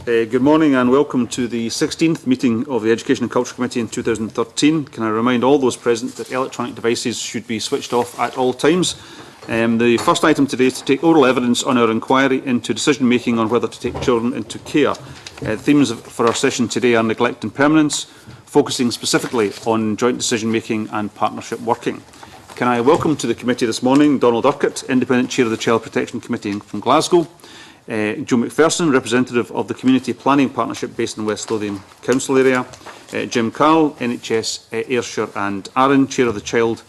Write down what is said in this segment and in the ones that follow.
Good morning and welcome to the 16th meeting of the Education and Culture Committee in 2013. Can I remind all those present that electronic devices should be switched off at all times. The first item today is to take oral evidence on our inquiry into decision making on whether to take children into care. The themes for our session today are neglect and permanence, focusing specifically on joint decision making and partnership working. Can I welcome to the committee this morning Donald Urquhart, Independent Chair of the Child Protection Committee from Glasgow, Joe McPherson, representative of the Community Planning Partnership based in West Lothian Council area, Jim Carroll, NHS Ayrshire and Arran, Chair of the Child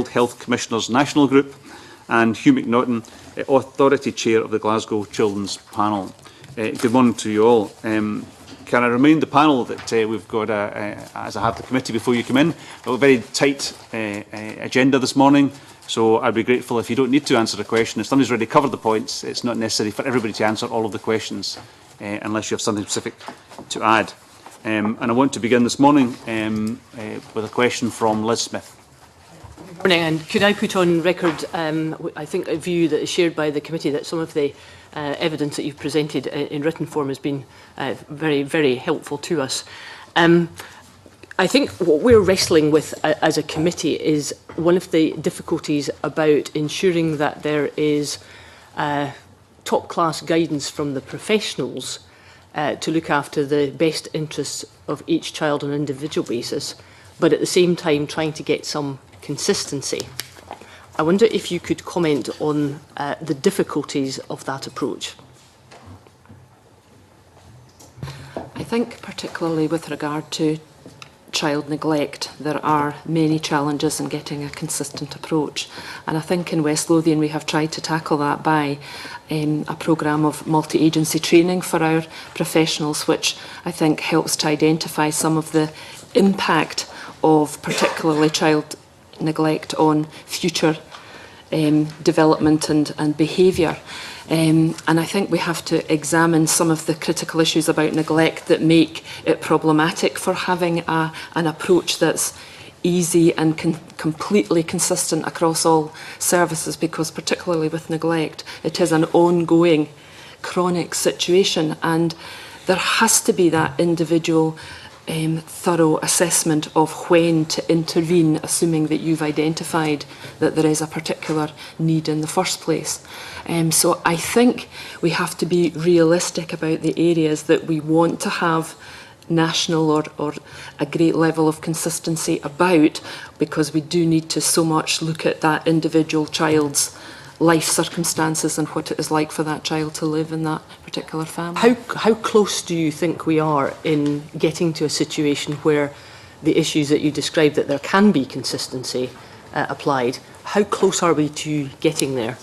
Health Commissioners National Group, and Hugh McNaughton, Authority Chair of the Glasgow Children's Panel. Good morning to you all. Can I remind the panel that we've got, as I have the committee before you come in, a very tight agenda this morning. So I'd be grateful if you don't need to answer a question. If somebody's already covered the points, it's not necessary for everybody to answer all of the questions unless you have something specific to add. And I want to begin this morning with a question from Liz Smith. Good morning, and could I put on record, I think, a view that is shared by the committee that some of the evidence that you've presented in written form has been very, very helpful to us. I think what we're wrestling with as a committee is one of the difficulties about ensuring that there is top-class guidance from the professionals to look after the best interests of each child on an individual basis, but at the same time trying to get some consistency. I wonder if you could comment on the difficulties of that approach. I think particularly with regard to child neglect, there are many challenges in getting a consistent approach. And I think in West Lothian we have tried to tackle that by a programme of multi-agency training for our professionals, which I think helps to identify some of the impact of particularly child neglect on future development and behaviour. And I think we have to examine some of the critical issues about neglect that make it problematic for having an approach that's easy and completely consistent across all services, because particularly with neglect, it is an ongoing chronic situation, and there has to be that individual thorough assessment of when to intervene, assuming that you've identified that there is a particular need in the first place. So I think we have to be realistic about the areas that we want to have national or a great level of consistency about, because we do need to so much look at that individual child's life circumstances and what it is like for that child to live in that particular family. How close do you think we are in getting to a situation where the issues that you described, that there can be consistency applied, how close are we to getting there?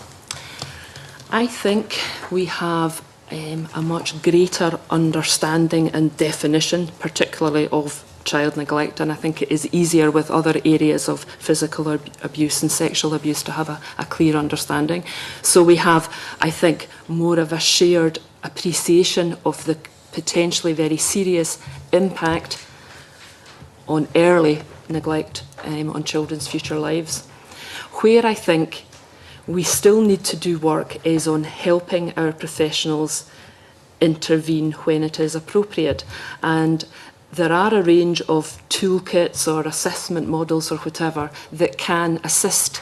I think we have a much greater understanding and definition, particularly of child neglect, and I think it is easier with other areas of physical abuse and sexual abuse to have a clear understanding. So we have, I think, more of a shared appreciation of the potentially very serious impact on early neglect on children's future lives. Where I think we still need to do work is on helping our professionals intervene when it is appropriate, and there are a range of toolkits or assessment models or whatever that can assist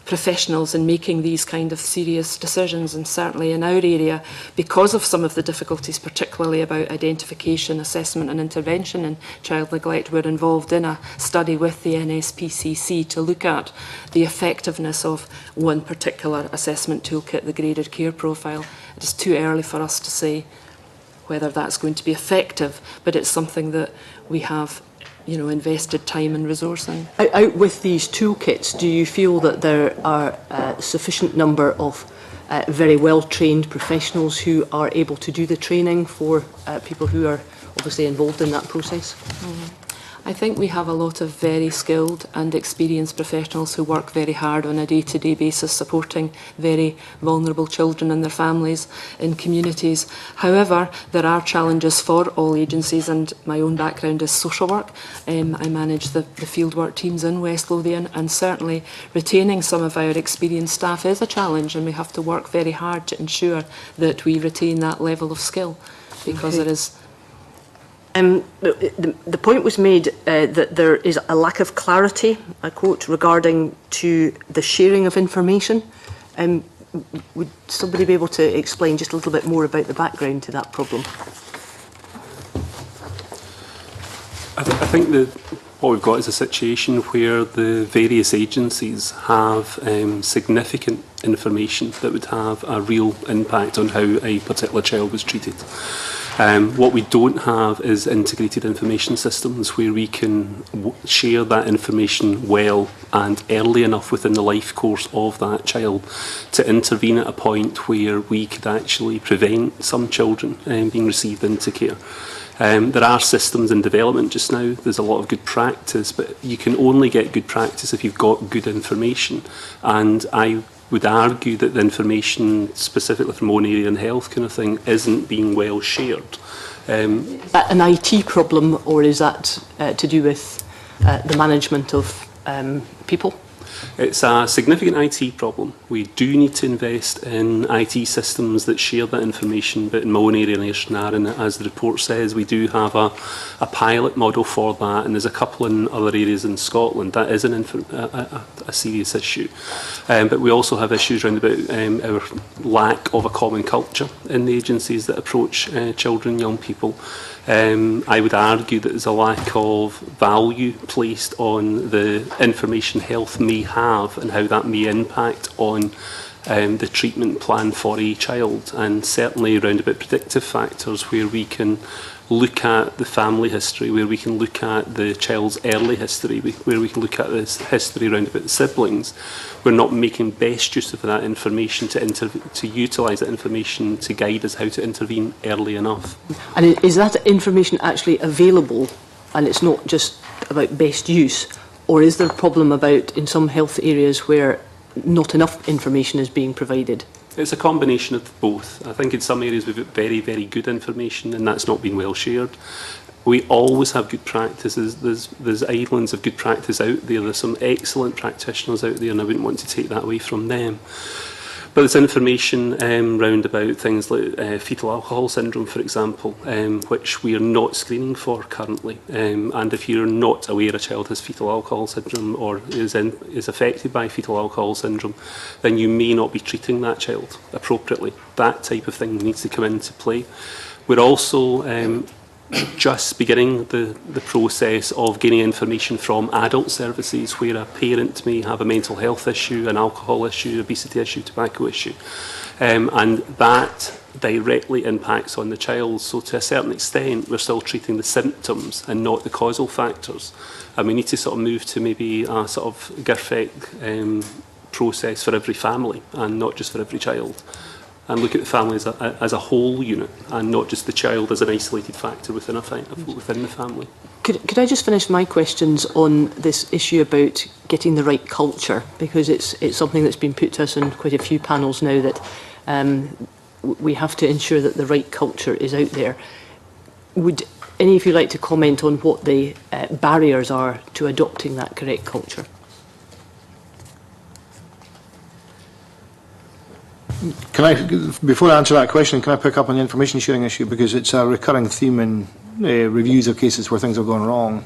professionals in making these kind of serious decisions. And certainly in our area, because of some of the difficulties, particularly about identification, assessment and intervention in child neglect, we're involved in a study with the NSPCC to look at the effectiveness of one particular assessment toolkit, the graded care profile. It is too early for us to say whether that's going to be effective, but it's something that we have, invested time and resource in. Out with these toolkits, do you feel that there are a sufficient number of very well-trained professionals who are able to do the training for people who are obviously involved in that process? I think we have a lot of very skilled and experienced professionals who work very hard on a day-to-day basis supporting very vulnerable children and their families in communities. However, there are challenges for all agencies, and my own background is social work. I manage the fieldwork teams in West Lothian, and certainly retaining some of our experienced staff is a challenge, and we have to work very hard to ensure that we retain that level of skill, because it is. The point was made that there is a lack of clarity, I quote, regarding to the sharing of information. Would somebody be able to explain just a little bit more about the background to that problem? I think that what we've got is a situation where the various agencies have significant information that would have a real impact on how a particular child was treated. What we don't have is integrated information systems where we can share that information well and early enough within the life course of that child to intervene at a point where we could actually prevent some children being received into care. There are systems in development just now. There's a lot of good practice, but you can only get good practice if you've got good information. And I would argue that the information, specifically from Own Area and Health kind of thing, isn't being well shared. Is that an IT problem, or is that to do with the management of people? It's a significant IT problem. We do need to invest in IT systems that share that information, but in my own area in Ayrshire, as the report says, we do have a pilot model for that, and there's a couple in other areas in Scotland. That is a serious issue. But we also have issues around about our lack of a common culture in the agencies that approach children and young people. I would argue that there's a lack of value placed on the information health may have and how that may impact on the treatment plan for a child, and certainly around about predictive factors where we can look at the family history, where we can look at the child's early history, where we can look at this history around about the siblings. We're not making best use of that information to utilise that information to guide us how to intervene early enough. And is that information actually available, and it's not just about best use, or is there a problem about in some health areas where not enough information is being provided? It's a combination of both. I think in some areas we've got very, very good information and that's not been well shared. We always have good practices. There's islands of good practice out there. There's some excellent practitioners out there, and I wouldn't want to take that away from them. But there's information round about things like fetal alcohol syndrome, for example, which we are not screening for currently. And if you're not aware a child has fetal alcohol syndrome or is affected by fetal alcohol syndrome, then you may not be treating that child appropriately. That type of thing needs to come into play. We're also just beginning the process of gaining information from adult services where a parent may have a mental health issue, an alcohol issue, obesity issue, tobacco issue. And that directly impacts on the child. So to a certain extent, we're still treating the symptoms and not the causal factors. And we need to sort of move to maybe a sort of GIRFEC process for every family and not just for every child. And look at the family as a whole unit and not just the child as an isolated factor within the family. Could I just finish my questions on this issue about getting the right culture? Because it's something that's been put to us in quite a few panels now, that we have to ensure that the right culture is out there. Would any of you like to comment on what the barriers are to adopting that correct culture? Can I, before I answer that question, can I pick up on the information sharing issue, because it's a recurring theme in reviews of cases where things have gone wrong.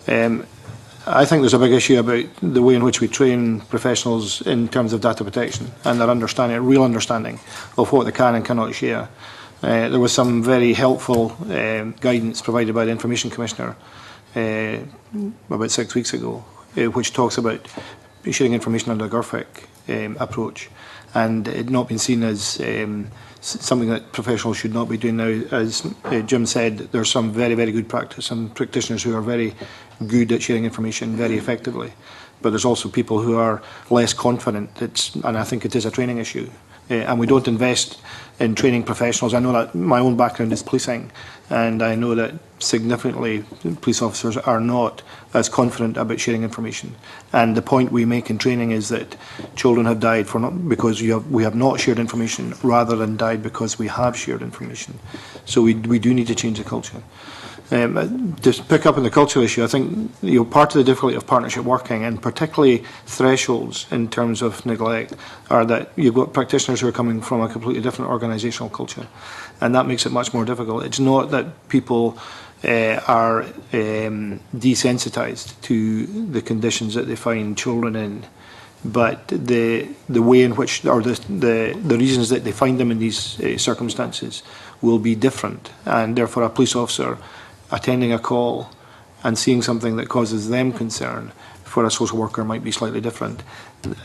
I think there's a big issue about the way in which we train professionals in terms of data protection and their understanding, real understanding of what they can and cannot share. There was some very helpful guidance provided by the Information Commissioner about 6 weeks ago, which talks about sharing information under a GIRFEC approach, and it not been seen as something that professionals should not be doing now. As Jim said, there's some very, very good practice and practitioners who are very good at sharing information very effectively. but there's also people who are less confident. And I think it is a training issue. And we don't invest in training professionals. I know that my own background is policing, and I know that significantly police officers are not as confident about sharing information. And the point we make in training is that children have died because we have not shared information, rather than died because we have shared information. So we do need to change the culture. To pick up on the cultural issue, I think part of the difficulty of partnership working, and particularly thresholds in terms of neglect, are that you've got practitioners who are coming from a completely different organisational culture, and that makes it much more difficult. It's not that people are desensitised to the conditions that they find children in, but the way in which, or the reasons that they find them in these circumstances will be different, and therefore a police officer attending a call and seeing something that causes them concern for a social worker might be slightly different.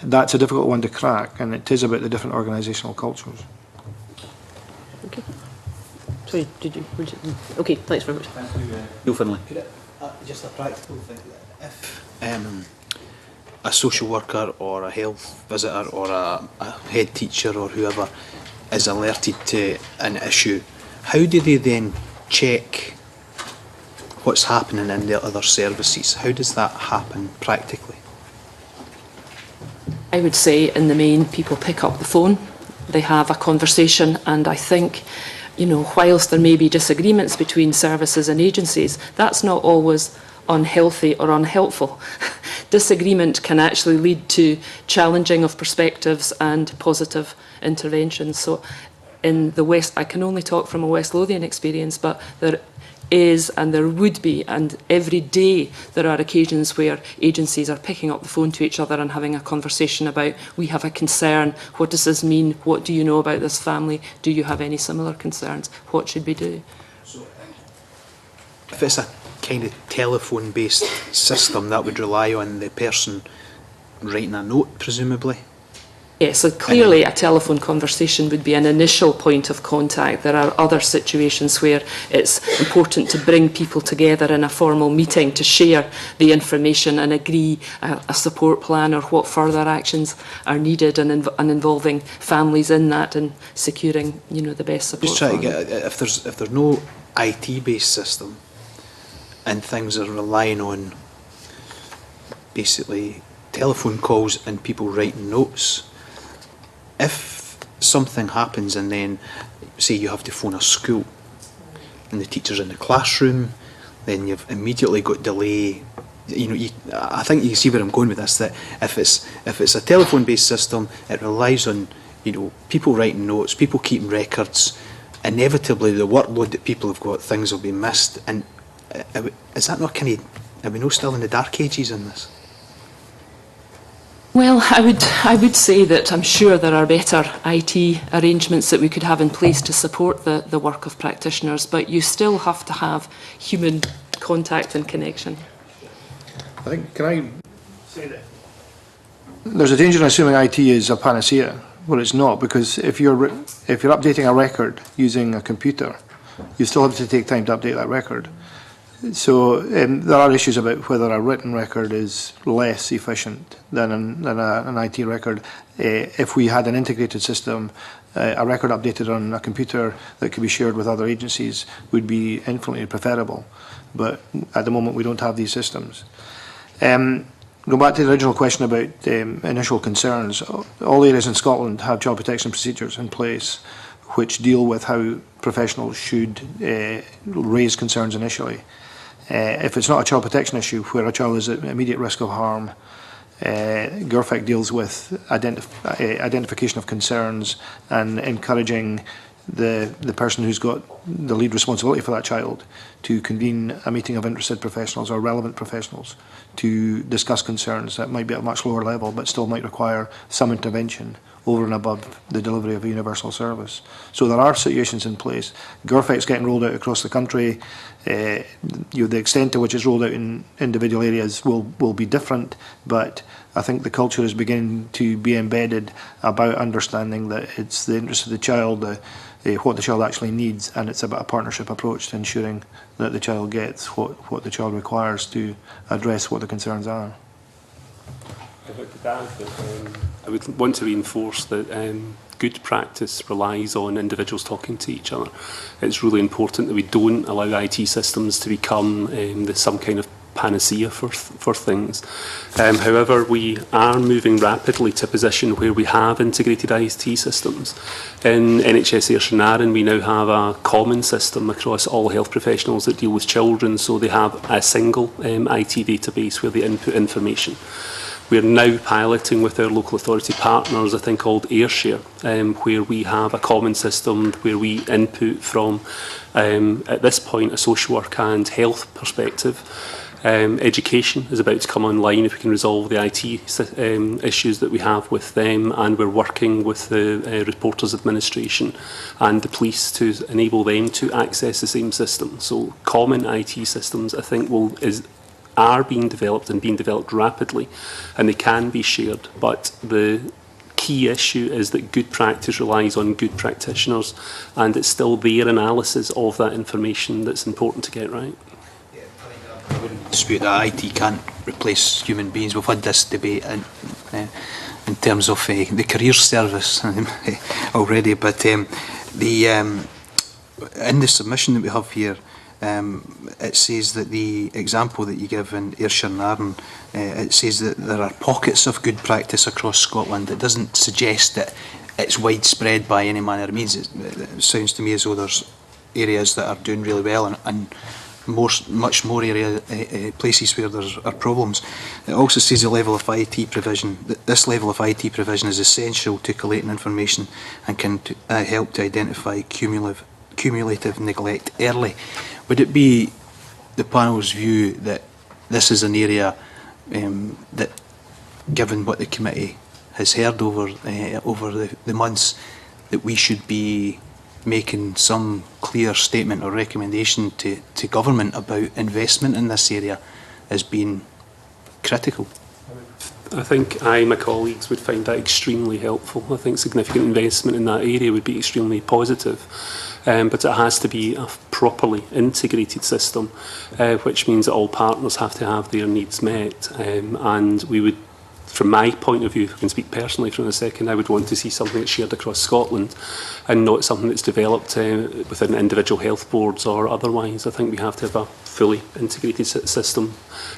That's a difficult one to crack, and it is about the different organisational cultures. Okay. Sorry, okay, thanks very much. Neil Finlay. Just a practical thing. If a social worker or a health visitor or a head teacher or whoever is alerted to an issue, how do they then check what's happening in the other services? How does that happen practically? I would say in the main people pick up the phone, they have a conversation, and I think, whilst there may be disagreements between services and agencies, that's not always unhealthy or unhelpful. Disagreement can actually lead to challenging of perspectives and positive interventions. So in the West, I can only talk from a West Lothian experience, but there is, and there would be, and every day there are occasions where agencies are picking up the phone to each other and having a conversation about, we have a concern, what does this mean, what do you know about this family, do you have any similar concerns, what should we do? So, if it's a kind of telephone-based system, that would rely on the person writing a note, presumably? Yes, so clearly a telephone conversation would be an initial point of contact. There are other situations where it's important to bring people together in a formal meeting to share the information and agree a support plan or what further actions are needed, and involving families in that and securing, the best support. Just trying to get, if there's no IT-based system and things are relying on basically telephone calls and people writing notes, if something happens and then, say you have to phone a school and the teacher's in the classroom, then you've immediately got delay. I think you see where I'm going with this, that if it's a telephone-based system, it relies on, people writing notes, people keeping records. Inevitably, the workload that people have got, things will be missed. And is that not are we not still in the dark ages in this? Well, I would say that I'm sure there are better IT arrangements that we could have in place to support the work of practitioners, but you still have to have human contact and connection. I think, can I say that there's a danger in assuming IT is a panacea, well it's not, because if you're updating a record using a computer, you still have to take time to update that record. So there are issues about whether a written record is less efficient than an IT record. If we had an integrated system, a record updated on a computer that could be shared with other agencies would be infinitely preferable. But at the moment we don't have these systems. Going back to the original question about initial concerns, all areas in Scotland have child protection procedures in place which deal with how professionals should raise concerns initially. If it's not a child protection issue where a child is at immediate risk of harm, GIRFEC deals with identification of concerns and encouraging the person who's got the lead responsibility for that child to convene a meeting of interested professionals or relevant professionals to discuss concerns that might be at a much lower level but still might require some intervention over and above the delivery of a universal service. So there are situations in place. GIRFEC's getting rolled out across the country. The extent to which it's rolled out in individual areas will be different, but I think the culture is beginning to be embedded about understanding that it's the interest of the child, what the child actually needs, and it's about a partnership approach to ensuring that the child gets what the child requires to address what the concerns are. If I could add that, I would want to reinforce that good practice relies on individuals talking to each other. It's really important that we don't allow IT systems to become some kind of panacea for things. However, we are moving rapidly to a position where we have integrated IT systems. In NHS Ayrshire and Arran, we now have a common system across all health professionals that deal with children, so they have a single IT database where they input information. We're now piloting with our local authority partners a thing called Ayrshire, where we have a common system where we input from, at this point, a social work and health perspective. Education is about to come online if we can resolve the IT issues that we have with them, and we're working with the Reporters Administration and the police to enable them to access the same system. So common IT systems, I think, are being developed and being developed rapidly, and they can be shared, but the key issue is that good practice relies on good practitioners, and it's still their analysis of that information that's important to get right. I wouldn't dispute that IT can't replace human beings. We've had this debate in terms of the career service already, but in the submission that we have here, it says that the example that you give in Ayrshire and Arran, it says that there are pockets of good practice across Scotland. It doesn't suggest that it's widespread by any manner of means. It sounds to me as though there's areas that are doing really well and much more places where there are problems. It also says the level of IT provision. This level of IT provision is essential to collating information and can help to identify cumulative neglect early. Would it be the panel's view that this is an area that, given what the committee has heard over the months, that we should be making some clear statement or recommendation to government about investment in this area as being critical? I think my colleagues would find that extremely helpful. I think significant investment in that area would be extremely positive. But it has to be a properly integrated system, which means that all partners have to have their needs met. And we would, from my point of view, if I can speak personally for a second, I would want to see something that's shared across Scotland and not something that's developed within individual health boards or otherwise. I think we have to have a fully integrated system.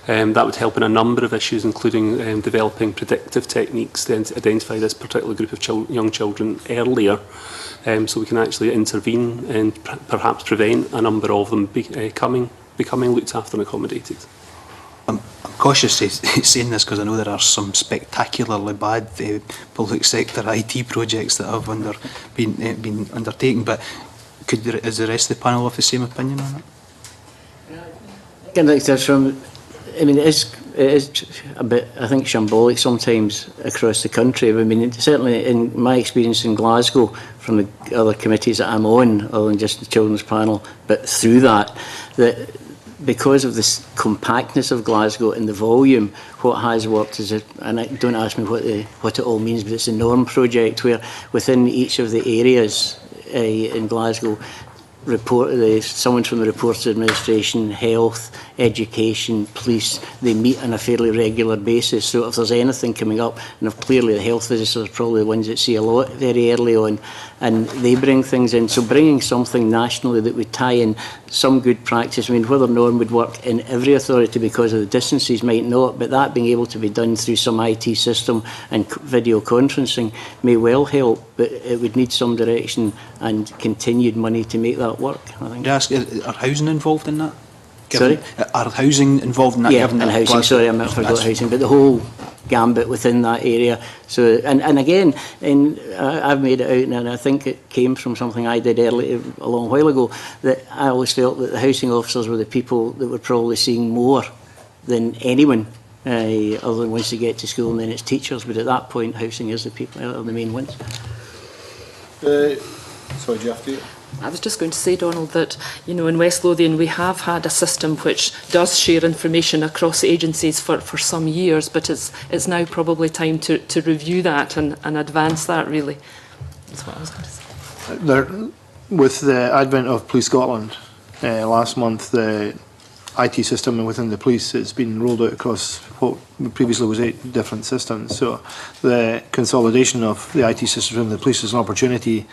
That would help in a number of issues, including developing predictive techniques to identify this particular group of young children earlier, so we can actually intervene and perhaps prevent a number of them becoming looked after and accommodated. I'm cautious saying this because I know there are some spectacularly bad public sector IT projects that have been undertaken, but is the rest of the panel of the same opinion on it? It is a bit, I think, shambolic sometimes across the country. I mean, certainly in my experience in Glasgow, from the other committees that I'm on, other than just the children's panel, but through that because of this compactness of Glasgow and the volume, what has worked is, and don't ask me what it all means, but it's a norm project where within each of the areas in Glasgow, someone from the Reporters Administration, health, education, police, they meet on a fairly regular basis. So if there's anything coming up, and if clearly the health visitors are probably the ones that see a lot very early on, and they bring things in. So bringing something nationally that would tie in some good practice, I mean, whether norm would work in every authority because of the distances might not, but that being able to be done through some IT system and video conferencing may well help, but it would need some direction and continued money to make that work, I think. Could I ask, are housing involved in that? Sorry? Are housing involved in that? Yeah, and housing, sorry, I forgot housing, but the whole gambit within that area. So, and again, I've made it out, and I think it came from something I did a long while ago, that I always felt that the housing officers were the people that were probably seeing more than anyone, other than once they get to school, and then it's teachers. But at that point, housing is the people, are the main ones. Sorry, Jeff, do you? I was just going to say, Donald, that, you know, in West Lothian we have had a system which does share information across agencies for some years, but it's now probably time to review that and advance that, really. That's what I was going to say. With the advent of Police Scotland last month, IT system within the police. It's been rolled out across what previously was 8 different systems. So the consolidation of the IT system within the police is an opportunity.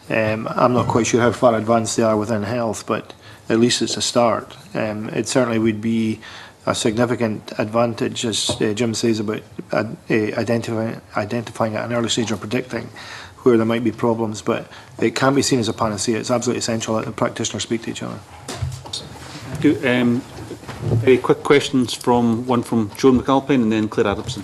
I'm not quite sure how far advanced they are within health, but at least it's a start. It certainly would be a significant advantage, as Jim says, about identifying at an early stage or predicting where there might be problems, but it can't be seen as a panacea. It's absolutely essential that the practitioners speak to each other. Very quick questions one from Joan McAlpine and then Claire Adamson.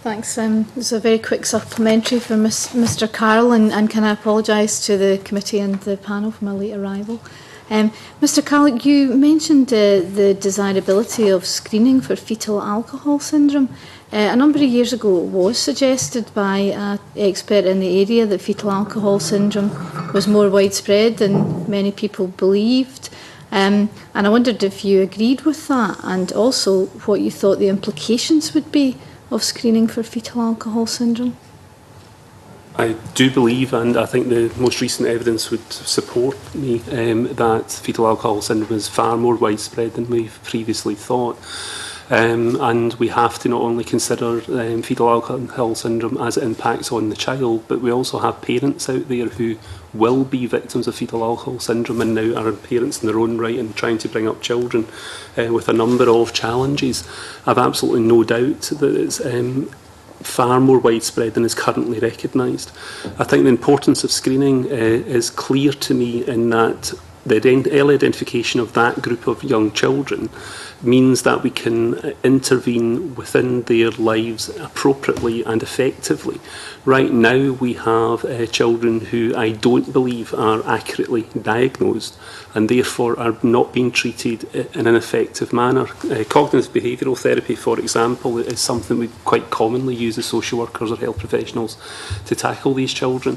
Thanks. It's a very quick supplementary for Mr. Carroll, and can I apologise to the committee and the panel for my late arrival. Mr. Carroll, you mentioned the desirability of screening for fetal alcohol syndrome. A number of years ago, it was suggested by an expert in the area that fetal alcohol syndrome was more widespread than many people believed. And I wondered if you agreed with that, and also what you thought the implications would be of screening for fetal alcohol syndrome. I do believe, and I think the most recent evidence would support me, that fetal alcohol syndrome is far more widespread than we've previously thought. And we have to not only consider fetal alcohol syndrome as it impacts on the child, but we also have parents out there who will be victims of fetal alcohol syndrome and now are parents in their own right and trying to bring up children with a number of challenges. I've absolutely no doubt that it's far more widespread than is currently recognised. I think the importance of screening is clear to me in that the early identification of that group of young children means that we can intervene within their lives appropriately and effectively. Right now we have children who I don't believe are accurately diagnosed and therefore are not being treated in an effective manner. Cognitive behavioural therapy, for example, is something we quite commonly use as social workers or health professionals to tackle these children.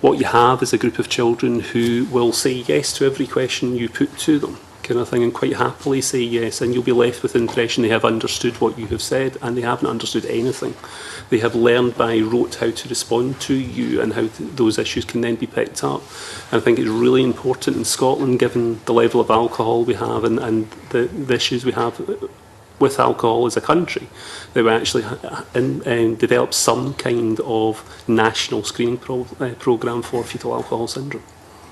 What you have is a group of children who will say yes to every question you put to them, kind of thing, and quite happily say yes, and you'll be left with the impression they have understood what you have said, and they haven't understood anything. They have learned by rote how to respond to you and how those issues can then be picked up. And I think it's really important in Scotland, given the level of alcohol we have and the issues we have with alcohol as a country, that we actually develop some kind of national screening programme for fetal alcohol syndrome.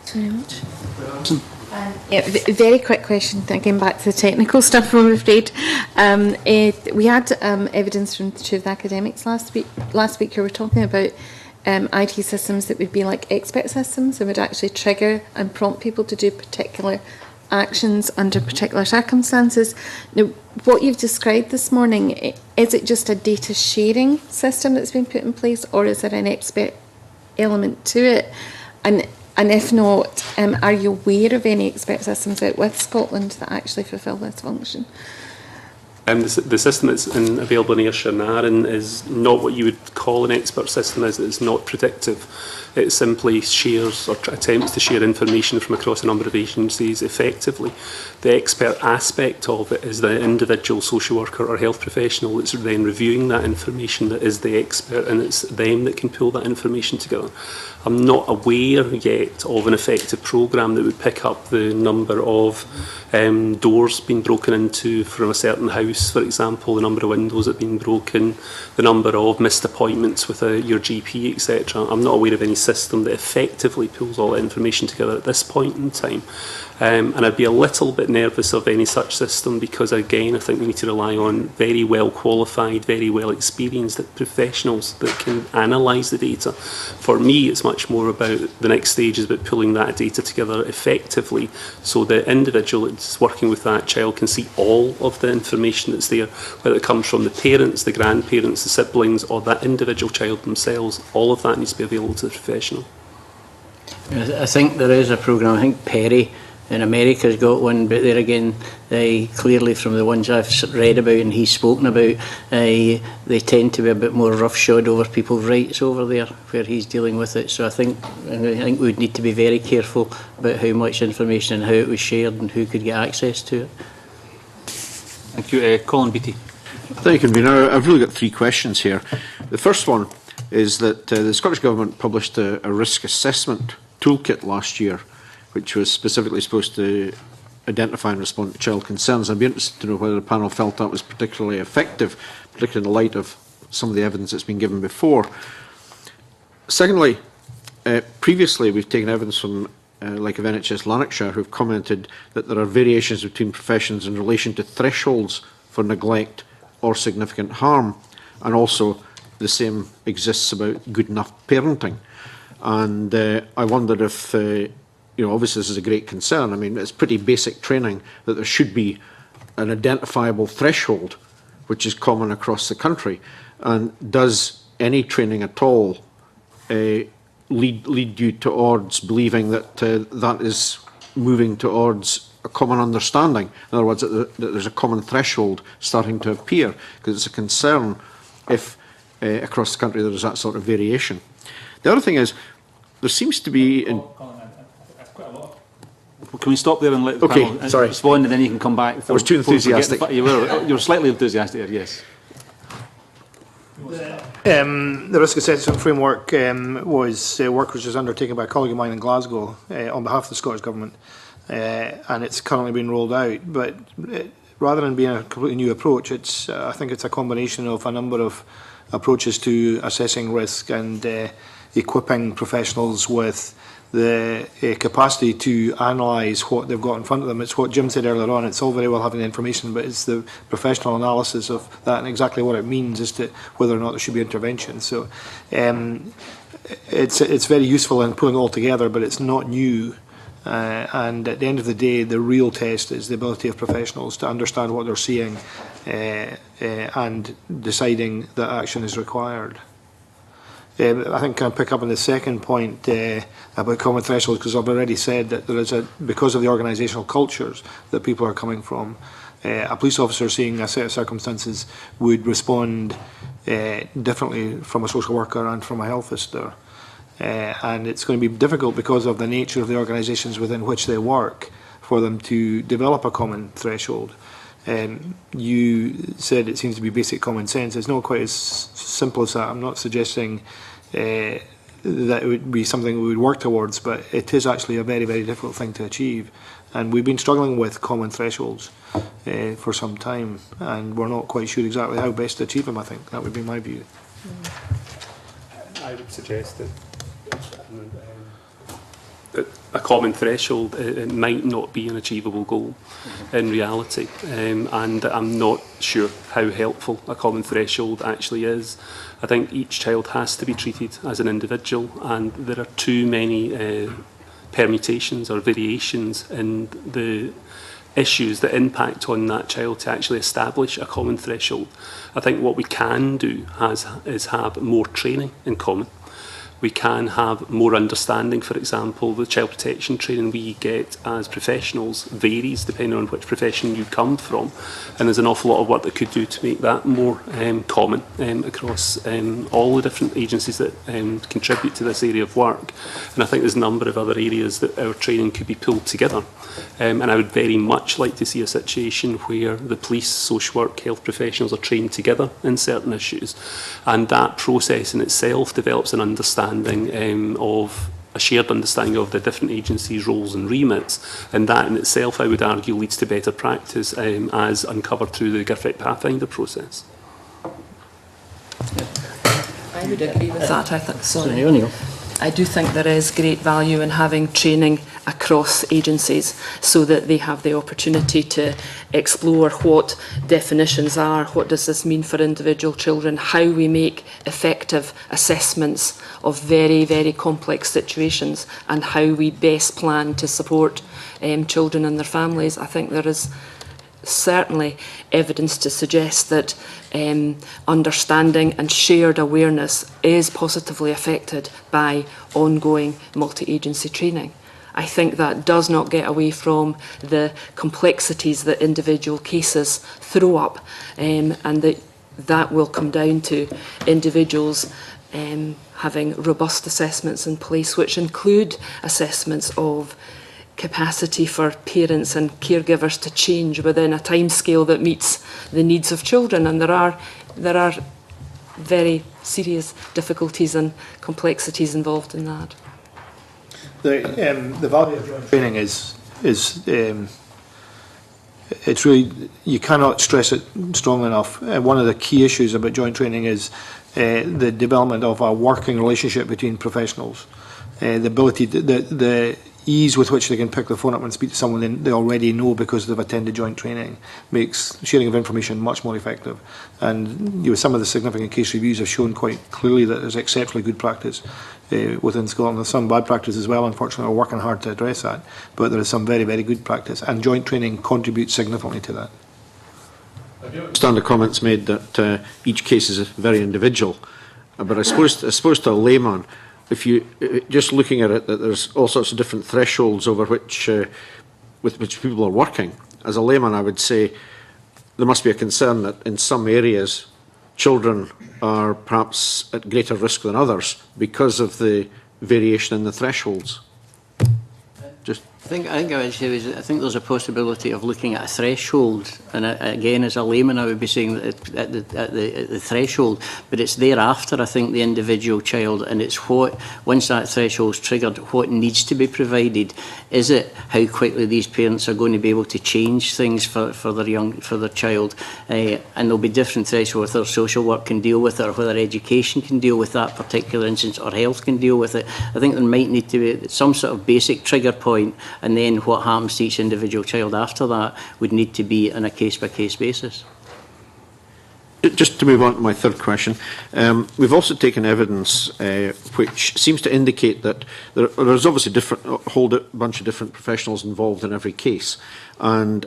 Thanks very much. Yeah, very quick question, again back to the technical stuff, I'm afraid. We had evidence from two of the academics last week who were talking about IT systems that would be like expert systems and would actually trigger and prompt people to do particular actions under particular circumstances. Now, what you've described this morning, is it just a data sharing system that's been put in place, or is there an expert element to it? And if not, are you aware of any expert systems out with Scotland that actually fulfil this function? The system that's available in Ayrshire and Arran is not what you would call an expert system, as it's not predictive. It simply shares or attempts to share information from across a number of agencies effectively. The expert aspect of it is the individual social worker or health professional that's then reviewing that information that is the expert, and it's them that can pull that information together. I'm not aware yet of an effective programme that would pick up the number of doors being broken into from a certain house, for example, the number of windows that have been broken, the number of missed appointments with your GP, etc. I'm not aware of any system that effectively pulls all that information together at this point in time. And I'd be a little bit nervous of any such system because, again, I think we need to rely on very well qualified, very well experienced professionals that can analyse the data. For me, it's much more about the next stage is about pulling that data together effectively so the individual that's working with that child can see all of the information that's there, whether it comes from the parents, the grandparents, the siblings, or that individual child themselves. All of that needs to be available to the professional. I think there is a programme, I think Perry in America's got one, but there again, clearly from the ones I've read about and he's spoken about, they tend to be a bit more roughshod over people's rights over there where he's dealing with it. So I think we would need to be very careful about how much information and how it was shared and who could get access to it. Thank you. Colin Beattie. Thank you, Convener. I've really got 3 questions here. The first one is that the Scottish Government published a risk assessment toolkit last year, which was specifically supposed to identify and respond to child concerns. I'd be interested to know whether the panel felt that was particularly effective, particularly in the light of some of the evidence that's been given before. Secondly, previously we've taken evidence from like of NHS Lanarkshire, who've commented that there are variations between professions in relation to thresholds for neglect or significant harm, and also the same exists about good enough parenting. And I wondered if, obviously this is a great concern. I mean, it's pretty basic training that there should be an identifiable threshold which is common across the country. And does any training at all lead you towards believing that that is moving towards a common understanding? In other words, that there's a common threshold starting to appear, because it's a concern if across the country there is that sort of variation. The other thing is, there seems to be... Can we stop there and let the panel respond, and then you can come back? I was too enthusiastic. You were slightly enthusiastic there, yes. The risk assessment framework was work which was undertaken by a colleague of mine in Glasgow on behalf of the Scottish Government, and it's currently being rolled out. But rather than being a completely new approach, I think it's a combination of a number of approaches to assessing risk and equipping professionals with the capacity to analyse what they've got in front of them. It's what Jim said earlier on, it's all very well having the information, but it's the professional analysis of that and exactly what it means as to whether or not there should be intervention. So it's very useful in pulling it all together, but it's not new. And at the end of the day, the real test is the ability of professionals to understand what they're seeing and deciding that action is required. I think I'll pick up on the second point about common thresholds, because I've already said that there is because of the organisational cultures that people are coming from, a police officer seeing a set of circumstances would respond differently from a social worker and from a health visitor. And it's going to be difficult because of the nature of the organisations within which they work for them to develop a common threshold. You said it seems to be basic common sense. It's not quite as simple as that. I'm not suggesting that it would be something we would work towards, but it is actually a very, very difficult thing to achieve. And we've been struggling with common thresholds for some time, and we're not quite sure exactly how best to achieve them, I think. That would be my view. I would suggest that a common threshold it might not be an achievable goal in reality, and I'm not sure how helpful a common threshold actually is. I think each child has to be treated as an individual, and there are too many permutations or variations in the issues that impact on that child to actually establish a common threshold. I think what we can do is have more training in common. We can have more understanding. For example, the child protection training we get as professionals varies depending on which profession you come from, and there's an awful lot of work that could do to make that more common across all the different agencies that contribute to this area of work. And I think there's a number of other areas that our training could be pulled together. And I would very much like to see a situation where the police, social work, health professionals are trained together in certain issues, and that process in itself develops an understanding of a shared understanding of the different agencies' roles and remits, and that in itself, I would argue, leads to better practice as uncovered through the GIRFEC Pathfinder process. I would agree with that. I do think there is great value in having training across agencies so that they have the opportunity to explore what definitions are, what does this mean for individual children, how we make effective assessments of very, very complex situations, and how we best plan to support children and their families. I think there is certainly evidence to suggest that understanding and shared awareness is positively affected by ongoing multi-agency training. I think that does not get away from the complexities that individual cases throw up, and that will come down to individuals having robust assessments in place, which include assessments of capacity for parents and caregivers to change within a timescale that meets the needs of children. And there are very serious difficulties and complexities involved in that. The value of joint training is it's really, you cannot stress it strongly enough. One of the key issues about joint training is the development of a working relationship between professionals. The ability, the ease with which they can pick the phone up and speak to someone they already know because they've attended joint training makes sharing of information much more effective. And some of the significant case reviews have shown quite clearly that there's exceptionally good practice within Scotland. There's some bad practice as well, unfortunately. We're working hard to address that, but there is some very, very good practice, and joint training contributes significantly to that. I understand the comments made that each case is very individual, but I suppose to a layman, if you just looking at it, that there's all sorts of different thresholds over which with which people are working. As a layman, I would say there must be a concern that in some areas children are perhaps at greater risk than others because of the variation in the thresholds. Just I think I would say I think there's a possibility of looking at a threshold, and again, as a layman, I would be saying that at the threshold, but it's thereafter. I think the individual child, and it's what once that threshold's triggered, what needs to be provided. Is it how quickly these parents are going to be able to change things for their child, and there'll be different thresholds whether social work can deal with it, or whether education can deal with that particular instance, or health can deal with it. I think there might need to be some sort of basic trigger point. And then what happens to each individual child after that would need to be on a case-by-case basis. just to move on to my third question, we've also taken evidence which seems to indicate that there's obviously a whole bunch of different professionals involved in every case, and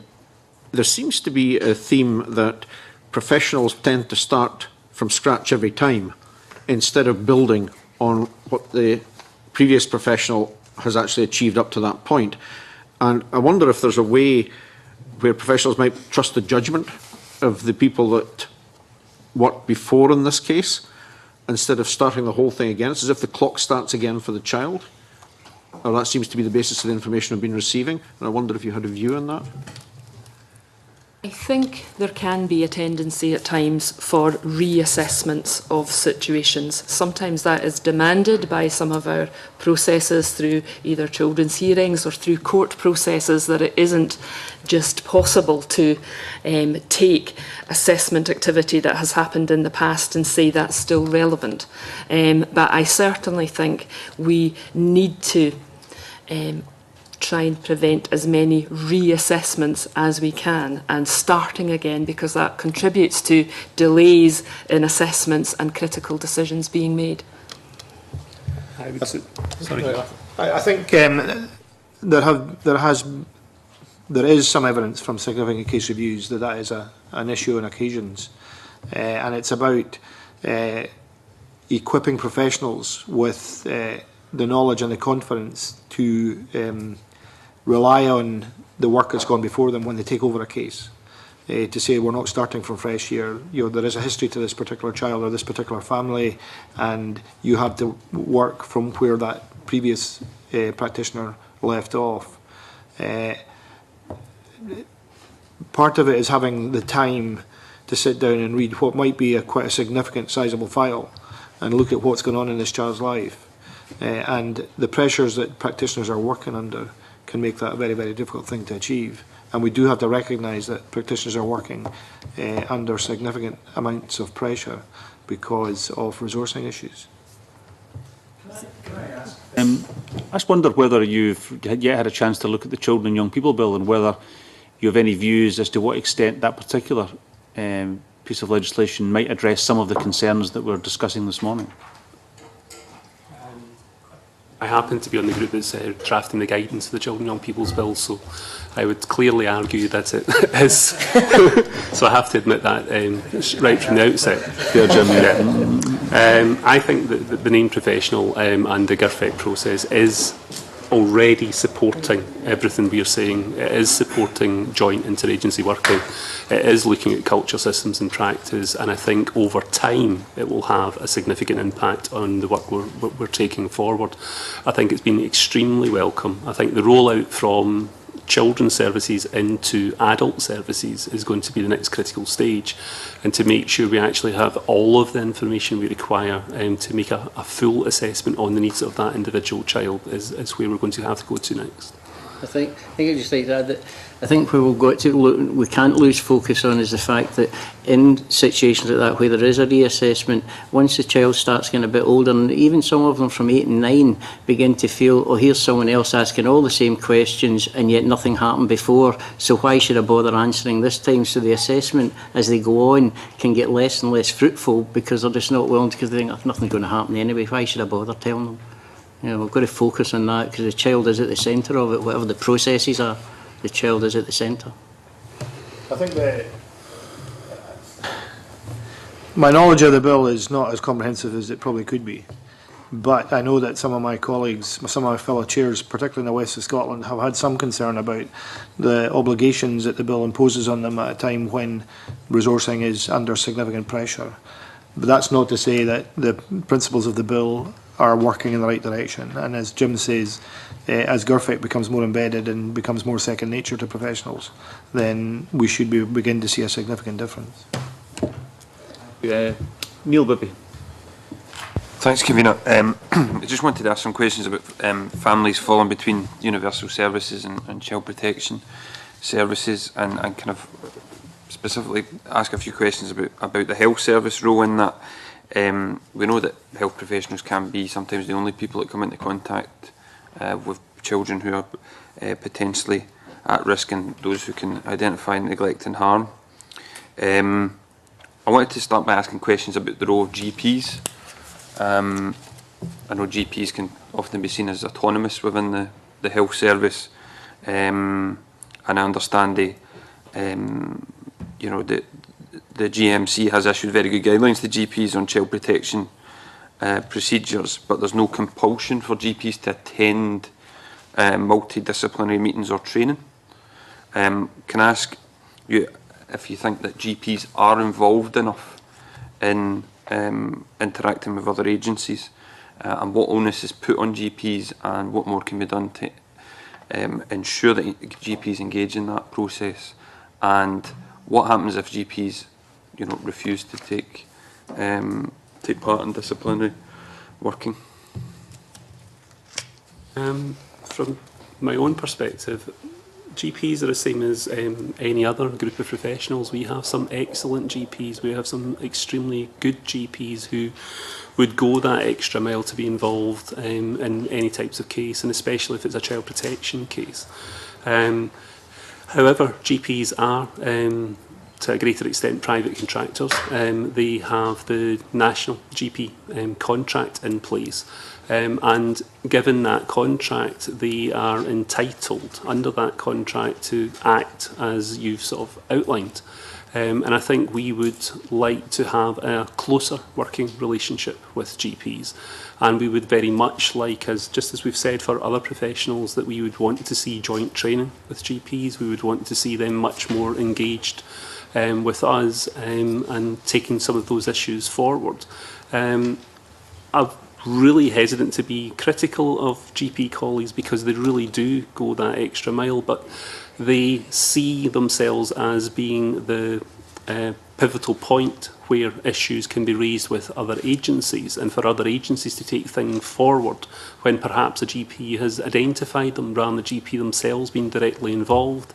there seems to be a theme that professionals tend to start from scratch every time instead of building on what the previous professional has actually achieved up to that point. And I wonder if there's a way where professionals might trust the judgment of the people that worked before in this case, instead of starting the whole thing again. It's as if the clock starts again for the child. Or that seems to be the basis of the information I've been receiving. And I wonder if you had a view on that. I think there can be a tendency at times for reassessments of situations. Sometimes that is demanded by some of our processes through either children's hearings or through court processes, that it isn't just possible to take assessment activity that has happened in the past and say that's still relevant. But I certainly think we need to try and prevent as many reassessments as we can and starting again, because that contributes to delays in assessments and critical decisions being made. I would say, sorry. I think there is some evidence from significant case reviews that is an issue on occasions, and it's about equipping professionals with the knowledge and the confidence to rely on the work that's gone before them when they take over a case. To say we're not starting from fresh here, there is a history to this particular child or this particular family, and you have to work from where that previous practitioner left off. Part of it is having the time to sit down and read what might be quite a significant, sizable file and look at what's going on in this child's life. And the pressures that practitioners are working under can make that a very, very difficult thing to achieve. And we do have to recognise that practitioners are working under significant amounts of pressure because of resourcing issues. I just wondered whether you've yet had a chance to look at the Children and Young People Bill and whether you have any views as to what extent that particular piece of legislation might address some of the concerns that we're discussing this morning. I happen to be on the group that's drafting the guidance of the Children and Young People's Bill, so I would clearly argue that it is. So I have to admit that right from the outset. Yeah, Jim, I think that the named professional and the GIRFEC process is already supporting everything we are saying. It is supporting joint interagency working. It is looking at culture, systems and practice, and I think over time it will have a significant impact on the work we're taking forward. I think it's been extremely welcome. I think the rollout from children's services into adult services is going to be the next critical stage, and to make sure we actually have all of the information we require to make a full assessment on the needs of that individual child is where we're going to have to go to next. I think I'd just like to add that I think where we've got to look, we can't lose focus on is the fact that in situations like that where there is a reassessment, once the child starts getting a bit older, and even some of them from 8 and 9 begin to feel, oh, here's someone else asking all the same questions and yet nothing happened before, so why should I bother answering this time? So the assessment as they go on can get less and less fruitful because they're just not willing, because they think, oh, nothing's going to happen anyway, why should I bother telling them? You know, we've got to focus on that because the child is at the centre of it, whatever the processes are. The child is at the centre. I think that my knowledge of the bill is not as comprehensive as it probably could be, but I know that some of my colleagues, some of my fellow chairs, particularly in the west of Scotland, have had some concern about the obligations that the bill imposes on them at a time when resourcing is under significant pressure. But that's not to say that the principles of the bill are working in the right direction. And as Jim says, as GIRFIC becomes more embedded and becomes more second nature to professionals, then we should begin to see a significant difference. Neil Bibby. Thanks, Convener. I just wanted to ask some questions about families falling between universal services and child protection services, and kind of specifically ask a few questions about the health service role in that. We know that health professionals can be sometimes the only people that come into contact with children who are potentially at risk and those who can identify neglect and harm. I wanted to start by asking questions about the role of GPs. I know GPs can often be seen as autonomous within the health service, and I understand the GMC has issued very good guidelines to GPs on child protection procedures, but there's no compulsion for GPs to attend multidisciplinary meetings or training. Can I ask you if you think that GPs are involved enough in interacting with other agencies, and what onus is put on GPs, and what more can be done to ensure that GPs engage in that process, and what happens if GPs, refuse to take part in disciplinary working? From my own perspective, GPs are the same as any other group of professionals. We have some excellent GPs, we have some extremely good GPs who would go that extra mile to be involved in any types of case, and especially if it's a child protection case. However, GPs are, to a greater extent, private contractors. They have the national GP contract in place. And given that contract, they are entitled under that contract to act as you've sort of outlined. And I think we would like to have a closer working relationship with GPs. And we would very much like, just as we've said for other professionals, that we would want to see joint training with GPs. We would want to see them much more engaged with us and taking some of those issues forward. I'm really hesitant to be critical of GP colleagues because they really do go that extra mile, but they see themselves as being the pivotal point where issues can be raised with other agencies, and for other agencies to take things forward when perhaps a GP has identified them rather than the GP themselves being directly involved.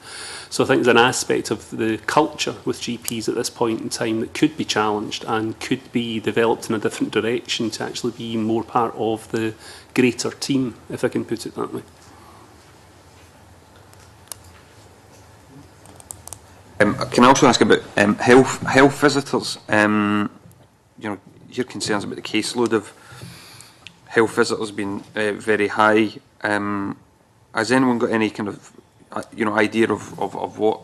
So I think there's an aspect of the culture with GPs at this point in time that could be challenged and could be developed in a different direction to actually be more part of the greater team, if I can put it that way. Can I also ask about health visitors? Your concerns about the caseload of health visitors being very high. Has anyone got any kind of idea of what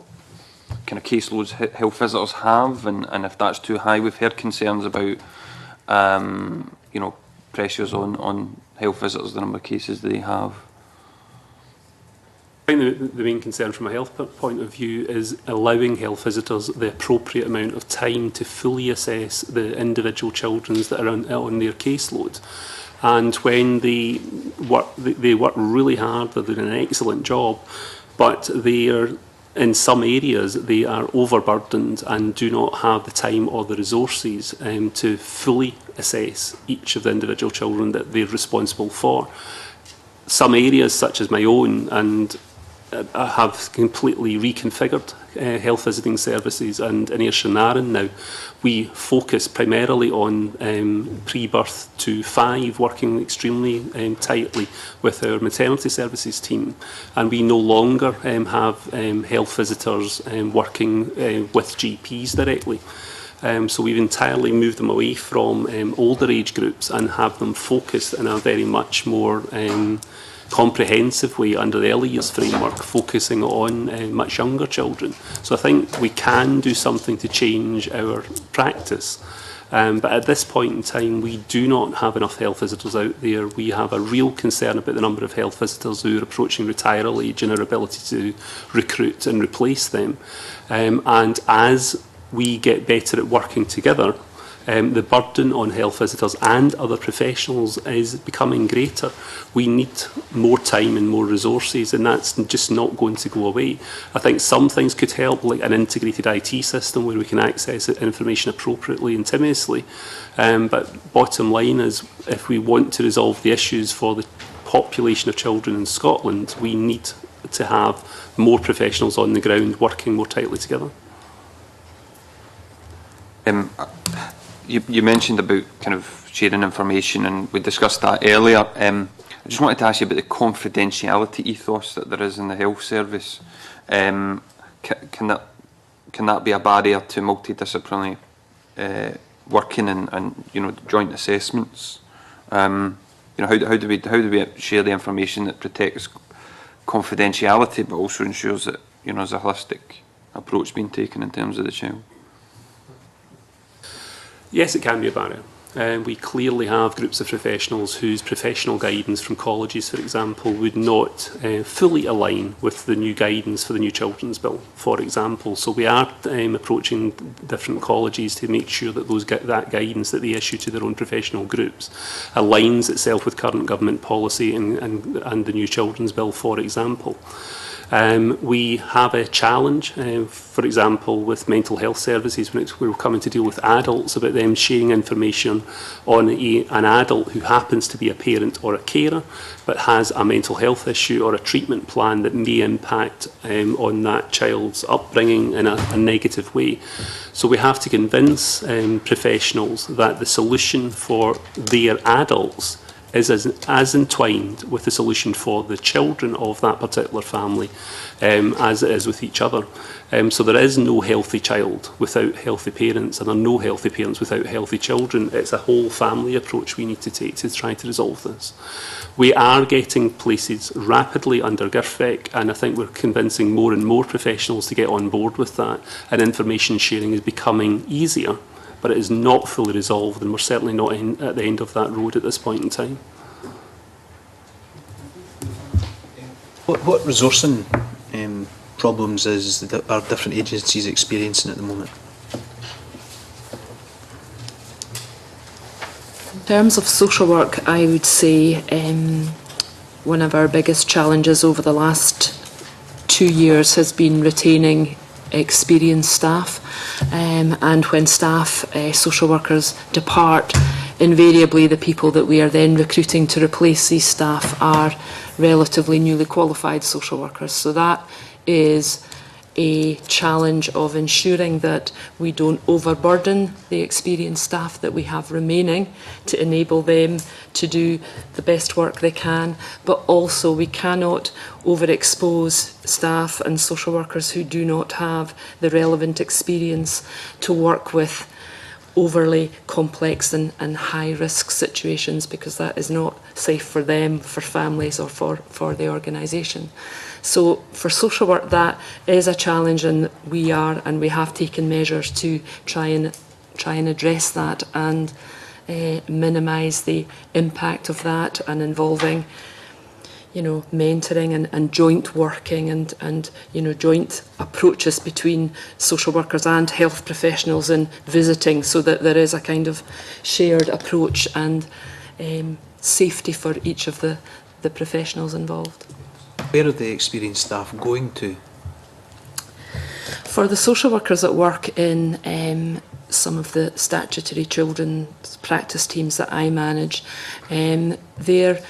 kind of caseloads health visitors have, and if that's too high? We've heard concerns about pressures on health visitors, the number of cases they have. I think the main concern from a health point of view is allowing health visitors the appropriate amount of time to fully assess the individual children that are on their caseload. And when they work really hard, they're doing an excellent job, but in some areas they are overburdened and do not have the time or the resources to fully assess each of the individual children that they're responsible for. Some areas, such as my own, and have completely reconfigured health visiting services, and in Air Shanaren now we focus primarily on pre-birth to 5, working extremely tightly with our maternity services team, and we no longer have health visitors working with GPs directly. So we've entirely moved them away from older age groups and have them focused in a very much more comprehensive way under the early years framework, focusing on much younger children. So I think we can do something to change our practice. But at this point in time, we do not have enough health visitors out there. We have a real concern about the number of health visitors who are approaching retiral age and our ability to recruit and replace them. And as we get better at working together, the burden on health visitors and other professionals is becoming greater. We need more time and more resources, and that's just not going to go away. I think some things could help, like an integrated IT system where we can access information appropriately and timeously. But bottom line is, if we want to resolve the issues for the population of children in Scotland, we need to have more professionals on the ground working more tightly together. You mentioned about kind of sharing information, and we discussed that earlier. I just wanted to ask you about the confidentiality ethos that there is in the health service. Can that be a barrier to multidisciplinary working and joint assessments? How do we share the information that protects confidentiality but also ensures that there's a holistic approach being taken in terms of the child? Yes, it can be a barrier. We clearly have groups of professionals whose professional guidance from colleges, for example, would not fully align with the new guidance for the new Children's Bill, for example. So we are approaching different colleges to make sure that that guidance that they issue to their own professional groups aligns itself with current government policy and the new Children's Bill, for example. We have a challenge, for example, with mental health services when we're coming to deal with adults, about them sharing information on an adult who happens to be a parent or a carer but has a mental health issue or a treatment plan that may impact on that child's upbringing in a negative way. So we have to convince professionals that the solution for their adults is as entwined with the solution for the children of that particular family as it is with each other. So there is no healthy child without healthy parents, and there are no healthy parents without healthy children. It's a whole family approach we need to take to try to resolve this. We are getting places rapidly under GIRFEC, and I think we're convincing more and more professionals to get on board with that, and information sharing is becoming easier. But it is not fully resolved, and we're certainly not at the end of that road at this point in time. What resourcing problems are different agencies experiencing at the moment? In terms of social work, I would say one of our biggest challenges over the last 2 years has been retaining experienced staff, and when staff, social workers, depart, invariably the people that we are then recruiting to replace these staff are relatively newly qualified social workers. So that is a challenge of ensuring that we don't overburden the experienced staff that we have remaining to enable them to do the best work they can, but also we cannot overexpose staff and social workers who do not have the relevant experience to work with overly complex and high-risk situations, because that is not safe for them, for families, or for the organisation. So for social work, that is a challenge, and we have taken measures to try and address that and minimise the impact of that, and involving mentoring and joint working and joint approaches between social workers and health professionals in visiting, so that there is a kind of shared approach and safety for each of the professionals involved. Where are the experienced staff going to? For the social workers that work in some of the statutory children's practice teams that I manage, they're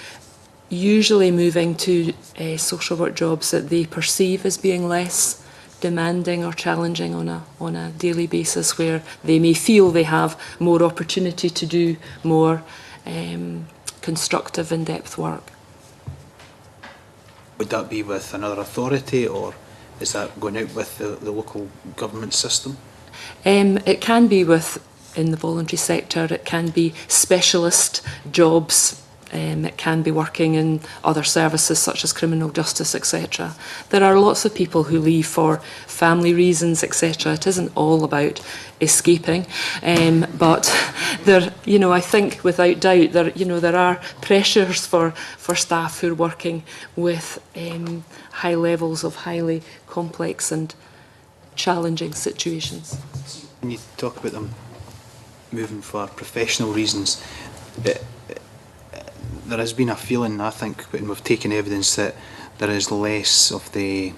usually moving to social work jobs that they perceive as being less demanding or challenging on a daily basis, where they may feel they have more opportunity to do more constructive, in-depth work. Would that be with another authority, or is that going out with the local government system? It can be in the voluntary sector, it can be specialist jobs, it can be working in other services such as criminal justice, etc. There are lots of people who leave for family reasons, etc. It isn't all about escaping, but there, I think without doubt there are pressures for staff who are working with high levels of highly complex and challenging situations. When you talk about them moving for professional reasons, there has been a feeling, I think, when we've taken evidence that there is less of the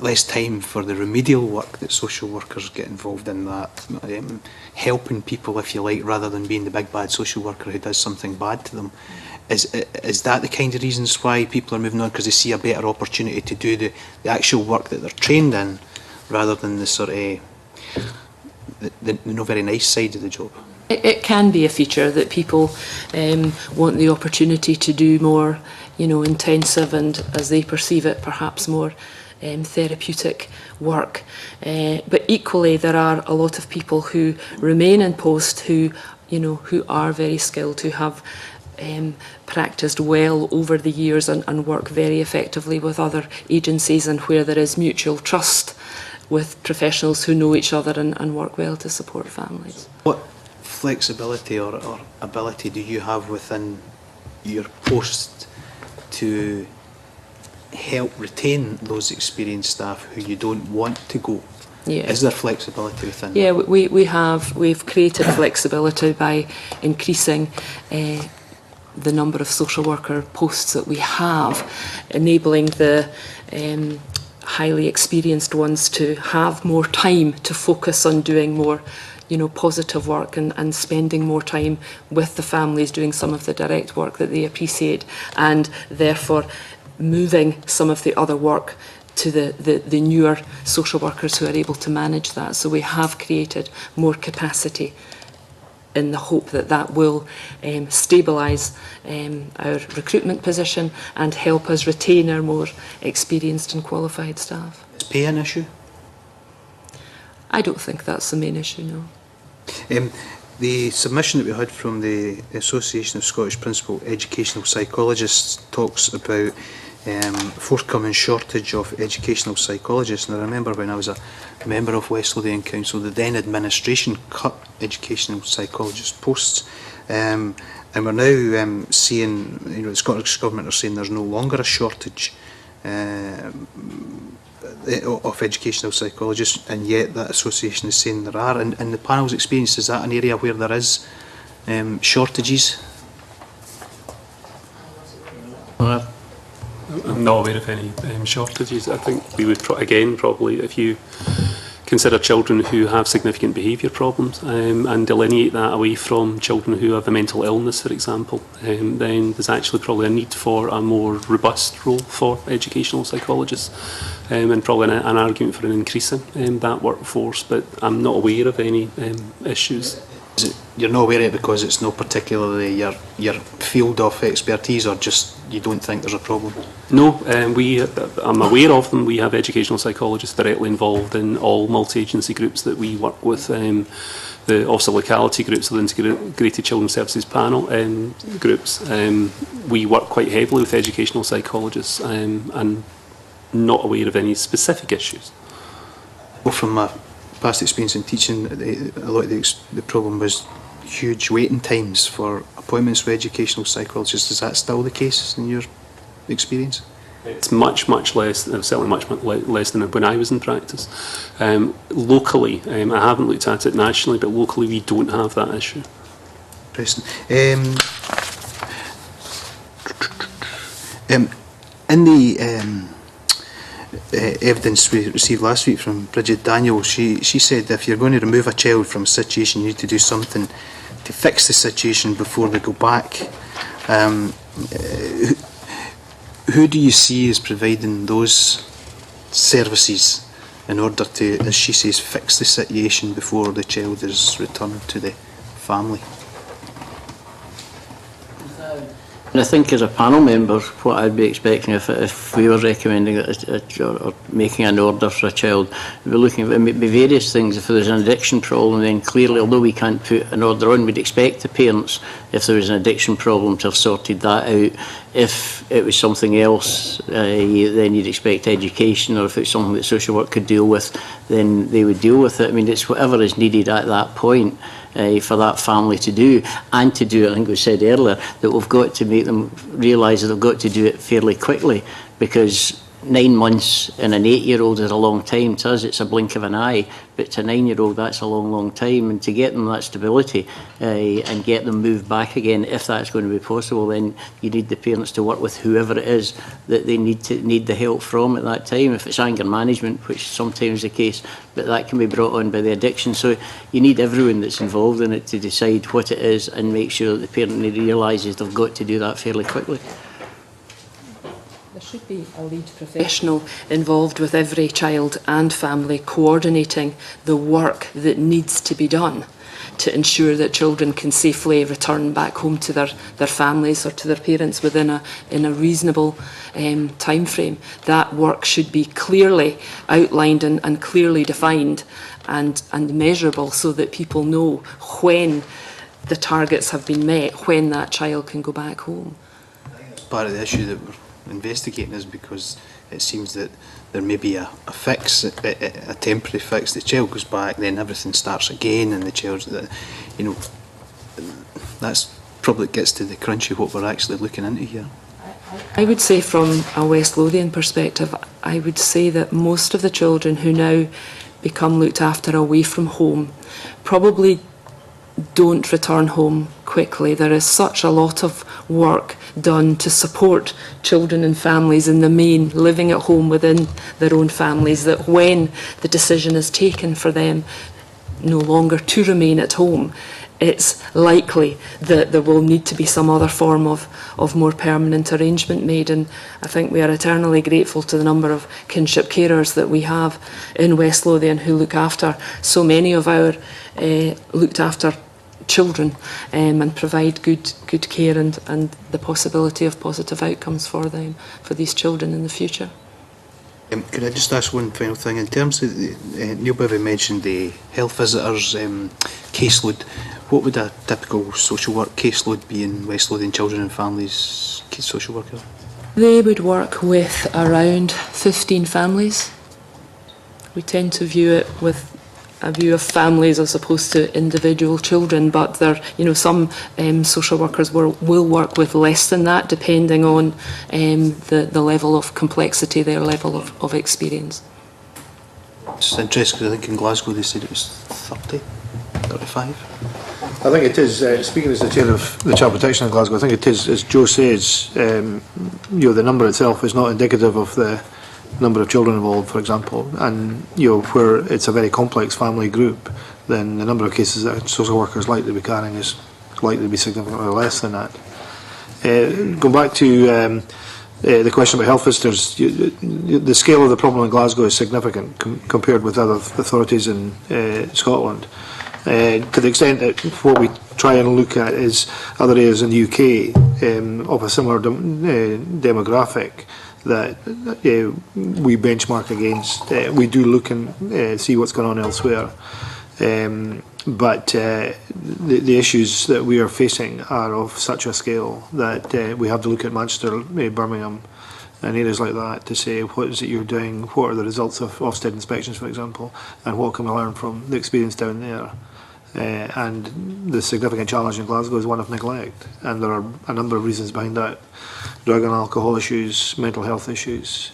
less time for the remedial work that social workers get involved in, that helping people, if you like, rather than being the big bad social worker who does something bad to them. Is that the kind of reasons why people are moving on, because they see a better opportunity to do the actual work that they're trained in, rather than the sort of the no very nice side of the job? It can be a feature that people want the opportunity to do more, intensive and, as they perceive it, perhaps more therapeutic work. But equally, there are a lot of people who remain in post who are very skilled, who have practised well over the years and work very effectively with other agencies, and where there is mutual trust with professionals who know each other and work well to support families. What flexibility or ability do you have within your post to help retain those experienced staff who you don't want to go? Yeah. Is there flexibility within Yeah, that? we've created flexibility by increasing the number of social worker posts that we have, enabling the highly experienced ones to have more time to focus on doing more positive work and spending more time with the families, doing some of the direct work that they appreciate, and therefore moving some of the other work to the newer social workers who are able to manage that. So we have created more capacity in the hope that that will stabilise our recruitment position and help us retain our more experienced and qualified staff. Is pay an issue? I don't think that's the main issue, no. The submission that we had from the Association of Scottish Principal Educational Psychologists talks about forthcoming shortage of educational psychologists. And I remember when I was a member of West Lothian Council, the then administration cut educational psychologist posts. And we're now seeing, the Scottish Government are saying there's no longer a shortage of educational psychologists, and yet that association is saying there are. And the panel's experience, is that an area where there is shortages? I'm not aware of any shortages. I think we would, again, probably, if you consider children who have significant behaviour problems and delineate that away from children who have a mental illness, for example, then there's actually probably a need for a more robust role for educational psychologists, and probably an argument for an increasing that workforce, but I'm not aware of any issues. You're not aware of it because it's not particularly your field of expertise, or just you don't think there's a problem? No, I'm aware of them. We have educational psychologists directly involved in all multi-agency groups that we work with. The Officer Locality groups, the Integrated Children's Services Panel groups. We work quite heavily with educational psychologists, and not aware of any specific issues. Well, from my past experience in teaching, a lot of the problem was huge waiting times for appointments with educational psychologists. Is that still the case in your experience? It's much less, certainly much less than when I was in practice. Locally, I haven't looked at it nationally, but locally we don't have that issue. Interesting. In the evidence we received last week from Bridget Daniel, she said if you're going to remove a child from a situation, you need to do something to fix the situation before they go back. Who do you see as providing those services in order to, as she says, fix the situation before the child is returned to the family? And I think as a panel member, what I'd be expecting if we were recommending or making an order for a child, we're looking at maybe various things. If there's an addiction problem, then clearly, although we can't put an order on, we'd expect the parents, if there was an addiction problem, to have sorted that out. If it was something else, then you'd expect education, or if it's something that social work could deal with, then they would deal with it. I mean, it's whatever is needed at that point. For that family to do, and to do it, I think we said earlier, that we've got to make them realise that they've got to do it fairly quickly, because 9 months in an 8-year-old is a long time. To us, it's a blink of an eye, but to a 9-year-old, that's a long, long time. And to get them that stability and get them moved back again, if that's going to be possible, then you need the parents to work with whoever it is that they need the help from at that time. If it's anger management, which is sometimes the case, but that can be brought on by the addiction. So you need everyone that's involved in it to decide what it is and make sure that the parent realises they've got to do that fairly quickly. There should be a lead professional involved with every child and family, coordinating the work that needs to be done to ensure that children can safely return back home to their families or to their parents in a reasonable time frame. That work should be clearly outlined and clearly defined and measurable, so that people know when the targets have been met, when that child can go back home. Part of the issue that we're investigating is because it seems that there may be a fix, a temporary fix. The child goes back, then everything starts again, and the child's, you know, that's probably gets to the crunch of what we're actually looking into here. I would say, from a West Lothian perspective, I would say that most of the children who now become looked after away from home probably don't return home quickly. There is such a lot of work done to support children and families in the main living at home within their own families, that when the decision is taken for them no longer to remain at home, it's likely that there will need to be some other form of more permanent arrangement made. And I think we are eternally grateful to the number of kinship carers that we have in West Lothian who look after so many of our looked after children and provide good care and the possibility of positive outcomes for them, for these children in the future. Could I just ask one final thing? In terms of, Neil Bivy mentioned the health visitors caseload. What would a typical social work caseload be in West Lothian Children and Families social worker? They would work with around 15 families. We tend to view it with a view of families as opposed to individual children, but there, some social workers will work with less than that, depending on the level of complexity, their level of experience. It's interesting because I think in Glasgow they said it was 30, 35. I think it is, speaking as the chair of the Child Protection in Glasgow, I think it is, as Joe says, the number itself is not indicative of the number of children involved, for example, and where it's a very complex family group, then the number of cases that social workers likely to be carrying is likely to be significantly less than that. Going back to the question about health visitors, the scale of the problem in Glasgow is significant compared with other authorities in Scotland. To the extent that what we try and look at is other areas in the UK of a similar demographic that we benchmark against. We do look and see what's going on elsewhere. But the issues that we are facing are of such a scale that we have to look at Manchester, Birmingham and areas like that to say, what is it you're doing, what are the results of Ofsted inspections, for example, and what can we learn from the experience down there. And the significant challenge in Glasgow is one of neglect, and there are a number of reasons behind that: drug and alcohol issues, mental health issues,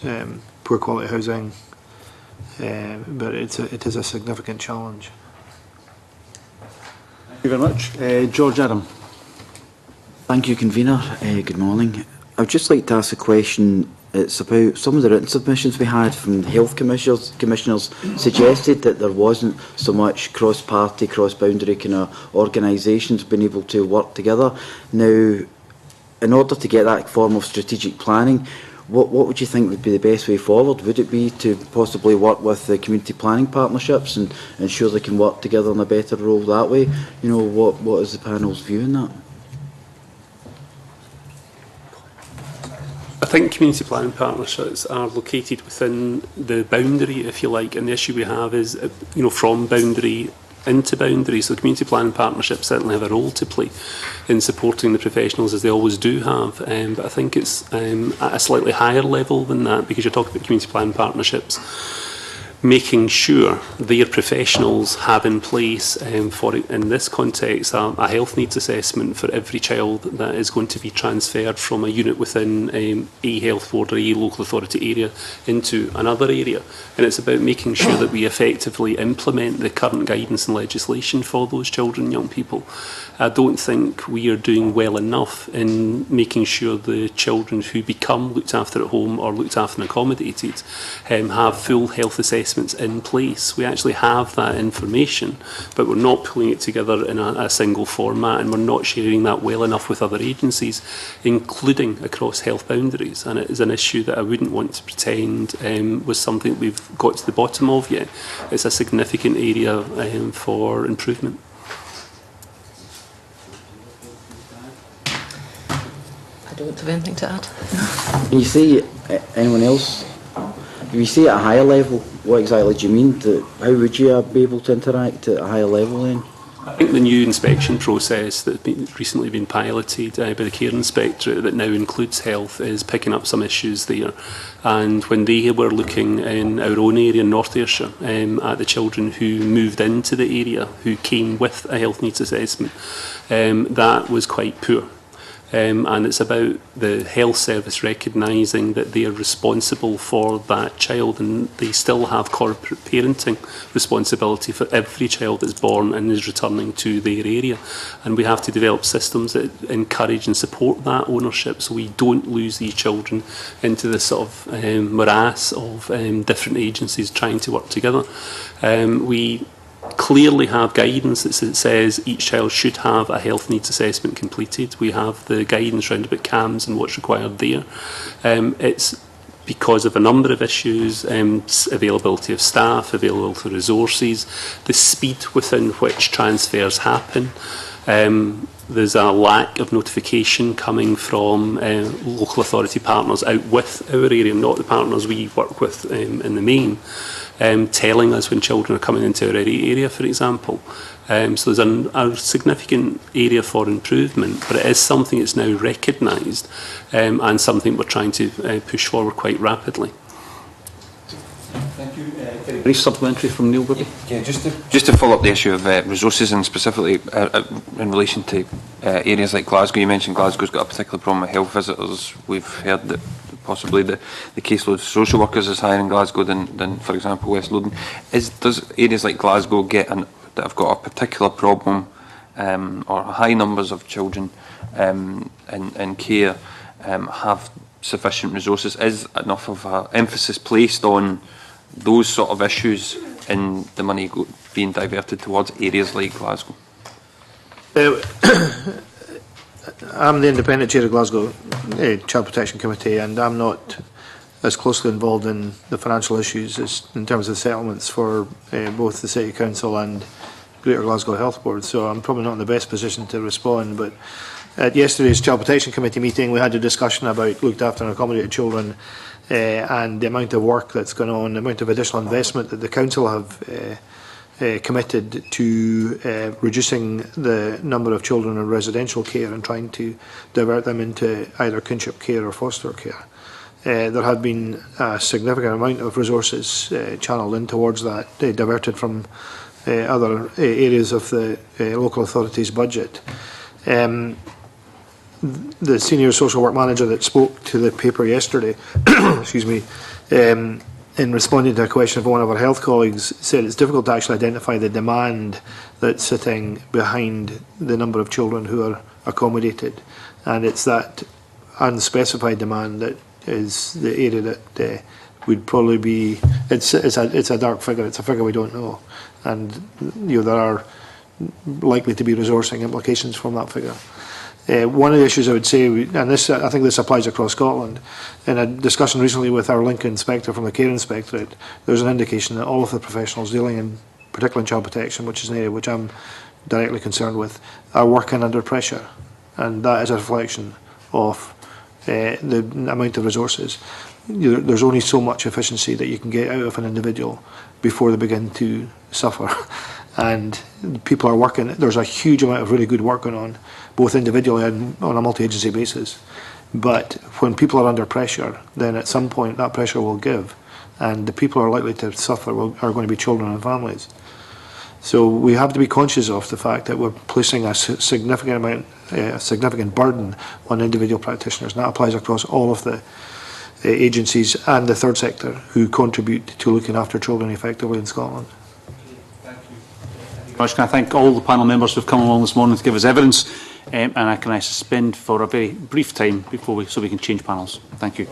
poor quality housing, but it is a significant challenge. Thank you very much. George Adam. Thank you, Convener. Good morning. I would just like to ask a question. It's about some of the written submissions we had from the health commissioners suggested that there wasn't so much cross-party, cross-boundary kind of organisations being able to work together. Now, in order to get that form of strategic planning, what would you think would be the best way forward? Would it be to possibly work with the community planning partnerships and ensure they can work together in a better role that way? You know, what is the panel's view on that? I think community planning partnerships are located within the boundary, if you like, and the issue we have is, you know, from boundary into boundary. So community planning partnerships certainly have a role to play in supporting the professionals, as they always do have. But I think it's at a slightly higher level than that, because you're talking about community planning partnerships making sure their professionals have in place, for in this context, a health needs assessment for every child that is going to be transferred from a unit within a health board or a local authority area into another area. And it's about making sure that we effectively implement the current guidance and legislation for those children and young people. I don't think we are doing well enough in making sure the children who become looked after at home or looked after and accommodated have full health assessments in place. We actually have that information, but we're not pulling it together in a single format, and we're not sharing that well enough with other agencies, including across health boundaries. And it is an issue that I wouldn't want to pretend was something that we've got to the bottom of yet. It's a significant area for improvement. I don't have anything to add. When you say anyone else, if you say at a higher level, what exactly do you mean? How would you be able to interact at a higher level then? I think the new inspection process that's recently been piloted by the Care Inspectorate, that now includes health, is picking up some issues there. And when they were looking in our own area in North Ayrshire at the children who moved into the area, who came with a health needs assessment, that was quite poor. And it's about the health service recognising that they are responsible for that child, and they still have corporate parenting responsibility for every child that's born and is returning to their area. And we have to develop systems that encourage and support that ownership, so we don't lose these children into this sort of morass of different agencies trying to work together. We clearly have guidance that says each child should have a health needs assessment completed. We have the guidance round about CAMS and what's required there. It's because of a number of issues, availability of staff, availability of resources, the speed within which transfers happen. There's a lack of notification coming from local authority partners out with our area, not the partners we work with in the main, telling us when children are coming into our area, for example. So there's a significant area for improvement, but it is something that's now recognised and something we're trying to push forward quite rapidly. Thank you. Brief supplementary from Neil Whitby. Yeah, just to follow up the issue of resources, and specifically in relation to areas like Glasgow. You mentioned Glasgow's got a particular problem with health visitors. We've heard that possibly the caseload of social workers is higher in Glasgow than for example, West Lothian. Does areas like Glasgow that have got a particular problem or high numbers of children in care have sufficient resources? Is enough of an emphasis placed on those sort of issues in the money being diverted towards areas like Glasgow? I'm the independent chair of Glasgow Child Protection Committee, and I'm not as closely involved in the financial issues as in terms of settlements for both the City Council and Greater Glasgow Health Board, so I'm probably not in the best position to respond. But at yesterday's Child Protection Committee meeting, we had a discussion about looked after and accommodated children and the amount of work that's going on, the amount of additional investment that the Council have committed to reducing the number of children in residential care and trying to divert them into either kinship care or foster care. There have been a significant amount of resources channelled in towards that, diverted from other areas of the local authority's budget. The senior social work manager that spoke to the paper yesterday, excuse me, in responding to a question from one of our health colleagues, said it's difficult to actually identify the demand that's sitting behind the number of children who are accommodated, and it's that unspecified demand that is the area that would probably be. It's a dark figure. It's a figure we don't know, and there are likely to be resourcing implications from that figure. One of the issues I would say, and this I think this applies across Scotland, in a discussion recently with our Link inspector from the Care Inspectorate, there was an indication that all of the professionals dealing in, particularly in child protection, which is an area which I'm directly concerned with, are working under pressure, and that is a reflection of the amount of resources. There's only so much efficiency that you can get out of an individual before they begin to suffer. And people are working, there's a huge amount of really good work going on, both individually and on a multi-agency basis. But when people are under pressure, then at some point that pressure will give, and the people who are likely to suffer are going to be children and families. So we have to be conscious of the fact that we're placing a significant burden on individual practitioners, and that applies across all of the agencies and the third sector who contribute to looking after children effectively in Scotland. Can I thank all the panel members who have come along this morning to give us evidence, and can I suspend for a very brief time so we can change panels. Thank you.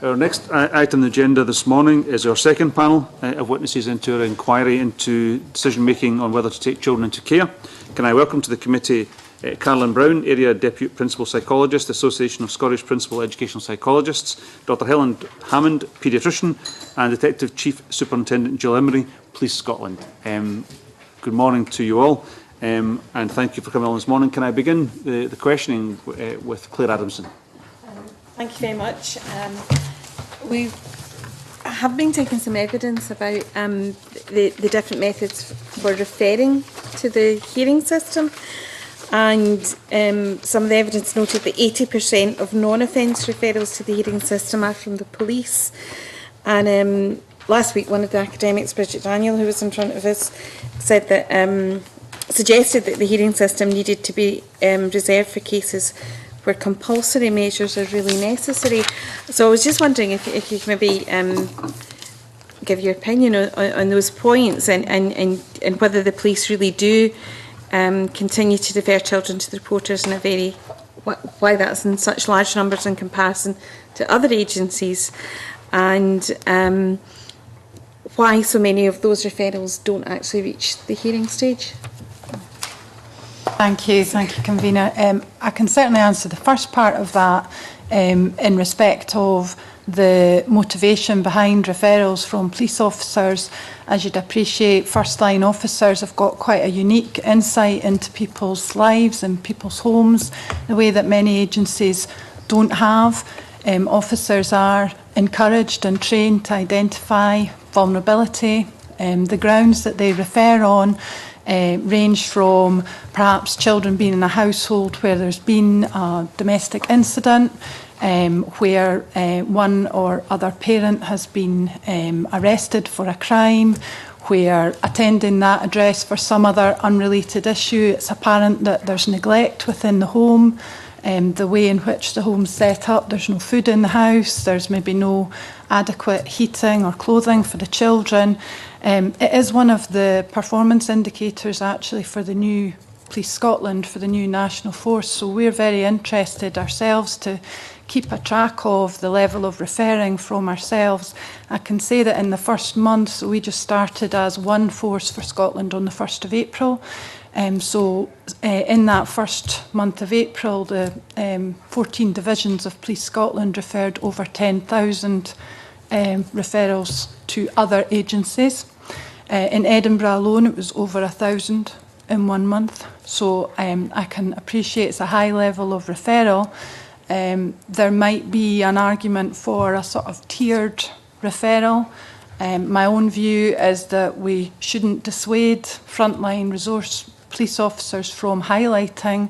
Our next item on the agenda this morning is our second panel of witnesses into our inquiry into decision-making on whether to take children into care. Can I welcome to the committee Carolyn Brown, Area Deputy Principal Psychologist, Association of Scottish Principal Educational Psychologists, Dr Helen Hammond, Paediatrician, and Detective Chief Superintendent Jill Emery, Police Scotland. Good morning to you all, and thank you for coming along this morning. Can I begin the questioning with Claire Adamson? Thank you very much. We've have been taking some evidence about the different methods for referring to the hearing system, and some of the evidence noted that 80% of non-offence referrals to the hearing system are from the police. And last week, one of the academics, Bridget Daniel, who was in front of us, said that suggested that the hearing system needed to be reserved for cases where compulsory measures are really necessary. So I was just wondering if you could maybe give your opinion on those points, and whether the police really do continue to defer children to the reporters in a very, why that's in such large numbers in comparison to other agencies, and why so many of those referrals don't actually reach the hearing stage. Thank you, Convener. I can certainly answer the first part of that in respect of the motivation behind referrals from police officers. As you'd appreciate, first-line officers have got quite a unique insight into people's lives and people's homes, the way that many agencies don't have. Officers are encouraged and trained to identify vulnerability. The grounds that they refer on range from perhaps children being in a household where there's been a domestic incident, where one or other parent has been arrested for a crime, where attending that address for some other unrelated issue, it's apparent that there's neglect within the home, the way in which the home's set up, there's no food in the house, there's maybe no adequate heating or clothing for the children. It is one of the performance indicators actually for the new Police Scotland, for the new national force, so we're very interested ourselves to keep a track of the level of referring from ourselves. I can say that in the first month, so we just started as one force for Scotland on the 1st of April. In that first month of April, the 14 divisions of Police Scotland referred over 10,000 referrals to other agencies. In Edinburgh alone, it was over 1,000 in 1 month. So I can appreciate it's a high level of referral. There might be an argument for a sort of tiered referral. My own view is that we shouldn't dissuade frontline resource police officers from highlighting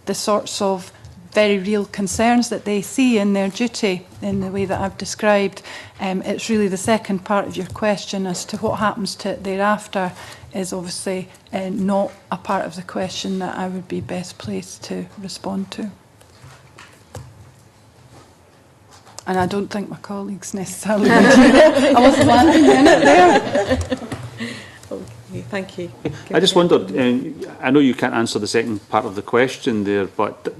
the sorts of very real concerns that they see in their duty in the way that I've described. It's really the second part of your question as to what happens to it thereafter is obviously not a part of the question that I would be best placed to respond to. And I don't think my colleagues necessarily would. I wasn't landing in it there. Okay, thank you. I just wondered, I know you can't answer the second part of the question there, but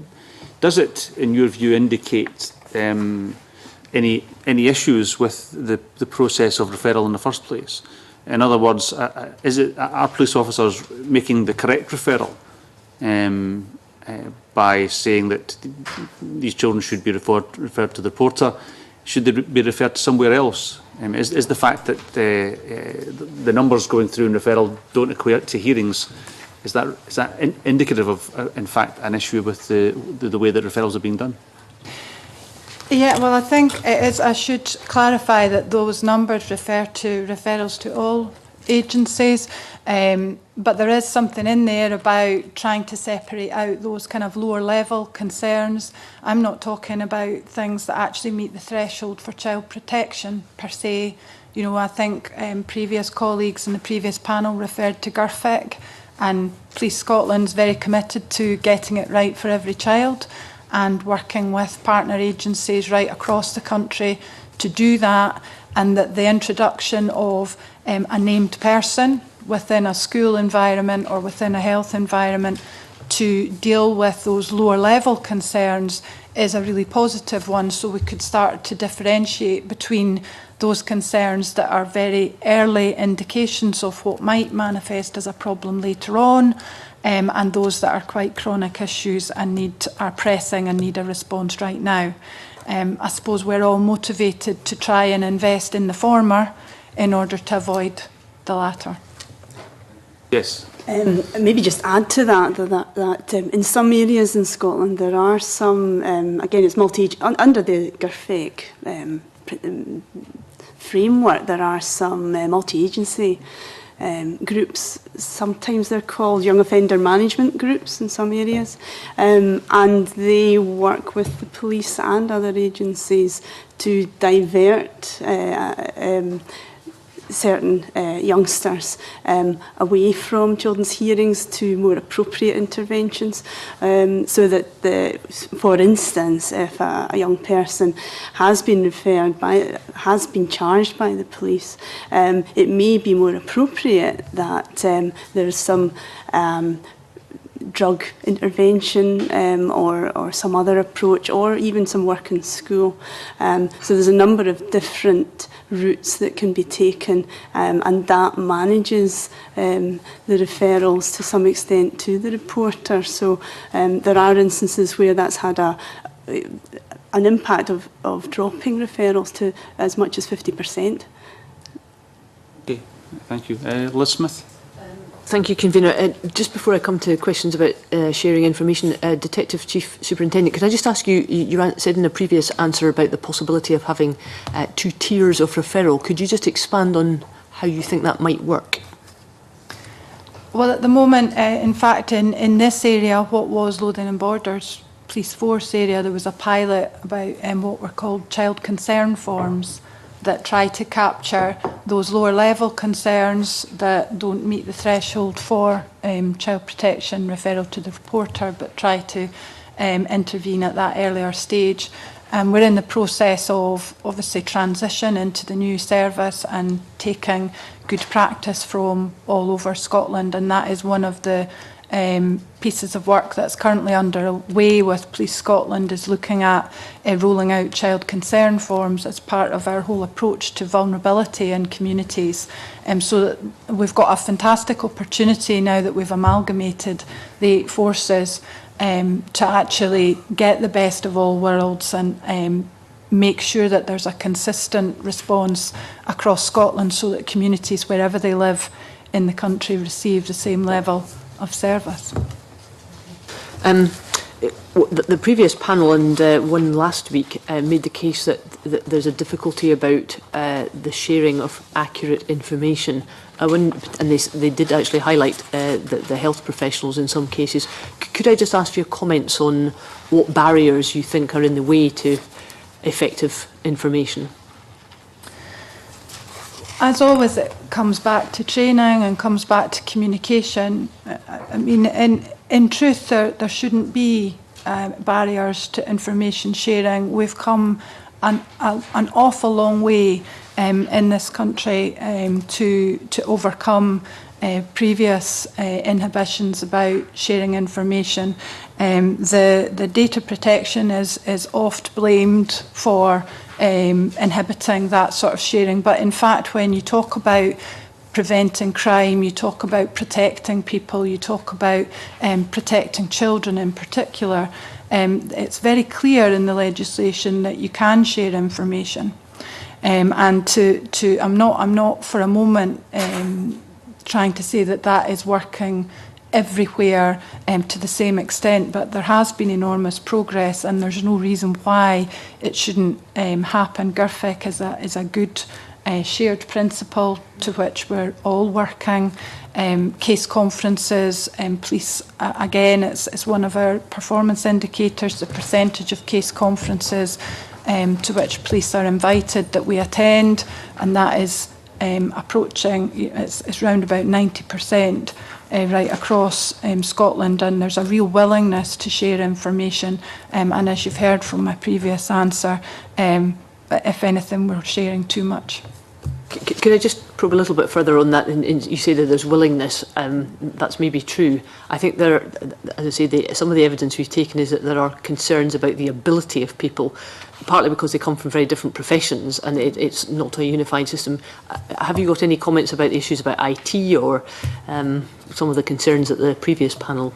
does it, in your view, indicate any issues with the process of referral in the first place? In other words, are police officers making the correct referral by saying that these children should be referred to the reporter? Should they be referred to somewhere else? Is the fact that the numbers going through in referral don't equate to hearings, is that indicative of, in fact, an issue with the way that referrals are being done? Yeah, well, I think it is. I should clarify that those numbers refer to referrals to all agencies, but there is something in there about trying to separate out those kind of lower level concerns. I'm not talking about things that actually meet the threshold for child protection per se. You know, I think previous colleagues in the previous panel referred to GIRFIC, and Police Scotland's very committed to getting it right for every child and working with partner agencies right across the country to do that, and that the introduction of a named person within a school environment or within a health environment to deal with those lower level concerns is a really positive one, so we could start to differentiate between those concerns that are very early indications of what might manifest as a problem later on, and those that are quite chronic issues and are pressing and need a response right now. I suppose we're all motivated to try and invest in the former in order to avoid the latter. Yes. Maybe just add to that in some areas in Scotland there are some, again it's under the GIRFIC framework, there are some multi-agency groups, sometimes they're called young offender management groups in some areas, and they work with the police and other agencies to divert certain youngsters away from children's hearings to more appropriate interventions, so that, for instance, if a young person has been has been charged by the police, it may be more appropriate that there is some drug intervention or some other approach, or even some work in school. So there's a number of different routes that can be taken, and that manages the referrals to some extent to the reporter. So there are instances where that's had an impact of dropping referrals to as much as 50%. Okay, thank you. Liz Smith. Thank you, Convener. Just before I come to questions about sharing information, Detective Chief Superintendent, could I just ask you, you said in a previous answer about the possibility of having 2 tiers of referral. Could you just expand on how you think that might work? Well, at the moment, in fact, in this area, what was Lothian and Borders Police Force area, there was a pilot about what were called child concern forms that try to capture those lower level concerns that don't meet the threshold for child protection referral to the reporter, but try to intervene at that earlier stage. And we're in the process of obviously transition into the new service and taking good practice from all over Scotland, and that is one of the pieces of work that's currently underway with Police Scotland, is looking at rolling out child concern forms as part of our whole approach to vulnerability in communities. So that we've got a fantastic opportunity now that we've amalgamated the 8 forces to actually get the best of all worlds and make sure that there's a consistent response across Scotland, so that communities wherever they live in the country receive the same level of service. The previous panel and one last week made the case that there's a difficulty about the sharing of accurate information. And they did actually highlight the health professionals in some cases. Could I just ask for your comments on what barriers you think are in the way to effective information? As always, it comes back to training and comes back to communication. I mean, in truth, there shouldn't be barriers to information sharing. We've come an awful long way in this country to overcome previous inhibitions about sharing information. The data protection is oft blamed for inhibiting that sort of sharing, but in fact, when you talk about preventing crime, you talk about protecting people, you talk about protecting children in particular, it's very clear in the legislation that you can share information. And I'm not for a moment trying to say that that is working everywhere to the same extent, but there has been enormous progress, and there's no reason why it shouldn't happen. GIRFIC is a good shared principle to which we're all working. Case conferences, police, again, it's one of our performance indicators, the percentage of case conferences to which police are invited that we attend, and that is approaching, it's around about 90%. Right across Scotland, and there's a real willingness to share information, and as you've heard from my previous answer, if anything, we're sharing too much. Could I just probe a little bit further on that? And you say that there's willingness. That's maybe true. I think there, as I say, some of the evidence we've taken is that there are concerns about the ability of people, partly because they come from very different professions and it's not a unified system. Have you got any comments about issues about IT or some of the concerns that the previous panel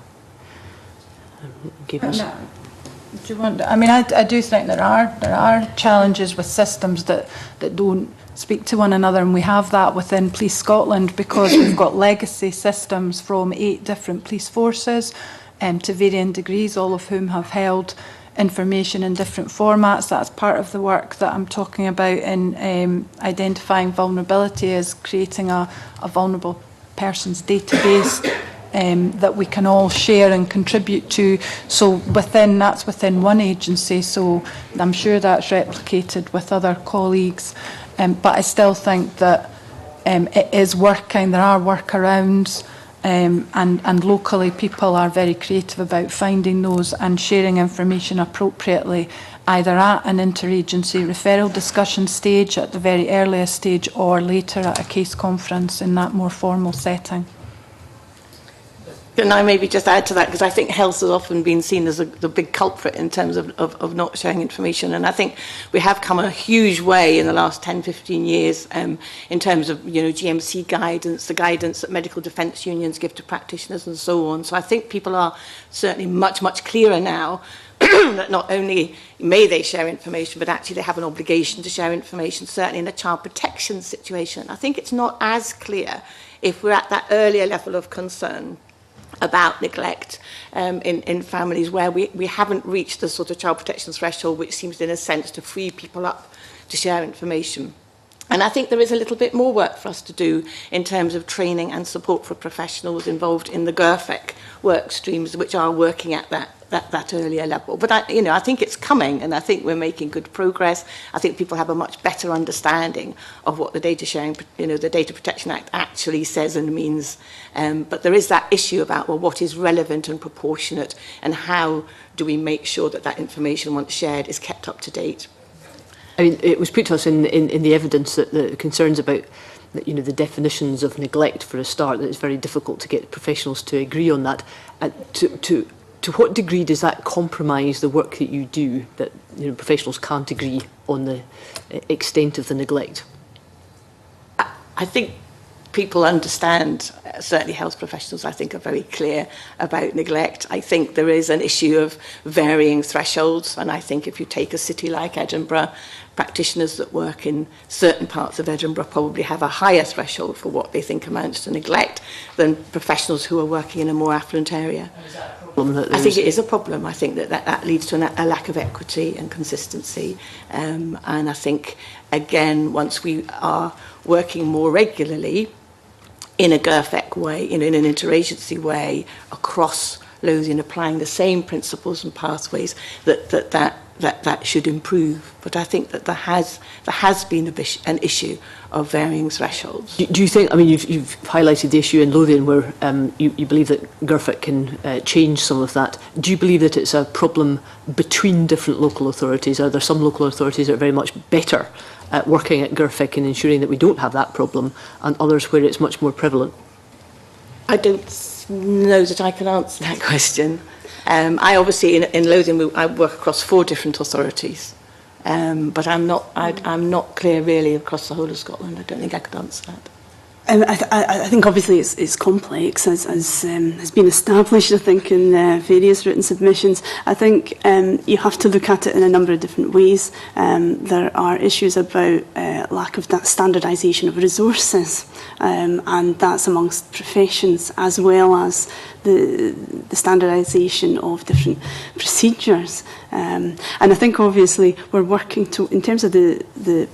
gave us? Do you want? I mean, I do think there are challenges with systems that don't speak to one another, and we have that within Police Scotland because we've got legacy systems from 8 different police forces to varying degrees, all of whom have held information in different formats. That's part of the work that I'm talking about in identifying vulnerability, is creating a vulnerable persons database that we can all share and contribute to. So that's within one agency, so I'm sure that's replicated with other colleagues. But I still think that it is working. There are workarounds, and locally people are very creative about finding those and sharing information appropriately, either at an interagency referral discussion stage at the very earliest stage, or later at a case conference in that more formal setting. Can I maybe just add to that, because I think health has often been seen as the big culprit in terms of not sharing information, and I think we have come a huge way in the last 10-15 years in terms of GMC guidance, the guidance that medical defence unions give to practitioners and so on. So I think people are certainly much clearer now that not only may they share information, but actually they have an obligation to share information, certainly in a child protection situation. I think it's not as clear if we're at that earlier level of concern about neglect in families where we haven't reached the sort of child protection threshold, which seems in a sense to free people up to share information. And I think there is a little bit more work for us to do in terms of training and support for professionals involved in the GERFEC work streams, which are working at that earlier level. But I think it's coming, and I think we're making good progress. I think people have a much better understanding of what the Data Sharing, the Data Protection Act actually says and means. But there is that issue about, well, what is relevant and proportionate, and how do we make sure that that information, once shared, is kept up to date? I mean, it was put to us in the evidence that the concerns about the definitions of neglect, for a start, that it's very difficult to get professionals to agree on that. To what degree does that compromise the work that you do, that professionals can't agree on the extent of the neglect? I think people understand, certainly health professionals, I think, are very clear about neglect. I think there is an issue of varying thresholds, and I think if you take a city like Edinburgh, practitioners that work in certain parts of Edinburgh probably have a higher threshold for what they think amounts to neglect than professionals who are working in a more affluent area. I think it is a problem. I think that leads to a lack of equity and consistency. And I think, again, once we are working more regularly in a GERFEC way, in an interagency way, across Lothian, applying the same principles and pathways, that should improve. But I think that there has been an issue of varying thresholds. Do you think, I mean, you've highlighted the issue in Lothian where you believe that GERFEC can change some of that. Do you believe that it's a problem between different local authorities? Are there some local authorities that are very much better at working at GERFEC and ensuring that we don't have that problem, and others where it's much more prevalent? I don't know that I can answer that question. I obviously, in Lothian, I work across 4 different authorities, but I'm not clear really across the whole of Scotland. I don't think I could answer that. I think obviously it's complex, as has been established, I think, in various written submissions. I think you have to look at it in a number of different ways. There are issues about lack of that standardisation of resources, and that's amongst professions, as well as the standardisation of different procedures. And I think obviously we're working to, in terms of the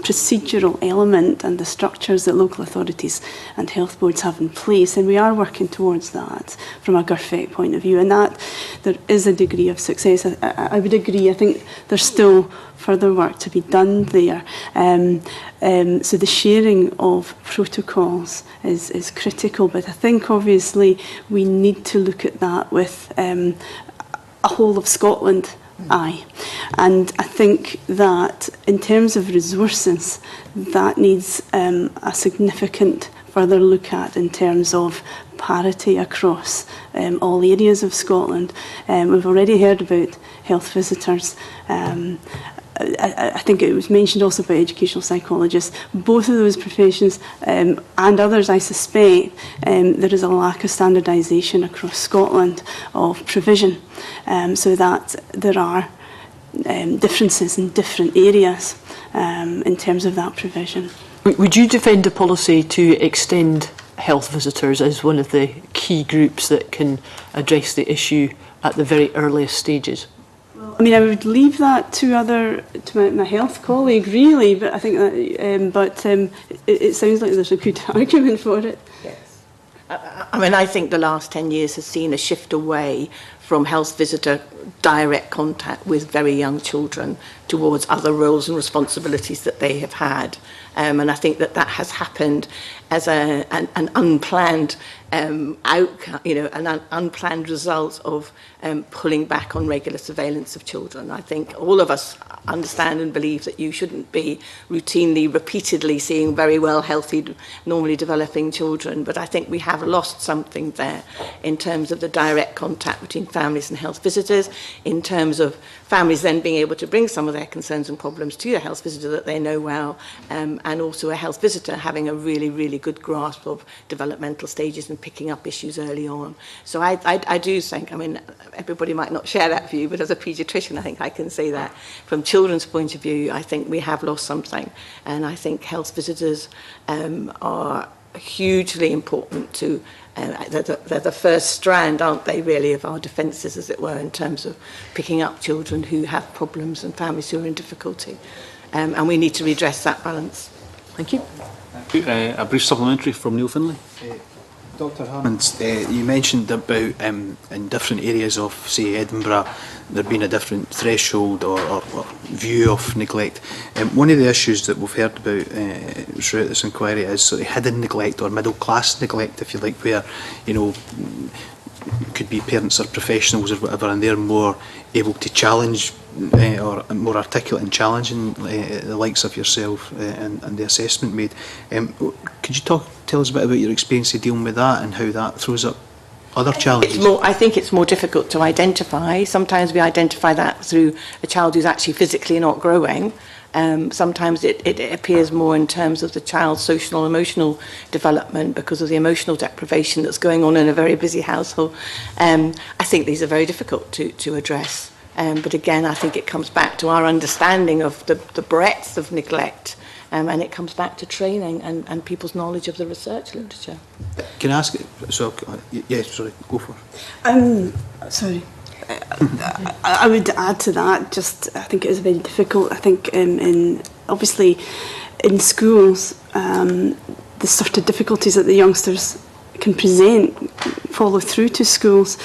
procedural element and the structures that local authorities and health boards have in place, and we are working towards that from a GERFEC point of view, and that there is a degree of success. I would agree. I think there's still further work to be done there. So the sharing of protocols is critical, but I think obviously we need to look at that with a whole of Scotland eye. And I think that in terms of resources, that needs a significant further look at in terms of parity across all areas of Scotland. We've already heard about health visitors. I think it was mentioned also by educational psychologists. Both of those professions and others, I suspect, there is a lack of standardisation across Scotland of provision, so that there are differences in different areas in terms of that provision. Would you defend a policy to extend health visitors as one of the key groups that can address the issue at the very earliest stages? Well, I mean, I would leave that to my health colleague, really, but I think that, it sounds like there's a good argument for it. Yes. I mean, I think the last 10 years has seen a shift away from health visitor direct contact with very young children towards other roles and responsibilities that they have had. And I think that has happened as an unplanned outcome, an unplanned result of pulling back on regular surveillance of children. I think all of us understand and believe that you shouldn't be routinely, repeatedly seeing very well healthy, normally developing children. But I think we have lost something there in terms of the direct contact between families and health visitors, in terms of families then being able to bring some of their concerns and problems to a health visitor that they know well, and also a health visitor having a really, really good grasp of developmental stages and picking up issues early on. So I do think, I mean, everybody might not share that view, but as a paediatrician, I think I can say that from children's point of view, I think we have lost something. And I think health visitors are hugely important to, they're the first strand, aren't they, really, of our defences, as it were, in terms of picking up children who have problems and families who are in difficulty. And we need to redress that balance. Thank you. A brief supplementary from Neil Finlay. Dr Hammond, you mentioned about in different areas of, say, Edinburgh, there being a different threshold or view of neglect. One of the issues that we've heard about throughout this inquiry is sort of hidden neglect or middle class neglect, if you like, where, could be parents or professionals or whatever, and they're more able to challenge or more articulate in challenging the likes of yourself and the assessment made. Could you tell us a bit about your experience of dealing with that and how that throws up other challenges? I think it's more difficult to identify. Sometimes we identify that through a child who's actually physically not growing. Sometimes it appears more in terms of the child's social and emotional development because of the emotional deprivation that's going on in a very busy household. I think these are very difficult to address. But again, I think it comes back to our understanding of the breadth of neglect, and it comes back to training and people's knowledge of the research literature. Can I ask? So, yeah, sorry, go for it. Sorry. I would add to that, I think it is very difficult. I think obviously in schools, the sort of difficulties that the youngsters can present follow through to schools.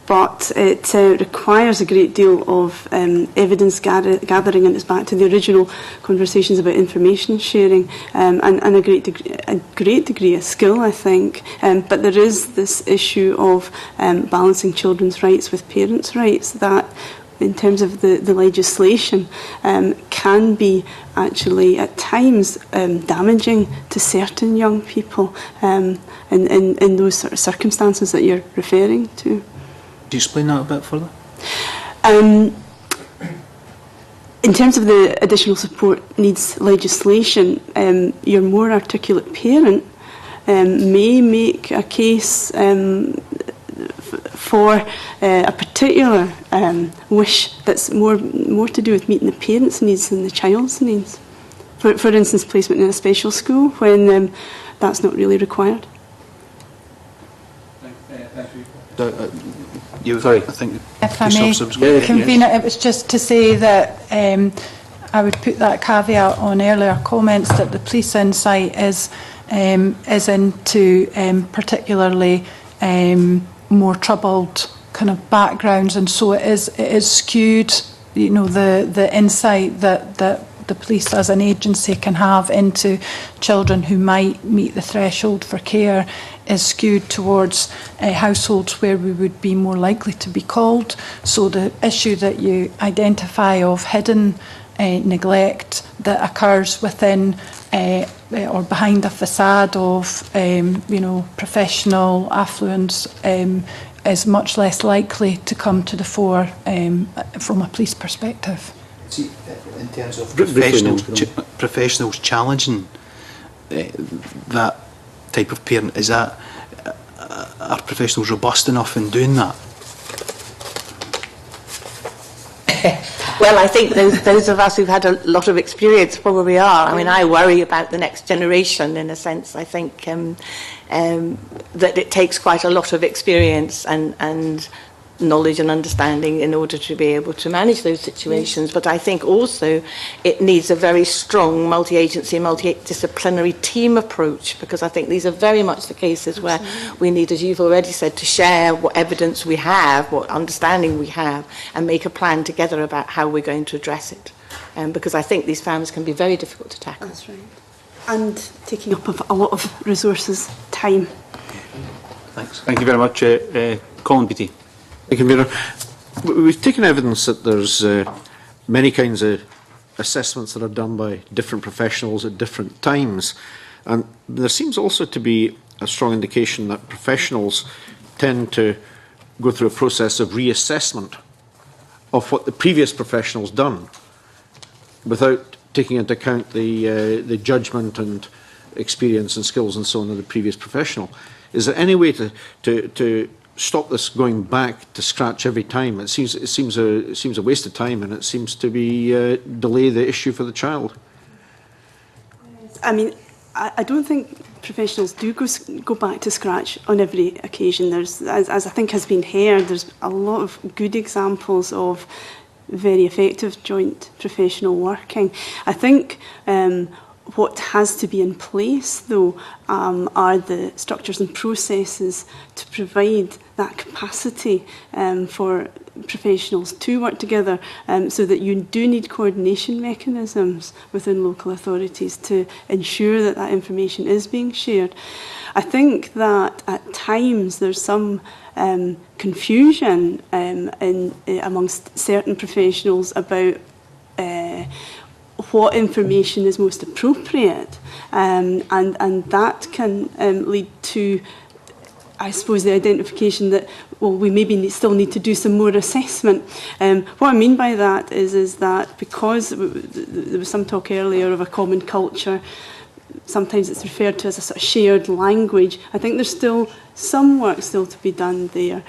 But it requires a great deal of evidence gathering, and it's back to the original conversations about information sharing, and a great degree of skill, I think. But there is this issue of balancing children's rights with parents' rights that, in terms of the legislation, can be actually at times damaging to certain young people in those sort of circumstances that you're referring to. Do you explain that a bit further? In terms of the additional support needs legislation, your more articulate parent may make a case for a particular wish that's more to do with meeting the parent's needs than the child's needs. For instance, placement in a special school when that's not really required. Sorry, I think if I may, Convener, it was just to say that I would put that caveat on earlier comments that the police insight is into particularly more troubled kind of backgrounds, and so it is skewed. The insight that the police as an agency can have into children who might meet the threshold for care is skewed towards households where we would be more likely to be called. So the issue that you identify of hidden neglect that occurs within or behind a facade of professional affluence is much less likely to come to the fore from a police perspective. See, in terms of professionals challenging that type of parent, are professionals robust enough in doing that? Well, I think those of us who've had a lot of experience probably are. I mean, I worry about the next generation in a sense. I think that it takes quite a lot of experience and knowledge and understanding in order to be able to manage those situations. But I think also it needs a very strong multi-agency, multidisciplinary team approach, because I think these are very much the cases where we need, as you've already said, to share what evidence we have, what understanding we have, and make a plan together about how we're going to address it. Because I think these families can be very difficult to tackle. That's right. And taking up a lot of resources, time. Thanks. Thank you very much. Colin Beattie. Thank you, Convener. We've taken evidence that there's many kinds of assessments that are done by different professionals at different times. And there seems also to be a strong indication that professionals tend to go through a process of reassessment of what the previous professional's done, without taking into account the judgment and experience and skills and so on of the previous professional. Is there any way to stop this going back to scratch every time? It seems a waste of time, and it seems to be delay the issue for the child. I mean, I don't think professionals do go back to scratch on every occasion. There's, as I think has been heard, there's a lot of good examples of very effective joint professional working. I think what has to be in place, though, are the structures and processes to provide that capacity for professionals to work together, so that you do need coordination mechanisms within local authorities to ensure that that information is being shared. I think that at times there's some confusion amongst certain professionals about what information is most appropriate, and that can lead to, I suppose, the identification that, well, we maybe still need to do some more assessment. What I mean by that is that because there was some talk earlier of a common culture, sometimes it's referred to as a sort of shared language. I think there's still some work still to be done there.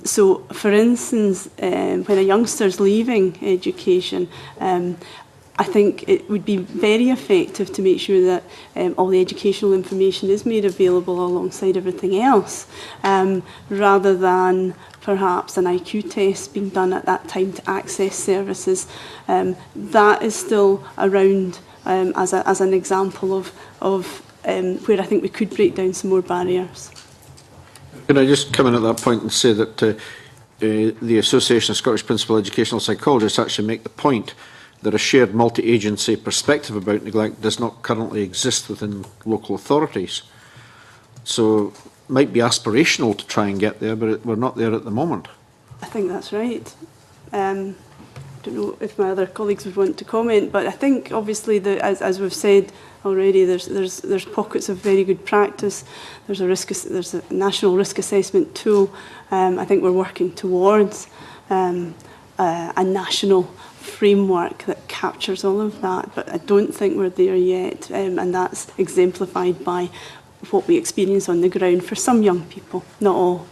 So, for instance, when a youngster's leaving education, I think it would be very effective to make sure that all the educational information is made available alongside everything else, rather than perhaps an IQ test being done at that time to access services. That is still around as an example of where I think we could break down some more barriers. Can I just come in at that point and say that the Association of Scottish Principal Educational Psychologists actually make the point that a shared multi-agency perspective about neglect does not currently exist within local authorities. So it might be aspirational to try and get there, but we're not there at the moment. I think that's right. I don't know if my other colleagues would want to comment, but I think obviously, as we've said already, there's pockets of very good practice. There's a national risk assessment tool. I think we're working towards a national framework that captures all of that, but I don't think we're there yet, and that's exemplified by what we experience on the ground for some young people, not all.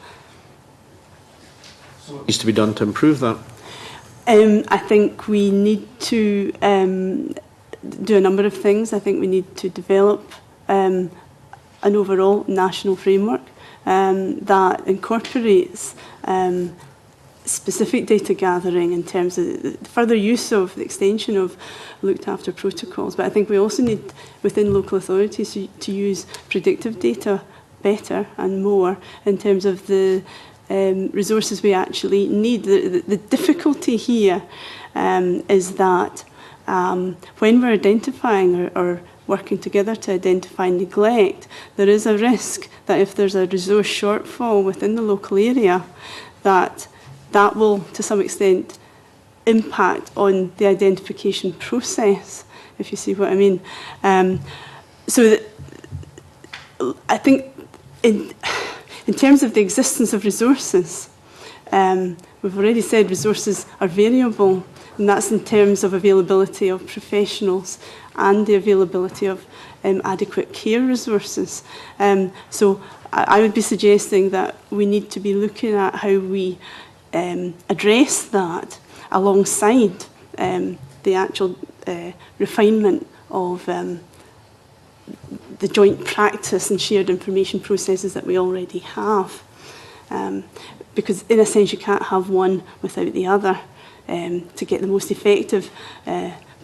So what needs to be done to improve that? I think we need to do a number of things. I think we need to develop an overall national framework that incorporates specific data gathering in terms of the further use of the extension of looked after protocols. But I think we also need, within local authorities, to use predictive data better and more in terms of the resources we actually need. The difficulty here is that when we're identifying or working together to identify neglect, there is a risk that if there's a resource shortfall within the local area, that will, to some extent, impact on the identification process, if you see what I mean. So I think in terms of the existence of resources, we've already said resources are variable, and that's in terms of availability of professionals and the availability of adequate care resources. So I would be suggesting that we need to be looking at how we address that alongside the actual refinement of the joint practice and shared information processes that we already have. Because in a sense you can't have one without the other to get the most effective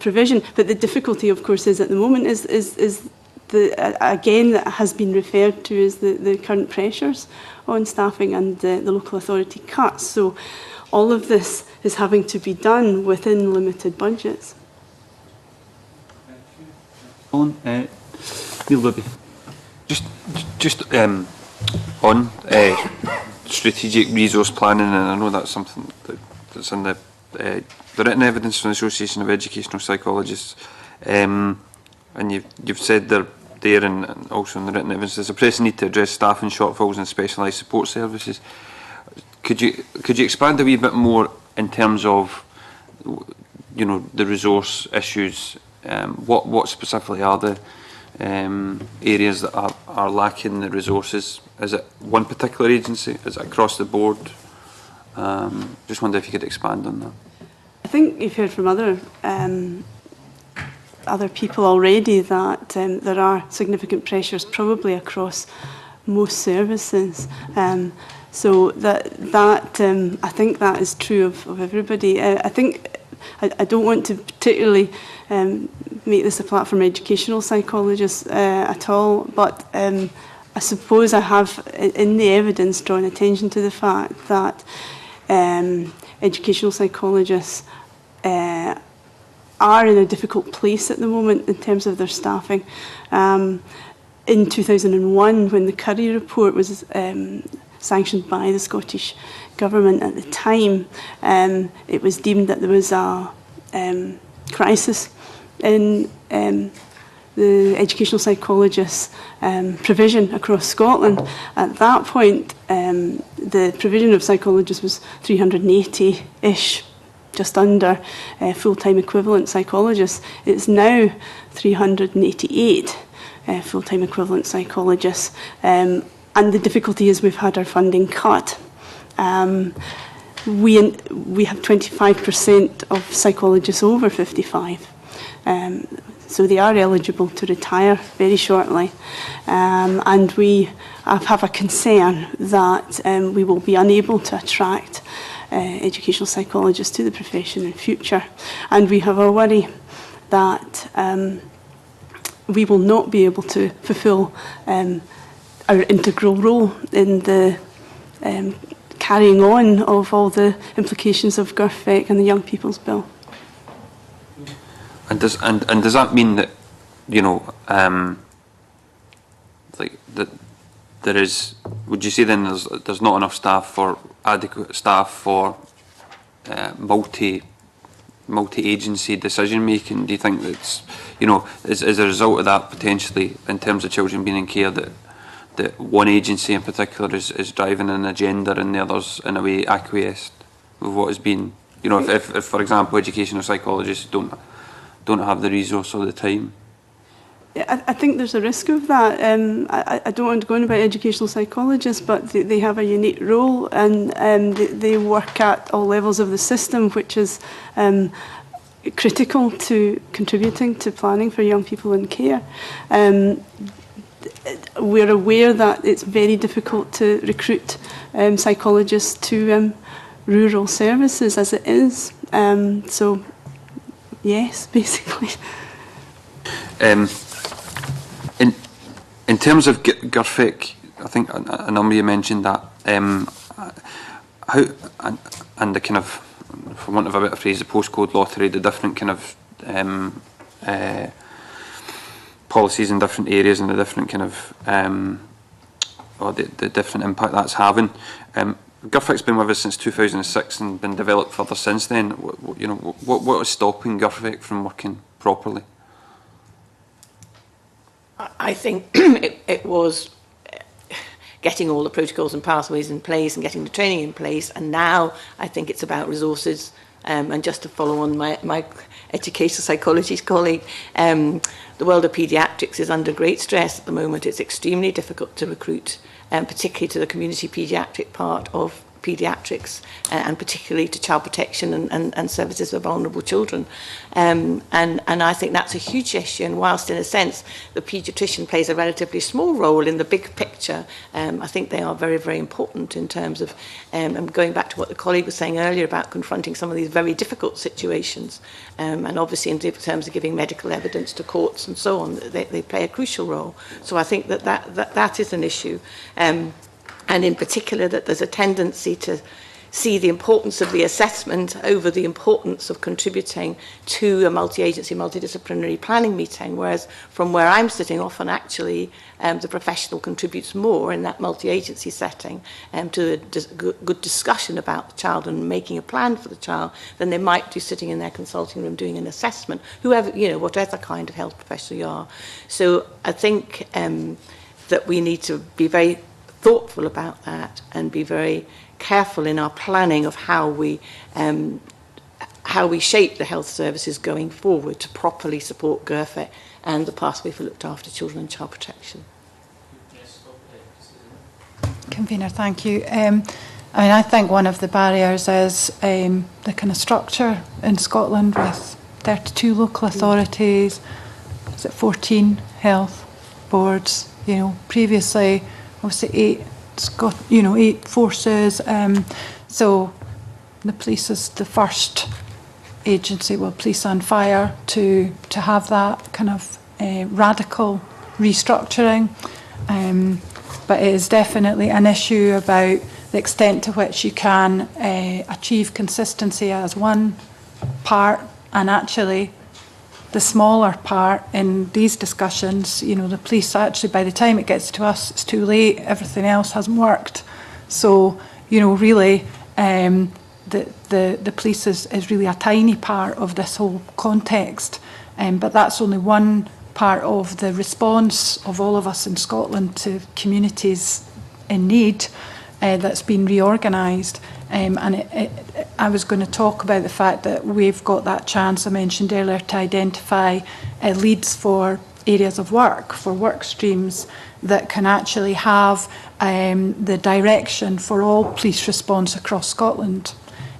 provision. But the difficulty, of course, is at the moment is again, that has been referred to as the current pressures on staffing and the local authority cuts. So all of this is having to be done within limited budgets. Colin, Neil Bibby. Just on strategic resource planning, and I know that's something that's in the written evidence from the Association of Educational Psychologists, and you've said there and also in the written evidence there's a pressing need to address staffing shortfalls in specialised support services. Could you expand a wee bit more in terms of, you know, the resource issues? What specifically are the areas that are lacking the resources? Is it one particular agency? Is it across the board? Just wonder if you could expand on that. I think you've heard from other people already that there are significant pressures probably across most services. So that I think that is true of everybody. I think I don't want to particularly make this a platform for educational psychologists at all, but I suppose I have in the evidence drawn attention to the fact that educational psychologists are in a difficult place at the moment in terms of their staffing. In 2001, when the Curry report was sanctioned by the Scottish Government at the time, it was deemed that there was a crisis in the educational psychologists provision across Scotland. At that point, the provision of psychologists was 380-ish, just under full-time equivalent psychologists. It's now 388 full-time equivalent psychologists. And the difficulty is we've had our funding cut. We have 25% of psychologists over 55. So they are eligible to retire very shortly. And we have a concern that we will be unable to attract educational psychologists to the profession in future. And we have a worry that we will not be able to fulfil our integral role in the carrying on of all the implications of GIRFEC and the Young People's Bill. And does that mean that, you know, like that there is? Would you say then there's not enough staff for adequate staff for multi-agency decision making? Do you think that's, you know, as a result of that potentially in terms of children being in care that one agency in particular is driving an agenda and the others in a way acquiesced with what has been, you know, if for example educational psychologists don't have the resource or the time? I think there's a risk of that. I don't want to go on about educational psychologists, but they have a unique role, and they work at all levels of the system, which is critical to contributing to planning for young people in care. We're aware that it's very difficult to recruit psychologists to rural services as it is. So, yes, basically. In terms of GIRFEC, I think a number of you mentioned that. How and the kind of, for want of a better phrase, the postcode lottery, the different kind of policies in different areas and the different kind of or the different impact that's having. GIRFEC's been with us since 2006 and been developed further since then. What is stopping GIRFEC from working properly? I think it was getting all the protocols and pathways in place and getting the training in place, and now I think it's about resources. And just to follow on my educational psychology colleague, the world of paediatrics is under great stress at the moment. It's extremely difficult to recruit, particularly to the community paediatric part of paediatrics and particularly to child protection and services for vulnerable children. And I think that's a huge issue, and whilst in a sense the paediatrician plays a relatively small role in the big picture, I think they are very, very important in terms of, and going back to what the colleague was saying earlier about confronting some of these very difficult situations, and obviously in terms of giving medical evidence to courts and so on, they play a crucial role. So I think that is an issue. And in particular that there's a tendency to see the importance of the assessment over the importance of contributing to a multi-agency, multidisciplinary planning meeting, whereas from where I'm sitting, often actually the professional contributes more in that multi-agency setting to a good discussion about the child and making a plan for the child than they might do sitting in their consulting room doing an assessment, whoever, whatever kind of health professional you are. So I think that we need to be very thoughtful about that and be very careful in our planning of how we shape the health services going forward to properly support GERFIT and the pathway for looked after children and child protection. Convener, thank you. I think one of the barriers is the kind of structure in Scotland with 32 local authorities, is it 14 health boards, previously obviously 8 forces. So the police is the first agency, well, police and fire, to have that kind of radical restructuring. But it is definitely an issue about the extent to which you can achieve consistency as one part, and actually the smaller part in these discussions, the police actually, by the time it gets to us, it's too late, everything else hasn't worked. So, really, the police is really a tiny part of this whole context, but that's only one part of the response of all of us in Scotland to communities in need that's been reorganised. I was going to talk about the fact that we've got that chance I mentioned earlier to identify leads for areas of work, for work streams that can actually have the direction for all police response across Scotland.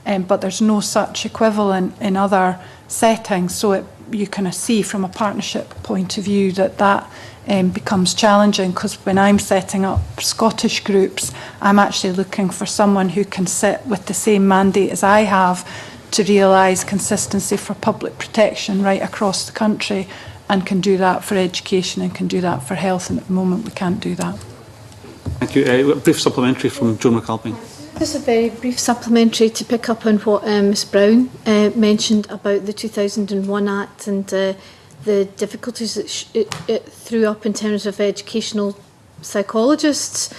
But there's no such equivalent in other settings, so you kind of see from a partnership point of view that becomes challenging, because when I'm setting up Scottish groups, I'm actually looking for someone who can sit with the same mandate as I have to realise consistency for public protection right across the country, and can do that for education and can do that for health, and at the moment we can't do that. Thank you. A brief supplementary from Joan McAlpine. Just a very brief supplementary to pick up on what Ms Brown mentioned about the 2001 Act and the difficulties it threw up in terms of educational psychologists.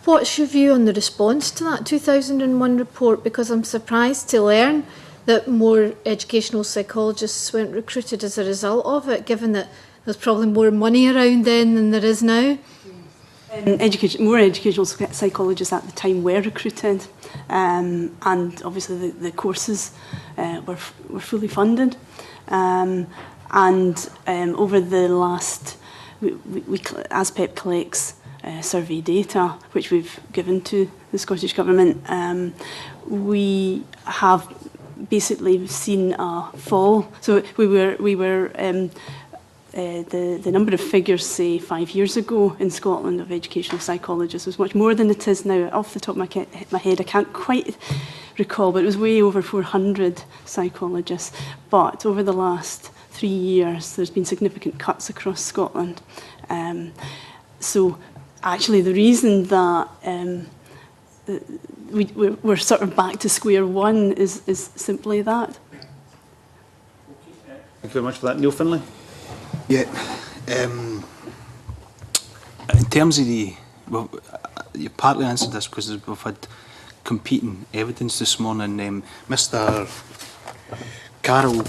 What's your view on the response to that 2001 report? Because I'm surprised to learn that more educational psychologists weren't recruited as a result of it, given that there's probably more money around then than there is now. More educational psychologists at the time were recruited, and obviously the courses were fully funded. Over the last, ASPEP collects survey data, which we've given to the Scottish Government. We have basically seen a fall. So the number of figures, say, 5 years ago in Scotland of educational psychologists was much more than it is now. Off the top of my head, I can't quite recall, but it was way over 400 psychologists. But over the last 3 years, there's been significant cuts across Scotland. So actually the reason that we're sort of back to square one is simply that. Thank you very much for that. Neil Finlay. Yeah. In terms of well, you partly answered this because we've had competing evidence this morning. Mr. Carroll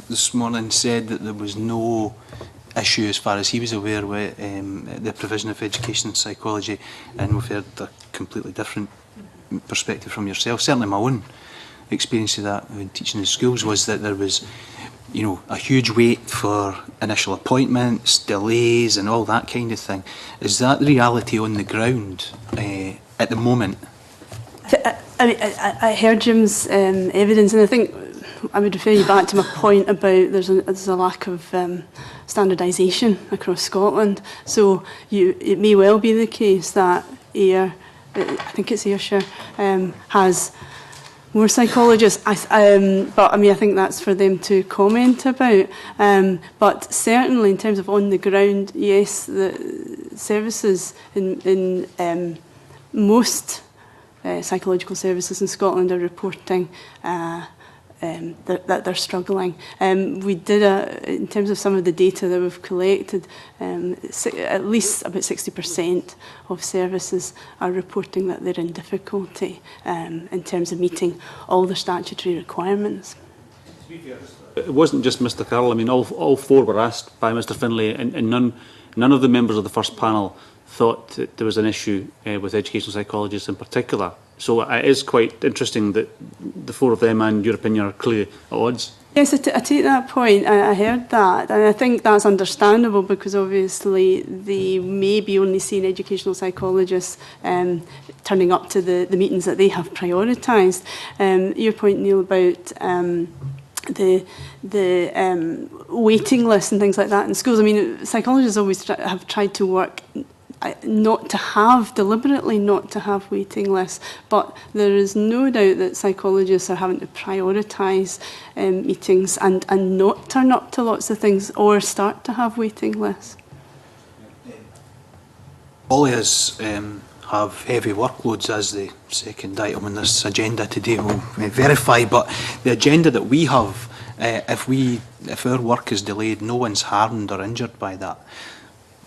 this morning said that there was no issue as far as he was aware with the provision of education and psychology, and we've heard a completely different perspective from yourself. Certainly my own experience of that when teaching in schools was that there was a huge wait for initial appointments, delays and all that kind of thing. Is that the reality on the ground at the moment I heard Jim's evidence, and I think I would refer you back to my point about there's a lack of standardisation across Scotland. So it may well be the case that Ayr, I think it's Ayrshire, has more psychologists. But I mean, I think that's for them to comment about. But certainly, in terms of on the ground, yes, the services in most psychological services in Scotland are reporting that they're struggling. We did, in terms of some of the data that we've collected, at least about 60% of services are reporting that they're in difficulty in terms of meeting all their statutory requirements. It wasn't just Mr Carroll. I mean, all four were asked by Mr Finlay, and none of the members of the first panel thought that there was an issue with educational psychologists in particular. So it is quite interesting that the four of them and your opinion are clearly at odds. Yes, I take that point. I heard that, and I think that's understandable because obviously they may be only seeing educational psychologists turning up to the meetings that they have prioritised. Your point, Neil, about the waiting lists and things like that in schools. I mean, psychologists always have tried to work deliberately not to have waiting lists, but there is no doubt that psychologists are having to prioritise meetings and not turn up to lots of things or start to have waiting lists. All of us have heavy workloads, as the second item on this agenda today will verify, but the agenda that we have, if our work is delayed, no one's harmed or injured by that.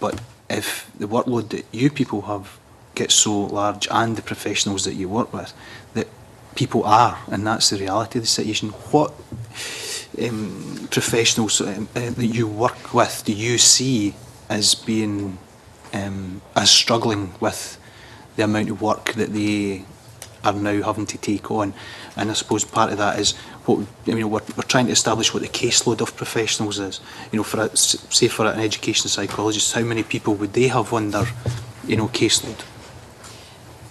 But if the workload that you people have gets so large, and the professionals that you work with, that people are, and that's the reality of the situation, what professionals that you work with do you see as being as struggling with the amount of work that they are now having to take on? And I suppose part of that is we're trying to establish what the caseload of professionals is. Say for an education psychologist, how many people would they have on their caseload?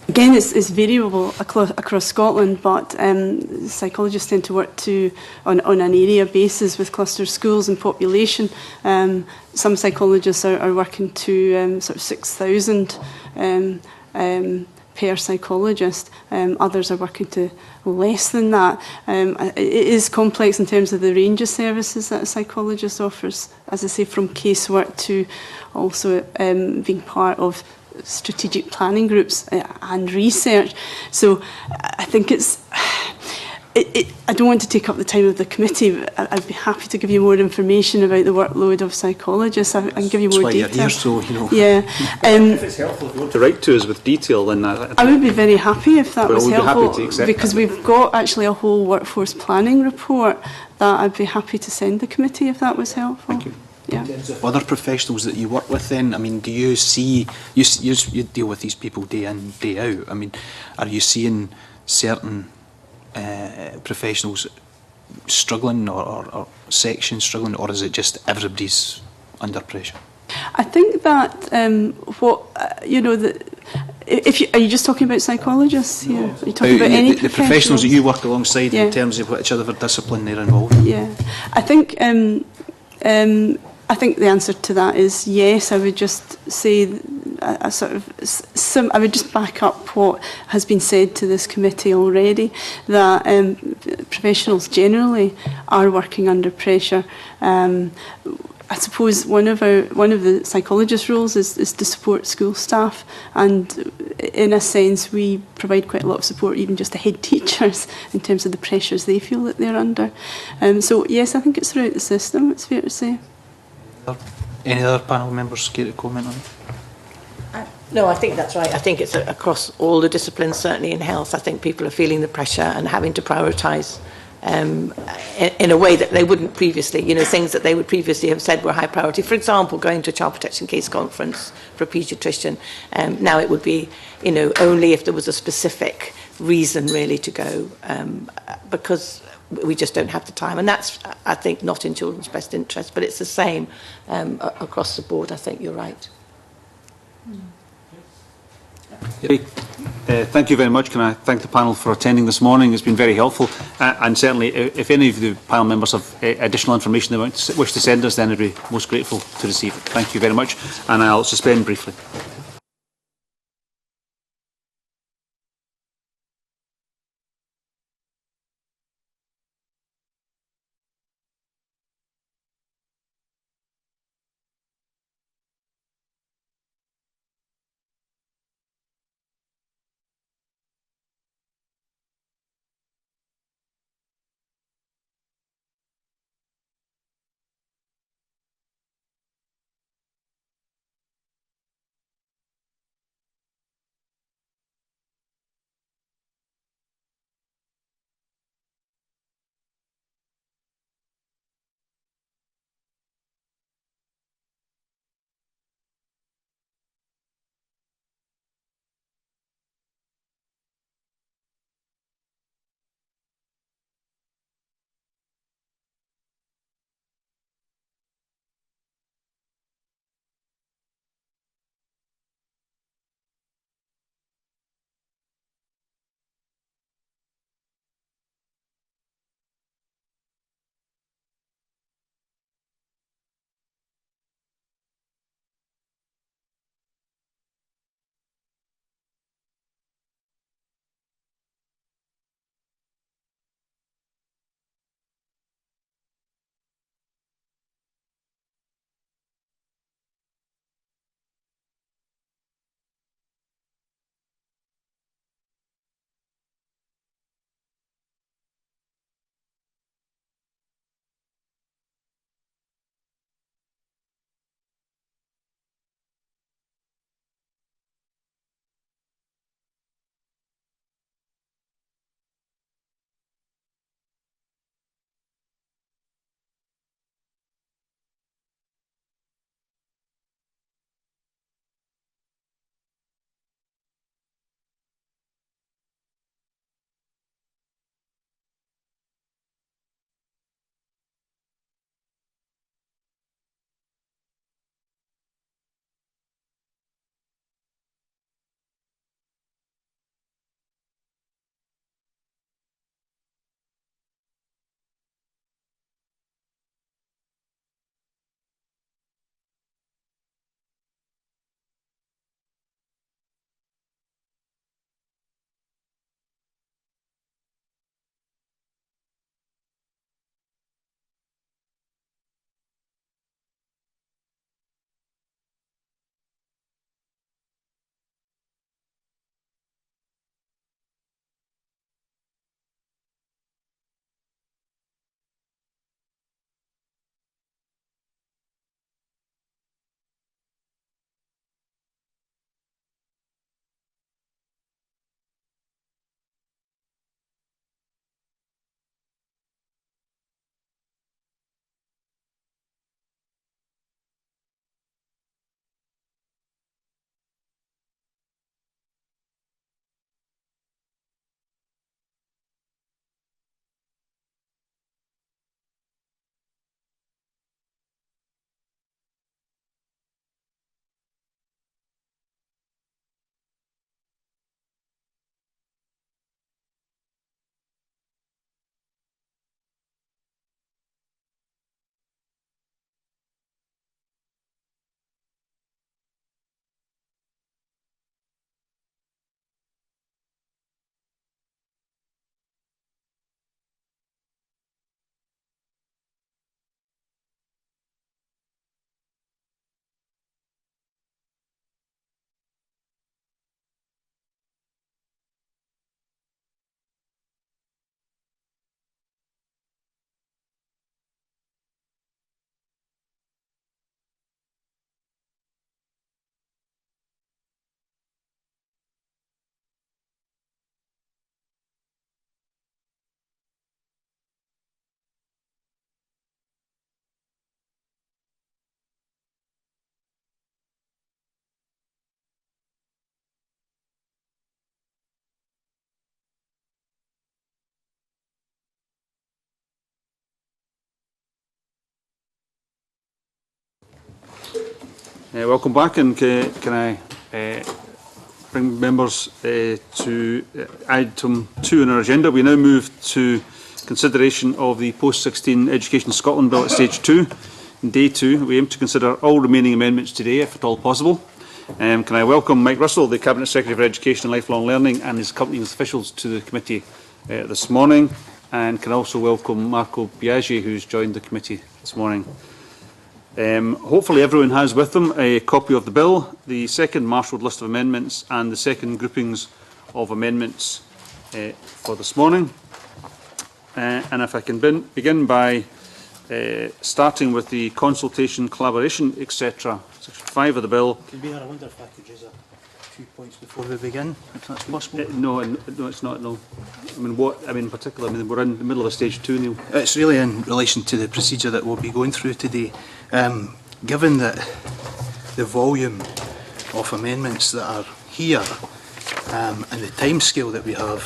Again, it's variable across Scotland, but psychologists tend to work on an area basis with cluster schools and population. Some psychologists are working to sort of 6,000 per psychologist. Others are working to less than that. It is complex in terms of the range of services that a psychologist offers, as I say, from casework to also being part of strategic planning groups and research. So I think I don't want to take up the time of the committee, but I'd be happy to give you more information about the workload of psychologists. I can give you more detail. That's why you're here, so, Yeah. If it's helpful, if you want to write to us with detail, then I would be very happy if that was we'd be helpful, happy to accept because we've got actually a whole workforce planning report that I'd be happy to send the committee if that was helpful. Thank you. Yeah. In terms of other professionals that you work with then, I mean, do you see, you deal with these people day in, day out, I mean, are you seeing certain professionals struggling or sections struggling, or is it just everybody's under pressure? I think that are you just talking about psychologists here? Are you talking about any the professionals that you work alongside in terms of whichever discipline they're involved in? Yeah, I think the answer to that is yes. I would just say I would just back up what has been said to this committee already, that professionals generally are working under pressure. I suppose one of the psychologist roles is to support school staff, and in a sense we provide quite a lot of support even just to head teachers in terms of the pressures they feel that they're under. So yes, I think it's throughout the system, it's fair to say. Any other panel members care to comment on it? No, I think that's right. I think it's across all the disciplines, certainly in health. I think people are feeling the pressure and having to prioritise in a way that they wouldn't previously. Things that they would previously have said were high priority. For example, going to a child protection case conference for a paediatrician. Now it would be, only if there was a specific reason really to go, because we just don't have the time. And that's, I think, not in children's best interest, but it's the same across the board. I think you're right. Thank you very much. Can I thank the panel for attending this morning? It's been very helpful. And certainly, if any of the panel members have additional information they wish to send us, then I'd be most grateful to receive it. Thank you very much. And I'll suspend briefly. Welcome back, and can I bring members to item 2 on our agenda. We now move to consideration of the Post-16 Education Scotland Bill at stage 2. In day 2, we aim to consider all remaining amendments today, if at all possible. Can I welcome Mike Russell, the Cabinet Secretary for Education and Lifelong Learning, and his accompanying officials to the committee this morning. And can also welcome Marco Biagi, who's joined the committee this morning. Hopefully everyone has with them a copy of the bill, the second marshalled list of amendments and the second groupings of amendments for this morning. And if I can begin by starting with the consultation, collaboration, etc. Section 5 of the bill. I wonder if I could raise a few points before we begin, if that's possible. No, it's not, no. In particular, we're in the middle of stage 2, Neil. It's really in relation to the procedure that we'll be going through today. Given that the volume of amendments that are here and the timescale that we have,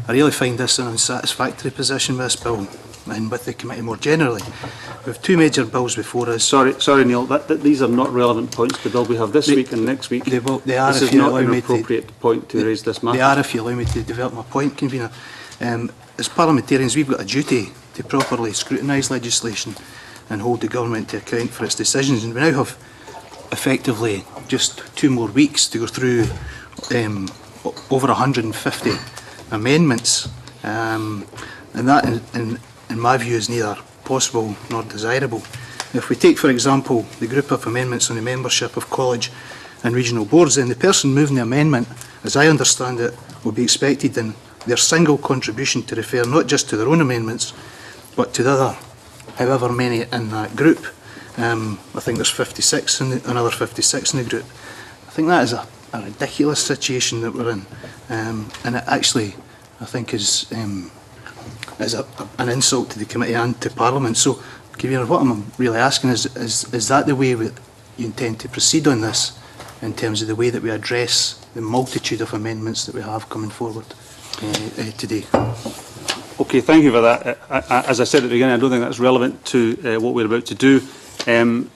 I really find this an unsatisfactory position with this bill and with the committee more generally. We have 2 major bills before us. Sorry, Neil. These are not relevant points to the bill we have this week and next week. They are. This is not an appropriate point to raise this matter. They are, if you allow me to develop my point, Convener. As parliamentarians, we've got a duty to properly scrutinise legislation and hold the government to account for its decisions. And we now have effectively just 2 more weeks to go through over 150 amendments, and that, in my view, is neither possible nor desirable. If we take, for example, the group of amendments on the membership of college and regional boards, then the person moving the amendment, as I understand it, will be expected in their single contribution to refer not just to their own amendments, but to the other, however many in that group. I think there's 56, another 56 in the group. I think that is a ridiculous situation that we're in, and it actually, I think, is an insult to the committee and to Parliament. So, Convener, what I'm really asking is that the way you intend to proceed on this, in terms of the way that we address the multitude of amendments that we have coming forward today? Okay, thank you for that. As I said at the beginning, I don't think that's relevant to what we're about to do.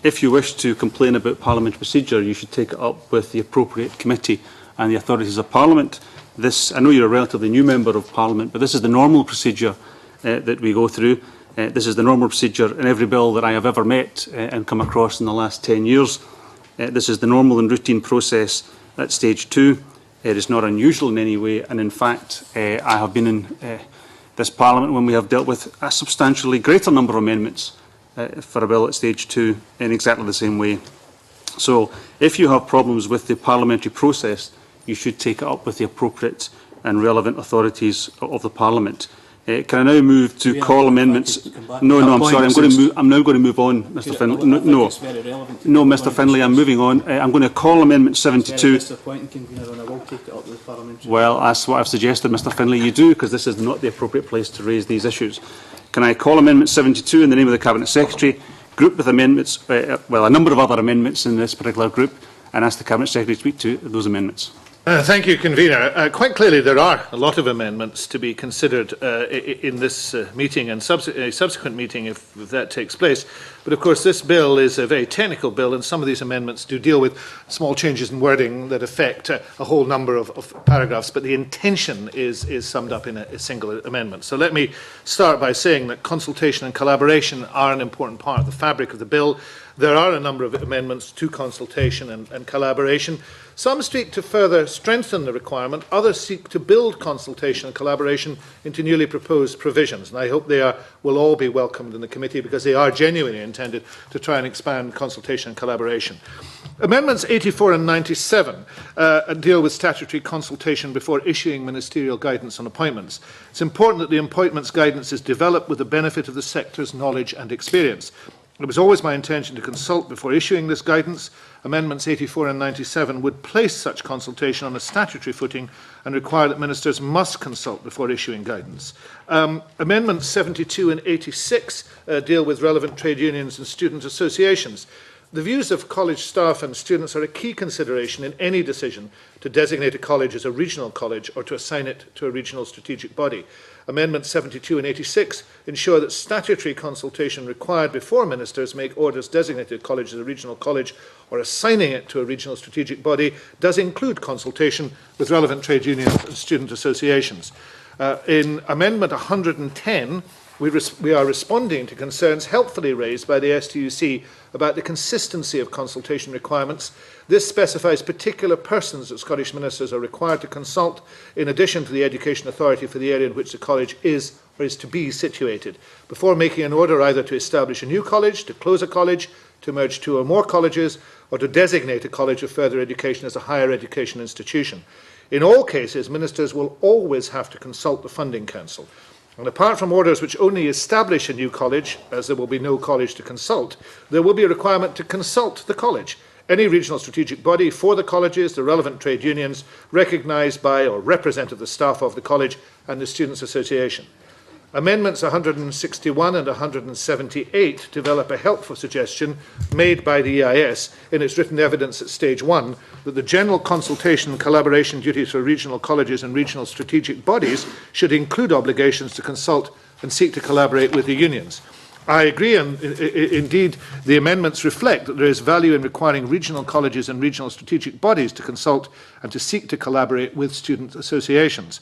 If you wish to complain about parliamentary procedure, you should take it up with the appropriate committee and the authorities of Parliament. I know you're a relatively new member of Parliament, but this is the normal procedure that we go through. This is the normal procedure in every bill that I have ever met and come across in the last 10 years. This is the normal and routine process at stage 2. It is not unusual in any way, and in fact, I have been in this Parliament when we have dealt with a substantially greater number of amendments for a bill at stage 2 in exactly the same way. So if you have problems with the parliamentary process, you should take it up with the appropriate and relevant authorities of the Parliament. Can I now move to call amendments? No, I'm sorry. I'm now going to move on, Mr. Finlay. No, Mr. Finlay, I'm moving on. I'm going to call Amendment 72. Well, that's what I've suggested, Mr. Finlay. You do, because this is not the appropriate place to raise these issues. Can I call Amendment 72 in the name of the Cabinet Secretary, group with amendments, a number of other amendments in this particular group, and ask the Cabinet Secretary to speak to those amendments? Thank you, Convener. Quite clearly, there are a lot of amendments to be considered in this meeting and a subsequent meeting if that takes place. But of course, this bill is a very technical bill, and some of these amendments do deal with small changes in wording that affect a whole number of paragraphs. But the intention is summed up in a single amendment. So let me start by saying that consultation and collaboration are an important part of the fabric of the bill. There are a number of amendments to consultation and collaboration. Some seek to further strengthen the requirement, others seek to build consultation and collaboration into newly proposed provisions. And I hope they will all be welcomed in the committee, because they are genuinely intended to try and expand consultation and collaboration. Amendments 84 and 97 deal with statutory consultation before issuing ministerial guidance on appointments. It's important that the appointments guidance is developed with the benefit of the sector's knowledge and experience. It was always my intention to consult before issuing this guidance. Amendments 84 and 97 would place such consultation on a statutory footing and require that ministers must consult before issuing guidance. Amendments 72 and 86 deal with relevant trade unions and student associations. The views of college staff and students are a key consideration in any decision to designate a college as a regional college or to assign it to a regional strategic body. Amendments 72 and 86 ensure that statutory consultation required before ministers make orders designating a college as a regional college or assigning it to a regional strategic body does include consultation with relevant trade unions and student associations. In Amendment 110, we are responding to concerns helpfully raised by the STUC about the consistency of consultation requirements. This specifies particular persons that Scottish ministers are required to consult in addition to the Education Authority for the area in which the college is or is to be situated, before making an order either to establish a new college, to close a college, to merge two or more colleges, or to designate a college of further education as a higher education institution. In all cases, ministers will always have to consult the Funding Council. And apart from orders which only establish a new college, as there will be no college to consult, there will be a requirement to consult the college, any regional strategic body for the colleges, the relevant trade unions, recognised by or represented the staff of the college and the Students' Association. Amendments 161 and 178 develop a helpful suggestion made by the EIS in its written evidence at stage 1 that the general consultation and collaboration duties for regional colleges and regional strategic bodies should include obligations to consult and seek to collaborate with the unions. I agree, and indeed the amendments reflect that there is value in requiring regional colleges and regional strategic bodies to consult and to seek to collaborate with student associations.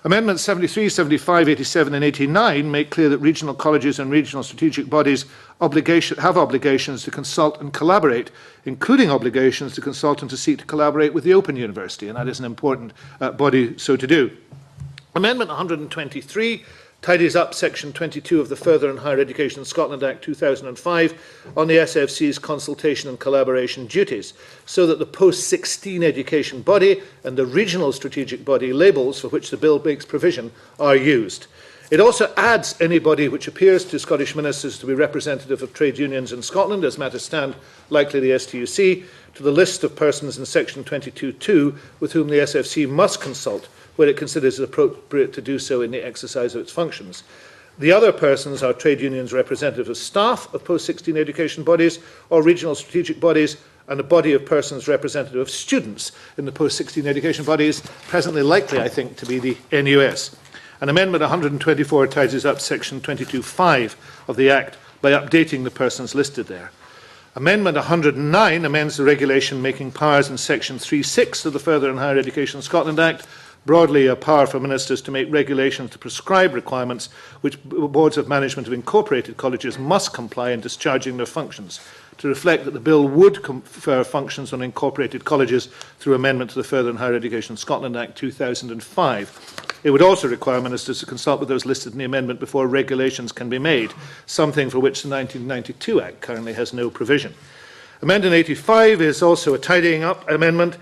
Amendments 73, 75, 87 and 89 make clear that regional colleges and regional strategic bodies have obligations to consult and collaborate, including obligations to consult and to seek to collaborate with the Open University, and that is an important body so to do. Amendment 123 tidies up Section 22 of the Further and Higher Education in Scotland Act 2005 on the SFC's consultation and collaboration duties, so that the post-16 education body and the regional strategic body labels for which the bill makes provision are used. It also adds any body which appears to Scottish ministers to be representative of trade unions in Scotland, as matters stand, likely the STUC, to the list of persons in Section 22(2 with whom the SFC must consult where it considers it appropriate to do so in the exercise of its functions. The other persons are trade unions representative of staff of post-16 education bodies or regional strategic bodies, and a body of persons representative of students in the post-16 education bodies, presently likely, I think, to be the NUS. And Amendment 124 tidies up Section 22(5 of the Act by updating the persons listed there. Amendment 109 amends the regulation making powers in Section 3(6 of the Further and Higher Education in Scotland Act, broadly a power for ministers to make regulations to prescribe requirements which boards of management of incorporated colleges must comply in discharging their functions, to reflect that the bill would confer functions on incorporated colleges through amendment to the Further and Higher Education in Scotland Act 2005. It would also require ministers to consult with those listed in the amendment before regulations can be made, something for which the 1992 Act currently has no provision. Amendment 85 is also a tidying up amendment.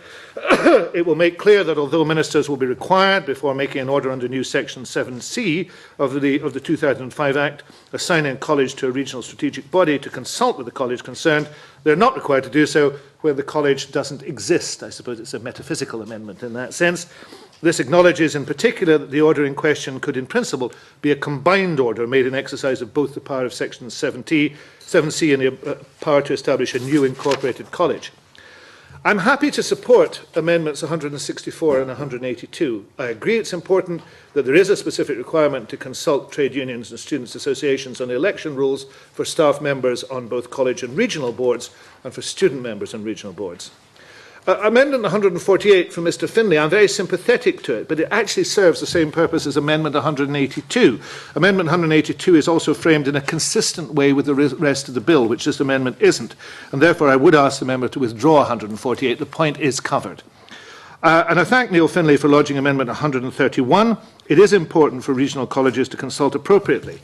It will make clear that although ministers will be required, before making an order under new Section 7C of the 2005 Act, assigning a college to a regional strategic body to consult with the college concerned, they're not required to do so where the college doesn't exist. I suppose it's a metaphysical amendment in that sense. This acknowledges in particular that the order in question could in principle be a combined order made in exercise of both the power of Section 7C and the power to establish a new incorporated college. I'm happy to support Amendments 164 and 182. I agree it's important that there is a specific requirement to consult trade unions and students' associations on the election rules for staff members on both college and regional boards and for student members on regional boards. Amendment 148 from Mr Finlay, I'm very sympathetic to it, but it actually serves the same purpose as Amendment 182. Amendment 182 is also framed in a consistent way with the rest of the bill, which this amendment isn't, and therefore I would ask the member to withdraw 148. The point is covered. And I thank Neil Finlay for lodging Amendment 131. It is important for regional colleges to consult appropriately.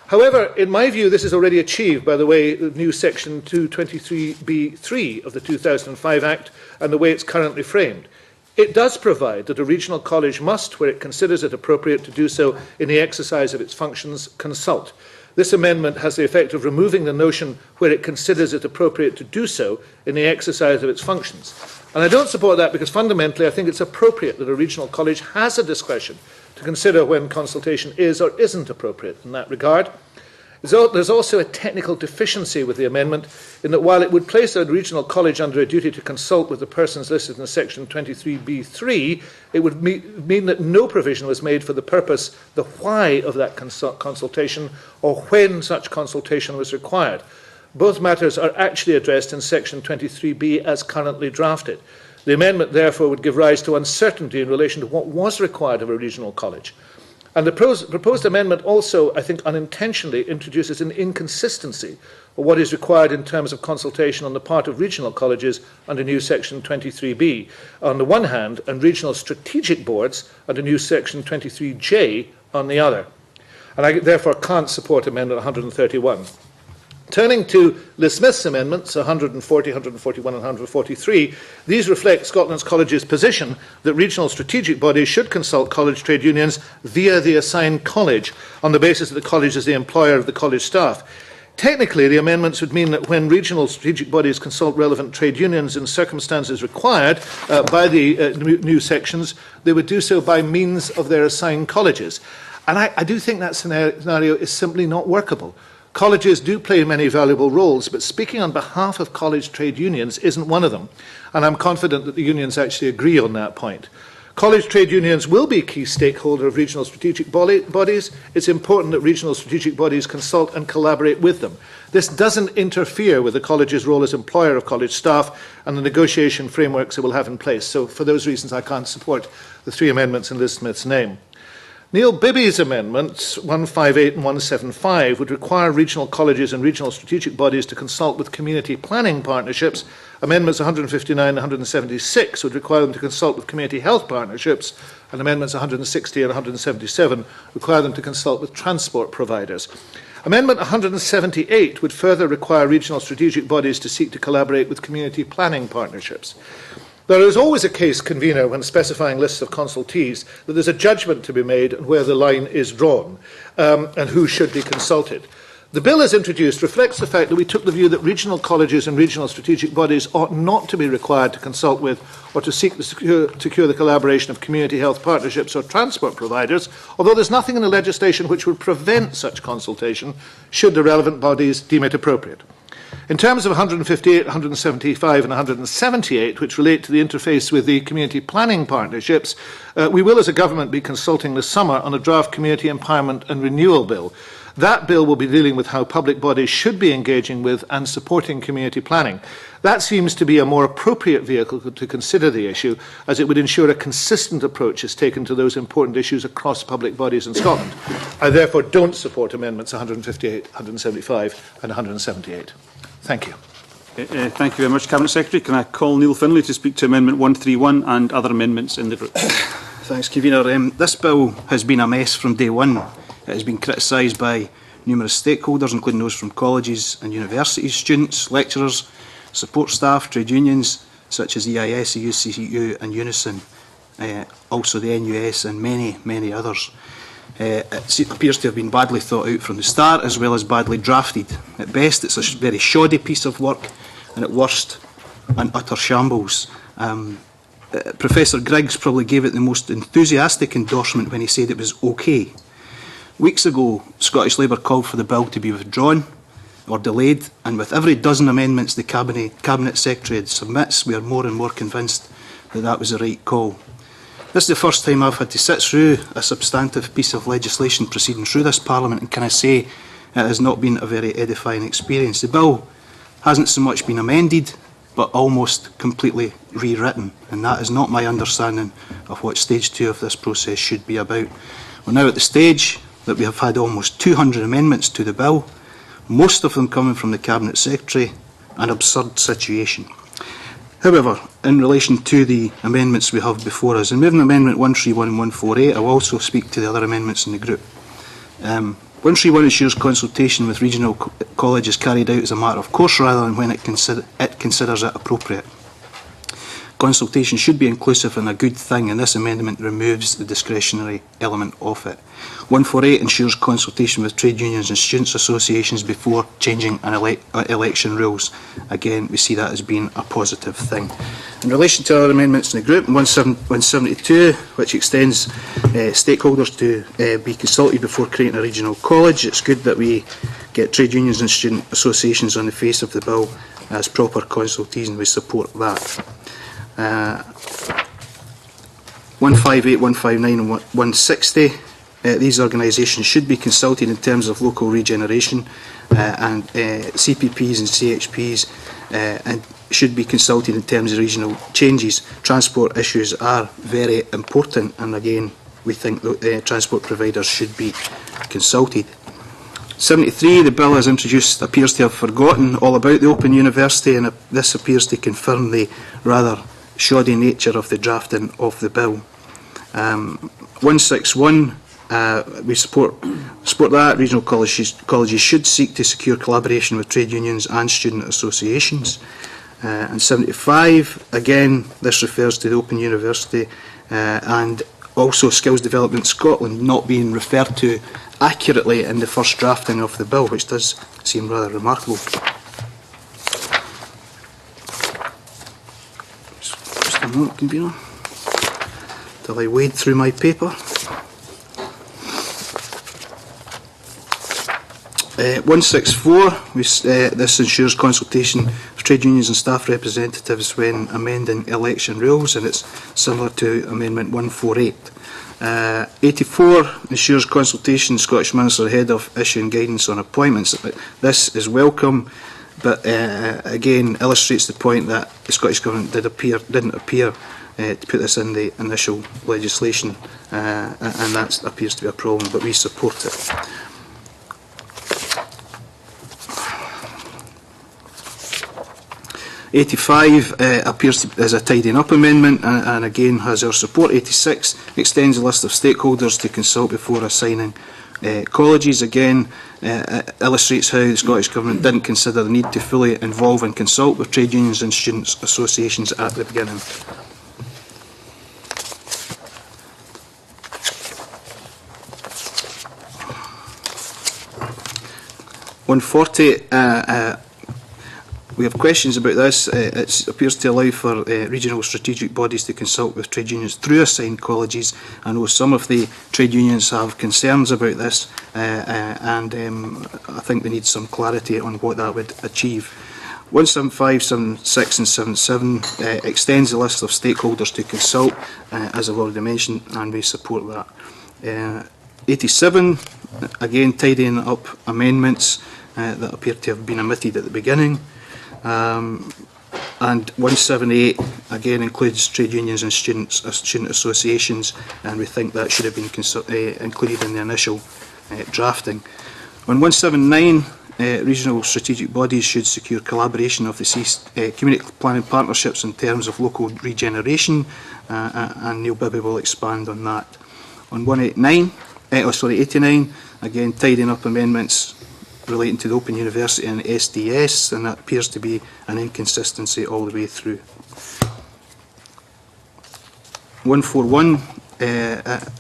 However, in my view, this is already achieved by the way the new Section 223(b)(3 of the 2005 Act and the way it's currently framed. It does provide that a regional college must, where it considers it appropriate to do so in the exercise of its functions, consult. This amendment has the effect of removing the notion where it considers it appropriate to do so in the exercise of its functions. And I don't support that because fundamentally I think it's appropriate that a regional college has a discretion to consider when consultation is or isn't appropriate in that regard. There's also a technical deficiency with the amendment in that while it would place a regional college under a duty to consult with the persons listed in section 23B3, it would mean that no provision was made for the purpose, the why of that consultation or when such consultation was required. Both matters are actually addressed in section 23B as currently drafted. The amendment therefore would give rise to uncertainty in relation to what was required of a regional college. And the proposed amendment also, I think, unintentionally introduces an inconsistency of what is required in terms of consultation on the part of regional colleges under new section 23B on the one hand, and regional strategic boards under new section 23J on the other. And I therefore can't support Amendment 131. Turning to Liz Smith's amendments, 140, 141 and 143, these reflect Scotland's colleges' position that regional strategic bodies should consult college trade unions via the assigned college on the basis that the college is the employer of the college staff. Technically, the amendments would mean that when regional strategic bodies consult relevant trade unions in circumstances required by the new sections, they would do so by means of their assigned colleges. And I do think that scenario is simply not workable. Colleges do play many valuable roles, but speaking on behalf of college trade unions isn't one of them, and I'm confident that the unions actually agree on that point. College trade unions will be a key stakeholder of regional strategic bodies. It's important that regional strategic bodies consult and collaborate with them. This doesn't interfere with the college's role as employer of college staff and the negotiation frameworks it will have in place. So for those reasons, I can't support the three amendments in Liz Smith's name. Neil Bibby's amendments 158 and 175 would require regional colleges and regional strategic bodies to consult with community planning partnerships. Amendments 159 and 176 would require them to consult with community health partnerships, and amendments 160 and 177 require them to consult with transport providers. Amendment 178 would further require regional strategic bodies to seek to collaborate with community planning partnerships. There is always a case, convener, when specifying lists of consultees, that there's a judgment to be made on where the line is drawn and who should be consulted. The bill as introduced reflects the fact that we took the view that regional colleges and regional strategic bodies ought not to be required to consult with or to seek to secure the collaboration of community health partnerships or transport providers, although there's nothing in the legislation which would prevent such consultation should the relevant bodies deem it appropriate. In terms of 158, 175 and 178, which relate to the interface with the community planning partnerships, we will as a government be consulting this summer on a draft community empowerment and renewal bill. That bill will be dealing with how public bodies should be engaging with and supporting community planning. That seems to be a more appropriate vehicle to consider the issue, as it would ensure a consistent approach is taken to those important issues across public bodies in Scotland. I therefore don't support amendments 158, 175 and 178. Thank you. Thank you very much, Cabinet Secretary. Can I call Neil Findlay to speak to Amendment 131 and other amendments in the group? Thanks, Convener. This bill has been a mess from day one. It has been criticised by numerous stakeholders, including those from colleges and universities, students, lecturers, support staff, trade unions, such as EIS, the UCCU and Unison, also the NUS and many, many others. It appears to have been badly thought out from the start, as well as badly drafted. At best, it's a very shoddy piece of work, and at worst, an utter shambles. Professor Griggs probably gave it the most enthusiastic endorsement when he said it was okay. Weeks ago, Scottish Labour called for the bill to be withdrawn or delayed, and with every dozen amendments the Cabinet Secretary submits, we are more and more convinced that that was the right call. This is the first time I've had to sit through a substantive piece of legislation proceeding through this Parliament, and can I say it has not been a very edifying experience. The bill hasn't so much been amended, but almost completely rewritten, and that is not my understanding of what stage 2 of this process should be about. We're now at the stage that we have had almost 200 amendments to the bill, most of them coming from the Cabinet Secretary, an absurd situation. However, in relation to the amendments we have before us, in moving Amendment 131 and 148, I will also speak to the other amendments in the group. 131 ensures consultation with regional colleges carried out as a matter of course rather than when it considers it appropriate. Consultation should be inclusive and a good thing, and this amendment removes the discretionary element of it. 148 ensures consultation with trade unions and students' associations before changing election rules. Again, we see that as being a positive thing. In relation to other amendments in the group, 172, which extends stakeholders to be consulted before creating a regional college, it's good that we get trade unions and student associations on the face of the bill as proper consultation. We support that. 158, 159 and 160. These organisations should be consulted in terms of local regeneration and CPPs and CHPs and should be consulted in terms of regional changes. Transport issues are very important, and again we think that transport providers should be consulted. 73, the bill as introduced appears to have forgotten all about the Open University, and this appears to confirm the rather shoddy nature of the drafting of the bill. 161, we support that. Regional colleges should seek to secure collaboration with trade unions and student associations. And 75, again, this refers to the Open University and also Skills Development Scotland not being referred to accurately in the first drafting of the bill, which does seem rather remarkable. Just a moment, convener, till I wade through my paper. 164, this ensures consultation of trade unions and staff representatives when amending election rules, and it's similar to Amendment 148. 84 ensures consultation with Scottish Minister ahead of issuing guidance on appointments. This is welcome, but again illustrates the point that the Scottish Government didn't appear to put this in the initial legislation, and that appears to be a problem, but we support it. 85 appears as a tidying up amendment and again has our support. 86 extends the list of stakeholders to consult before assigning colleges. Again illustrates how the Scottish Government didn't consider the need to fully involve and consult with trade unions and students' associations at the beginning. We have questions about this. It appears to allow for regional strategic bodies to consult with trade unions through assigned colleges. I know some of the trade unions have concerns about this, and I think they need some clarity on what that would achieve. 175, 76 and 77 extends the list of stakeholders to consult, as I've already mentioned, and we support that. 87, again tidying up amendments that appear to have been omitted at the beginning. And 178 again includes trade unions and student associations, and we think that should have been included in the initial drafting. On 179, regional strategic bodies should secure collaboration of the community planning partnerships in terms of local regeneration, and Neil Bibby will expand on that. On 89, again tidying up amendments relating to the Open University and SDS, and that appears to be an inconsistency all the way through. 141,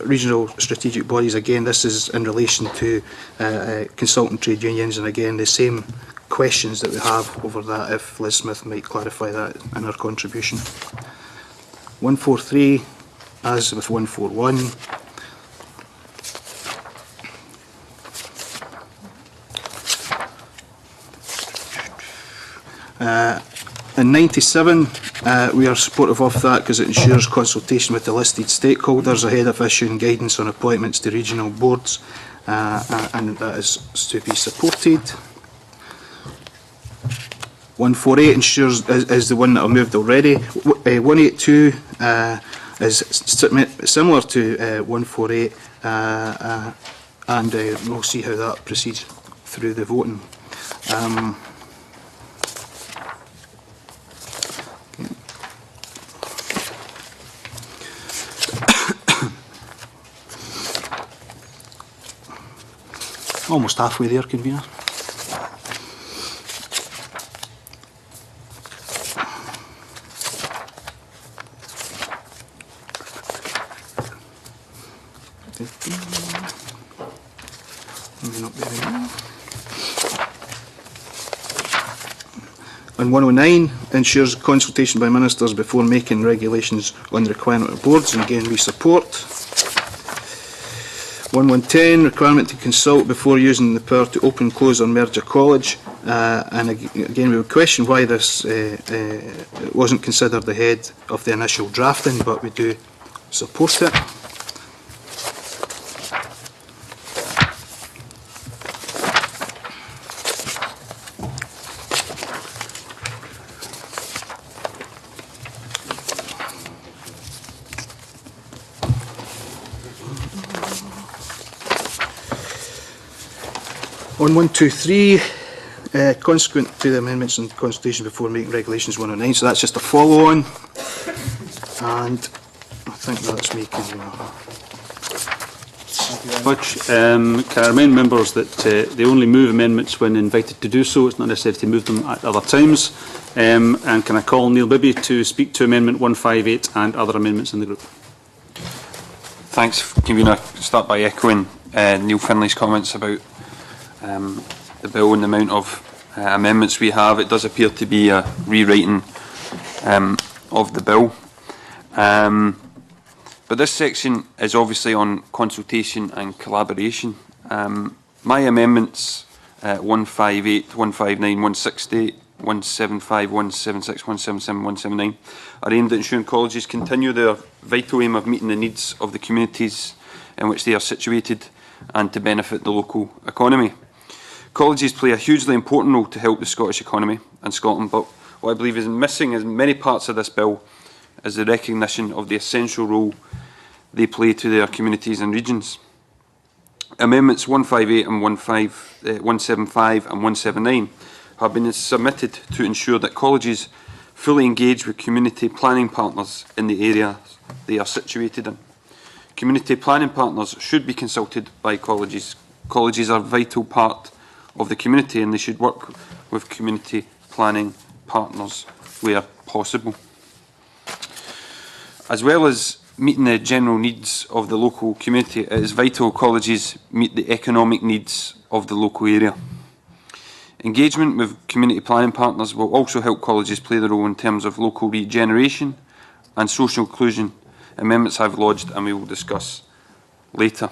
regional strategic bodies, again this is in relation to consultant trade unions, and again the same questions that we have over that, if Liz Smith might clarify that in her contribution. 143, as with 141, in 97, we are supportive of that because it ensures consultation with the listed stakeholders ahead of issuing guidance on appointments to regional boards, and that is to be supported. 148 ensures is the one that I moved already. 182 is similar to 148, and we'll see how that proceeds through the voting. Almost halfway there, convener. And 109 ensures consultation by ministers before making regulations on the requirement of boards, and again we support. 1110, requirement to consult before using the power to open, close or merge a college. And again, we would question why this wasn't considered ahead of the initial drafting, but we do support it. On 123, consequent to the amendments in the Constitution before making Regulations 109, so that's just a follow-on, and I think that's making... Much. Can I remind members that they only move amendments when invited to do so. It's not necessary to move them at other times. And can I call Neil Bibby to speak to Amendment 158 and other amendments in the group? Thanks, Convener. Start by echoing Neil Finlay's comments about the bill and the amount of amendments we have. It does appear to be a rewriting of the bill. But this section is obviously on consultation and collaboration. My amendments 158, 159, 160, 175, 176, 177, 179 are aimed at ensuring colleges continue their vital aim of meeting the needs of the communities in which they are situated and to benefit the local economy. Colleges play a hugely important role to help the Scottish economy and Scotland, but what I believe is missing in many parts of this bill is the recognition of the essential role they play to their communities and regions. Amendments 158 and 175 and 179 have been submitted to ensure that colleges fully engage with community planning partners in the area they are situated in. Community planning partners should be consulted by colleges. Colleges are a vital part of the community and they should work with community planning partners where possible. As well as meeting the general needs of the local community, it is vital colleges meet the economic needs of the local area. Engagement with community planning partners will also help colleges play their role in terms of local regeneration and social inclusion. Amendments I've lodged and we will discuss later.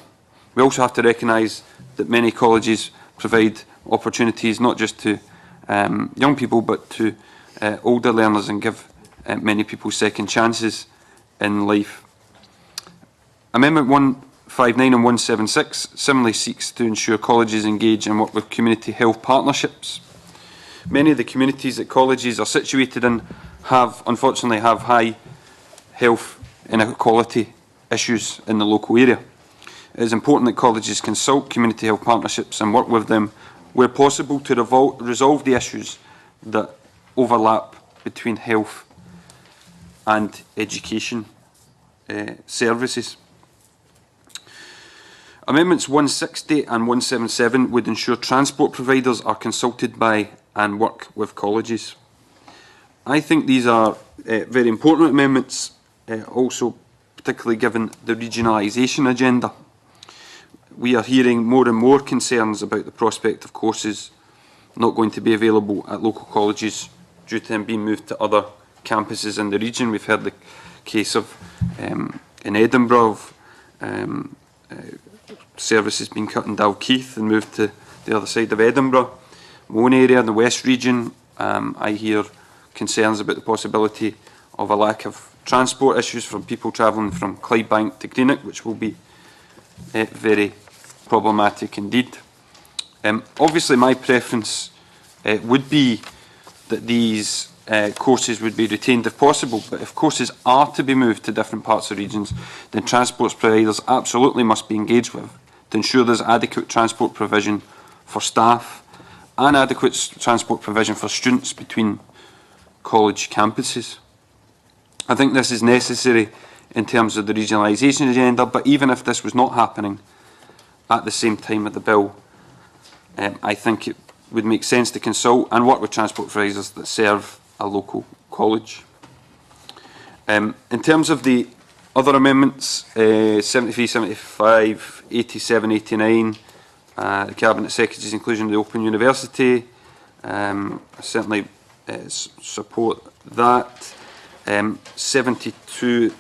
We also have to recognise that many colleges provide opportunities not just to young people but to older learners and give many people second chances in life. Amendment 159 and 176 similarly seeks to ensure colleges engage and work with community health partnerships. Many of the communities that colleges are situated in unfortunately have high health inequality issues in the local area. It is important that colleges consult community health partnerships and work with them where possible to resolve the issues that overlap between health and education services. Amendments 160 and 177 would ensure transport providers are consulted by and work with colleges. I think these are very important amendments, also particularly given the regionalisation agenda. We are hearing more and more concerns about the prospect of courses not going to be available at local colleges due to them being moved to other campuses in the region. We've heard the case of in Edinburgh of services being cut in Dalkeith and moved to the other side of Edinburgh. My own area in the West region, I hear concerns about the possibility of a lack of transport issues from people travelling from Clydebank to Greenock, which will be very problematic indeed. Obviously my preference would be that these courses would be retained if possible, but if courses are to be moved to different parts of regions, then transport providers absolutely must be engaged with to ensure there's adequate transport provision for staff and adequate transport provision for students between college campuses. I think this is necessary in terms of the regionalisation agenda, but even if this was not happening at the same time of the bill, I think it would make sense to consult and work with transport providers that serve a local college. In terms of the other amendments, 73, 75, 87, 89, the Cabinet Secretary's inclusion of the Open University, I certainly support that. 72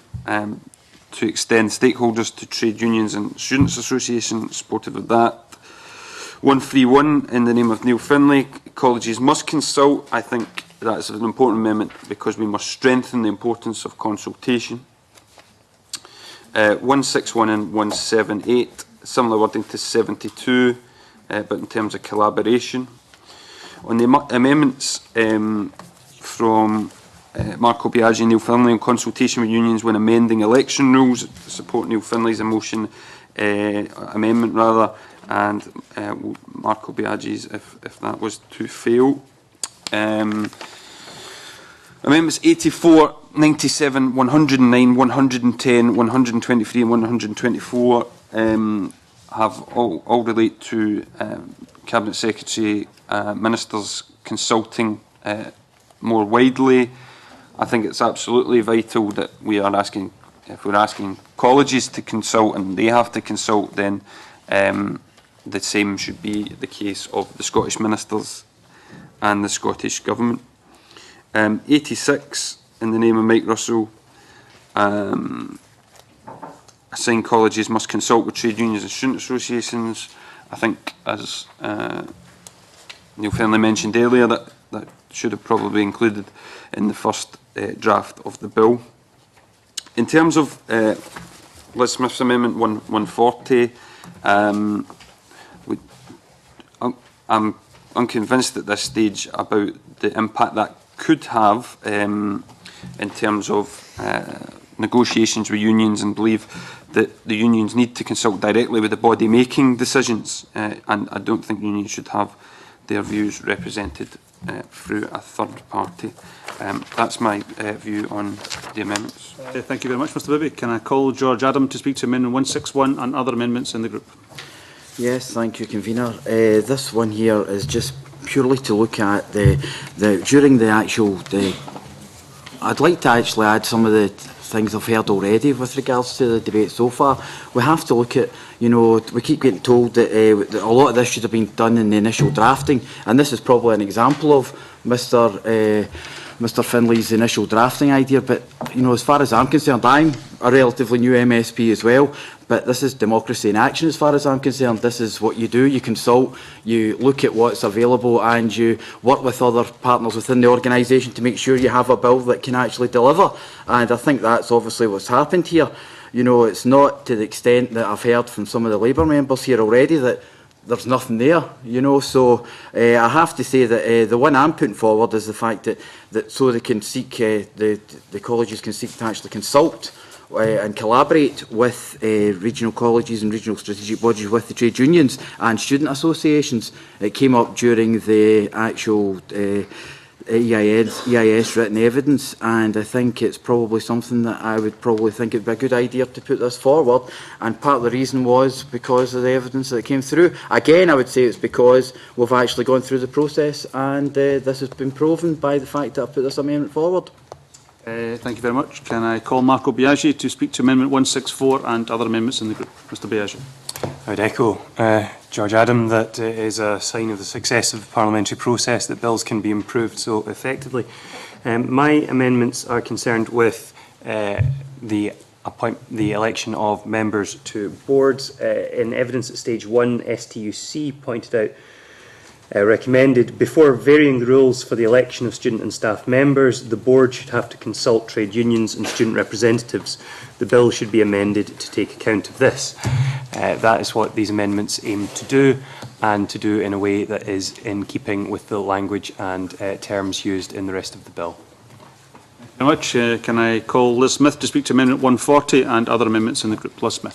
to extend stakeholders to trade unions and students' associations, supported with that. 131, in the name of Neil Finlay, colleges must consult. I think that's an important amendment because we must strengthen the importance of consultation. 161 and 178, similar wording to 72, but in terms of collaboration. On the amendments from Marco Biaggi and Neil Finlay on consultation with unions when amending election rules, to support Neil Finlay's amendment rather, and Marco Biaggi's if that was to fail. Amendments 84, 97, 109, 110, 123 and 124 have all relate to Cabinet Secretary Ministers consulting more widely. I think it's absolutely vital that we are asking, if we're asking colleges to consult and they have to consult, then the same should be the case of the Scottish Ministers and the Scottish Government. 86, in the name of Mike Russell, assigned colleges must consult with trade unions and student associations. I think, as Neil Finlay mentioned earlier, that should have probably been included in the first draft of the bill. In terms of Liz Smith's amendment 140, I'm unconvinced at this stage about the impact that could have in terms of negotiations with unions, and believe that the unions need to consult directly with the body making decisions, and I don't think unions should have their views represented through a third party. That's my view on the amendments. Thank you very much, Mr Bibby. Can I call George Adam to speak to Amendment 161 and other amendments in the group? Yes, thank you, Convener. This one here is just purely to look at during the actual. I'd like to actually add some of the things I've heard already with regards to the debate so far. We have to look at, you know, we keep getting told that a lot of this should have been done in the initial drafting, and this is probably an example of Mr Finlay's initial drafting idea. But, you know, as far as I'm concerned, I'm a relatively new MSP as well, but this is democracy in action as far as I'm concerned. This is what you do. You consult, you look at what's available, and you work with other partners within the organisation to make sure you have a bill that can actually deliver. And I think that's obviously what's happened here. You know, it's not to the extent that I've heard from some of the Labour members here already that there's nothing there, you know. So I have to say that the one I'm putting forward is the fact that so they can seek, the colleges can seek to actually consult and collaborate with regional colleges and regional strategic bodies, with the trade unions and student associations. It came up during the actual EIS written evidence, and I think it's probably something that I would probably think it'd be a good idea to put this forward. And part of the reason was because of the evidence that came through. Again, I would say it's because we've actually gone through the process, and this has been proven by the fact that I've put this amendment forward. Thank you very much. Can I call Marco Biaggi to speak to Amendment 164 and other amendments in the group? Mr Biaggi. I would echo George Adam that it is a sign of the success of the parliamentary process that bills can be improved so effectively. My amendments are concerned with the election of members to boards. In evidence at stage 1, STUC pointed out recommended before varying the rules for the election of student and staff members, the board should have to consult trade unions and student representatives. The bill should be amended to take account of this. That is what these amendments aim to do, and to do in a way that is in keeping with the language and terms used in the rest of the bill. Thank you very much. Can I call Liz Smith to speak to Amendment 140 and other amendments in the group? Liz Smith.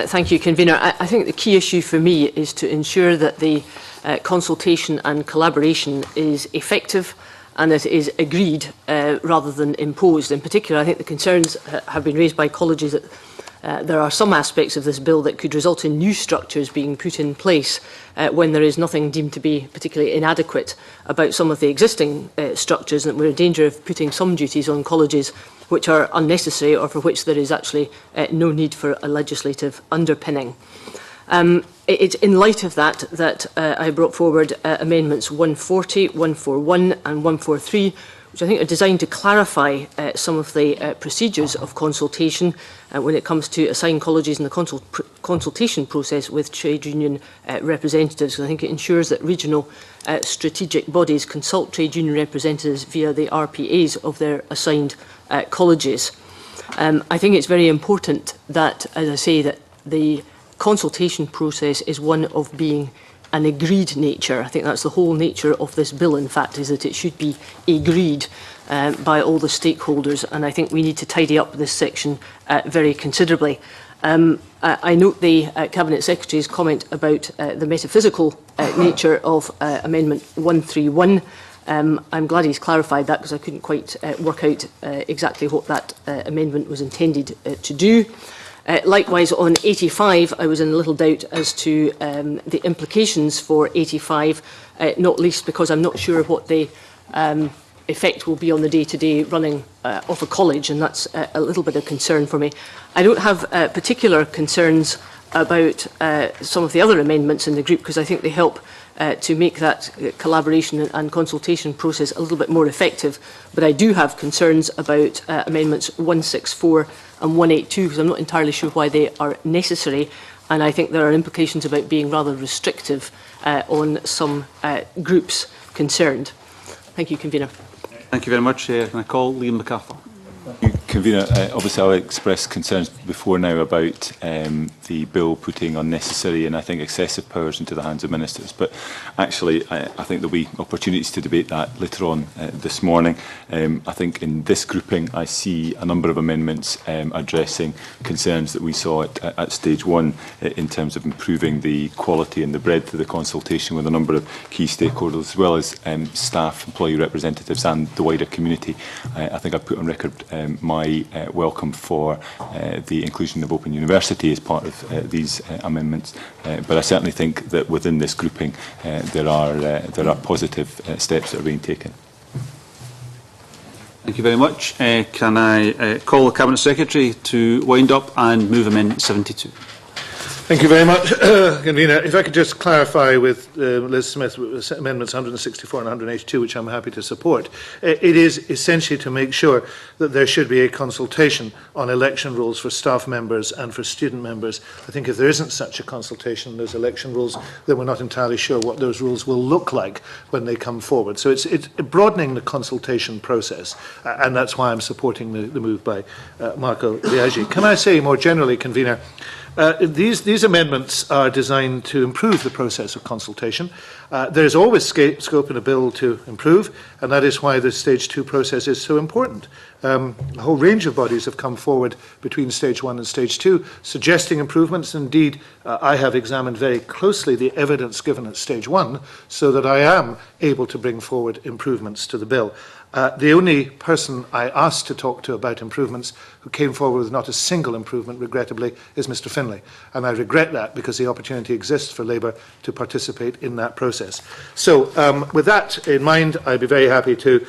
Thank you, Convener. I think the key issue for me is to ensure that the consultation and collaboration is effective and that it is agreed rather than imposed. In particular, I think the concerns have been raised by colleges that there are some aspects of this bill that could result in new structures being put in place when there is nothing deemed to be particularly inadequate about some of the existing structures, and that we're in danger of putting some duties on colleges which are unnecessary or for which there is actually no need for a legislative underpinning. It's in light of that I brought forward amendments 140, 141 and 143, which I think are designed to clarify some of the procedures of consultation when it comes to assign colleges in the consultation process with trade union representatives. I think it ensures that regional strategic bodies consult trade union representatives via the RPAs of their assigned colleges. I think it's very important that, as I say, that the consultation process is one of being an agreed nature. I think that's the whole nature of this bill, in fact, is that it should be agreed by all the stakeholders, and I think we need to tidy up this section very considerably. I note the Cabinet Secretary's comment about the metaphysical nature of Amendment 131. I'm glad he's clarified that, because I couldn't quite work out exactly what that amendment was intended to do. Likewise, on 85, I was in a little doubt as to the implications for 85, not least because I'm not sure what the effect will be on the day-to-day running of a college, and that's a little bit of concern for me. I don't have particular concerns about some of the other amendments in the group, because I think they help to make that collaboration and consultation process a little bit more effective. But I do have concerns about amendments 164 and 182, because I'm not entirely sure why they are necessary, and I think there are implications about being rather restrictive on some groups concerned. Thank you, Convener. Thank you very much. Can I call Liam MacArthur? Convener, obviously I'll express concerns before now about the bill putting unnecessary and I think excessive powers into the hands of ministers, but actually I think there'll be opportunities to debate that later on this morning. I think in this grouping I see a number of amendments addressing concerns that we saw at stage one in terms of improving the quality and the breadth of the consultation with a number of key stakeholders, as well as staff, employee representatives and the wider community. I think I've put on record my welcome for the inclusion of Open University as part of these amendments, but I certainly think that within this grouping there are positive steps that are being taken. Thank you very much. Can I call the Cabinet Secretary to wind up and move Amendment 72? Thank you very much, Convener. If I could just clarify with Liz Smith, Amendments 164 and 182, which I'm happy to support. It is essentially to make sure that there should be a consultation on election rules for staff members and for student members. I think if there isn't such a consultation, those election rules, then we're not entirely sure what those rules will look like when they come forward. So it's broadening the consultation process, and that's why I'm supporting the move by Marco Biagi. Can I say more generally, Convener, these amendments are designed to improve the process of consultation. There is always scope in a bill to improve, and that is why the Stage 2 process is so important. A whole range of bodies have come forward between Stage 1 and Stage 2, suggesting improvements. Indeed, I have examined very closely the evidence given at Stage 1, so that I am able to bring forward improvements to the bill. The only person I asked to talk to about improvements who came forward with not a single improvement, regrettably, is Mr Finlay. And I regret that, because the opportunity exists for Labour to participate in that process. So with that in mind, I'd be very happy to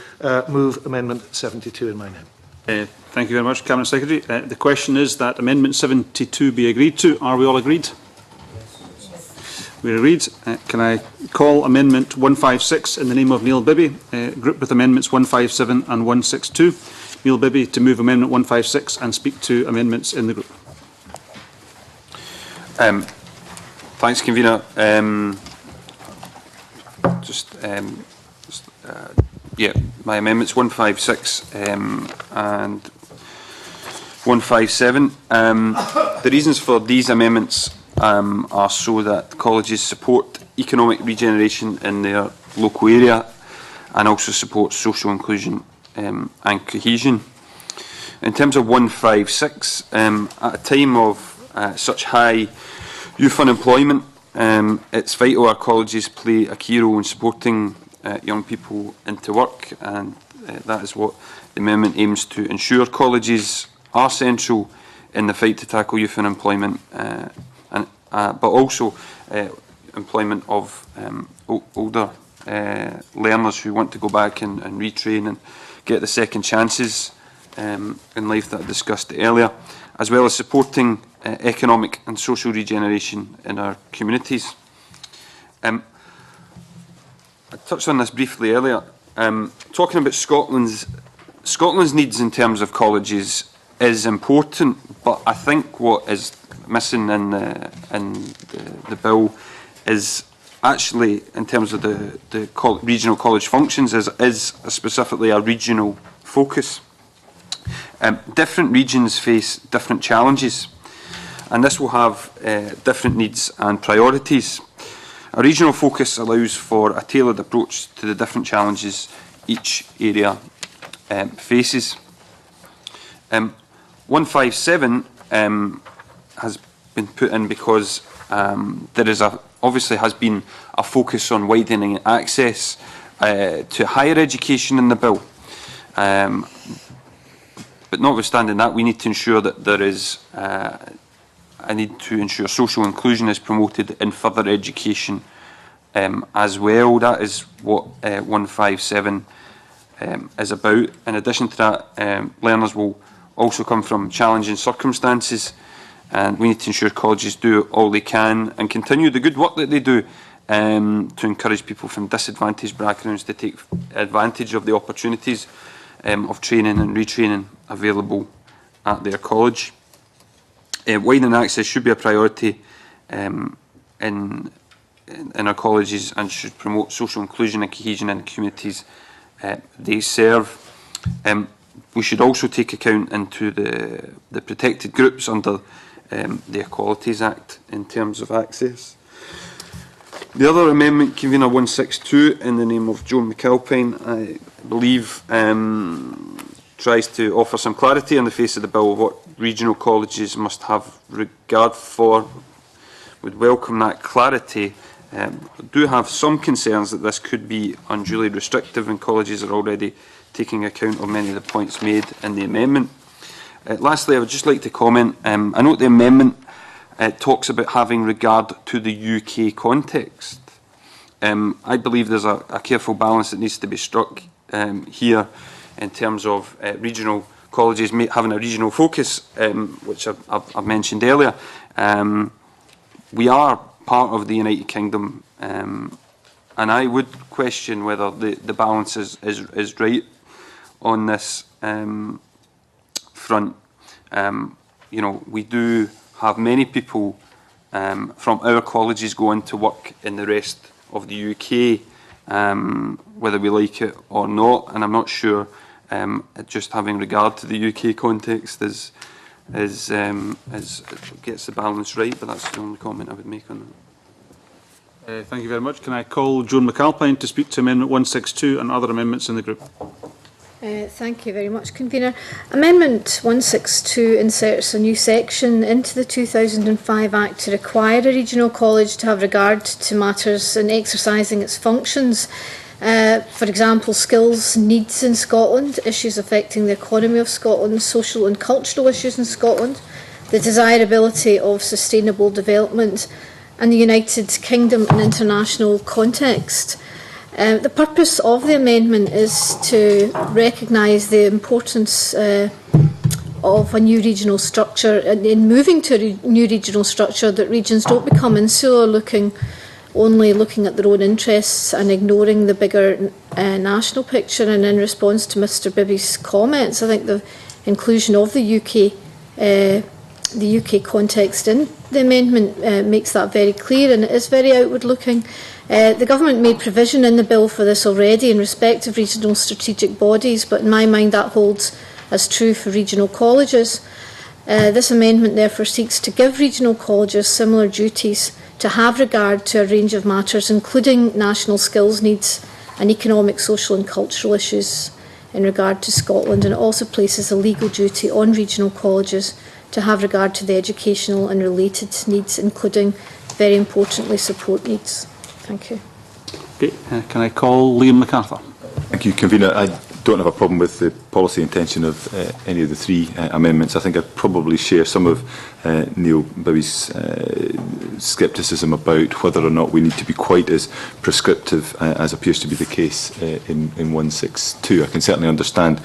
move Amendment 72 in my name. Thank you very much, Cabinet Secretary. The question is that Amendment 72 be agreed to. Are we all agreed? We're agreed. Can I call Amendment 156 in the name of Neil Bibby, grouped with Amendments 157 and 162. Neil Bibby to move Amendment 156 and speak to amendments in the group. Thanks, Convener. My amendments 156 and 157. The reasons for these amendments are so that colleges support economic regeneration in their local area and also support social inclusion and cohesion. In terms of 156, at a time of such high youth unemployment, it's vital our colleges play a key role in supporting young people into work, and that is what the amendment aims to ensure. Colleges are central in the fight to tackle youth unemployment, but also employment of older learners who want to go back and retrain and get the second chances in life that I discussed earlier, as well as supporting economic and social regeneration in our communities. I touched on this briefly earlier. talking about Scotland's needs in terms of colleges is important, but I think what is missing in the bill is actually, in terms of the regional college functions, is specifically a regional focus. Different regions face different challenges, and this will have different needs and priorities. A regional focus allows for a tailored approach to the different challenges each area faces. 157 has been put in because there is obviously has been a focus on widening access to higher education in the bill. But notwithstanding that, we need to ensure that there is I need to ensure social inclusion is promoted in further education as well. That is what 157 is about. In addition to that, learners will also come from challenging circumstances, and we need to ensure colleges do all they can and continue the good work that they do to encourage people from disadvantaged backgrounds to take advantage of the opportunities of training and retraining available at their college. Widening access should be a priority in our colleges and should promote social inclusion and cohesion in the communities they serve. We should also take account into the protected groups under the Equalities Act in terms of access. The other amendment, Convener 162, in the name of Joan McAlpine, I believe tries to offer some clarity on the face of the bill of what regional colleges must have regard for. Would welcome that clarity. Do have some concerns that this could be unduly restrictive, and colleges are already taking account of many of the points made in the amendment. Lastly, I would just like to comment. I note the amendment talks about having regard to the UK context. I believe there's a careful balance that needs to be struck here in terms of regional colleges having a regional focus, which I've mentioned earlier. We are part of the United Kingdom, and I would question whether the balance is right on this front. You know, we do have many people from our colleges going to work in the rest of the UK, whether we like it or not, and I'm not sure just having regard to the UK context gets the balance right, but that's the only comment I would make on that. Thank you very much. Can I call Joan McAlpine to speak to Amendment 162 and other amendments in the group? Thank you very much, Convener. Amendment 162 inserts a new section into the 2005 Act to require a regional college to have regard to matters in exercising its functions. For example, skills needs in Scotland, issues affecting the economy of Scotland, social and cultural issues in Scotland, the desirability of sustainable development, and the United Kingdom in international context. The purpose of the amendment is to recognise the importance of a new regional structure, and in moving to a new regional structure, that regions don't become insular, only looking at their own interests and ignoring the bigger national picture. And in response to Mr Bibby's comments, I think the inclusion of the UK context in the amendment makes that very clear, and it is very outward looking. The Government made provision in the bill for this already in respect of regional strategic bodies, but in my mind that holds as true for regional colleges. This amendment therefore seeks to give regional colleges similar duties to have regard to a range of matters, including national skills needs and economic, social and cultural issues in regard to Scotland, and it also places a legal duty on regional colleges to have regard to the educational and related needs, including, very importantly, support needs. Thank you. Okay, can I call Liam MacArthur? Thank you, Convener. I don't have a problem with the policy intention of any of the three amendments. I think I probably share some of Neil Bibby's scepticism about whether or not we need to be quite as prescriptive as appears to be the case in 162. I can certainly understand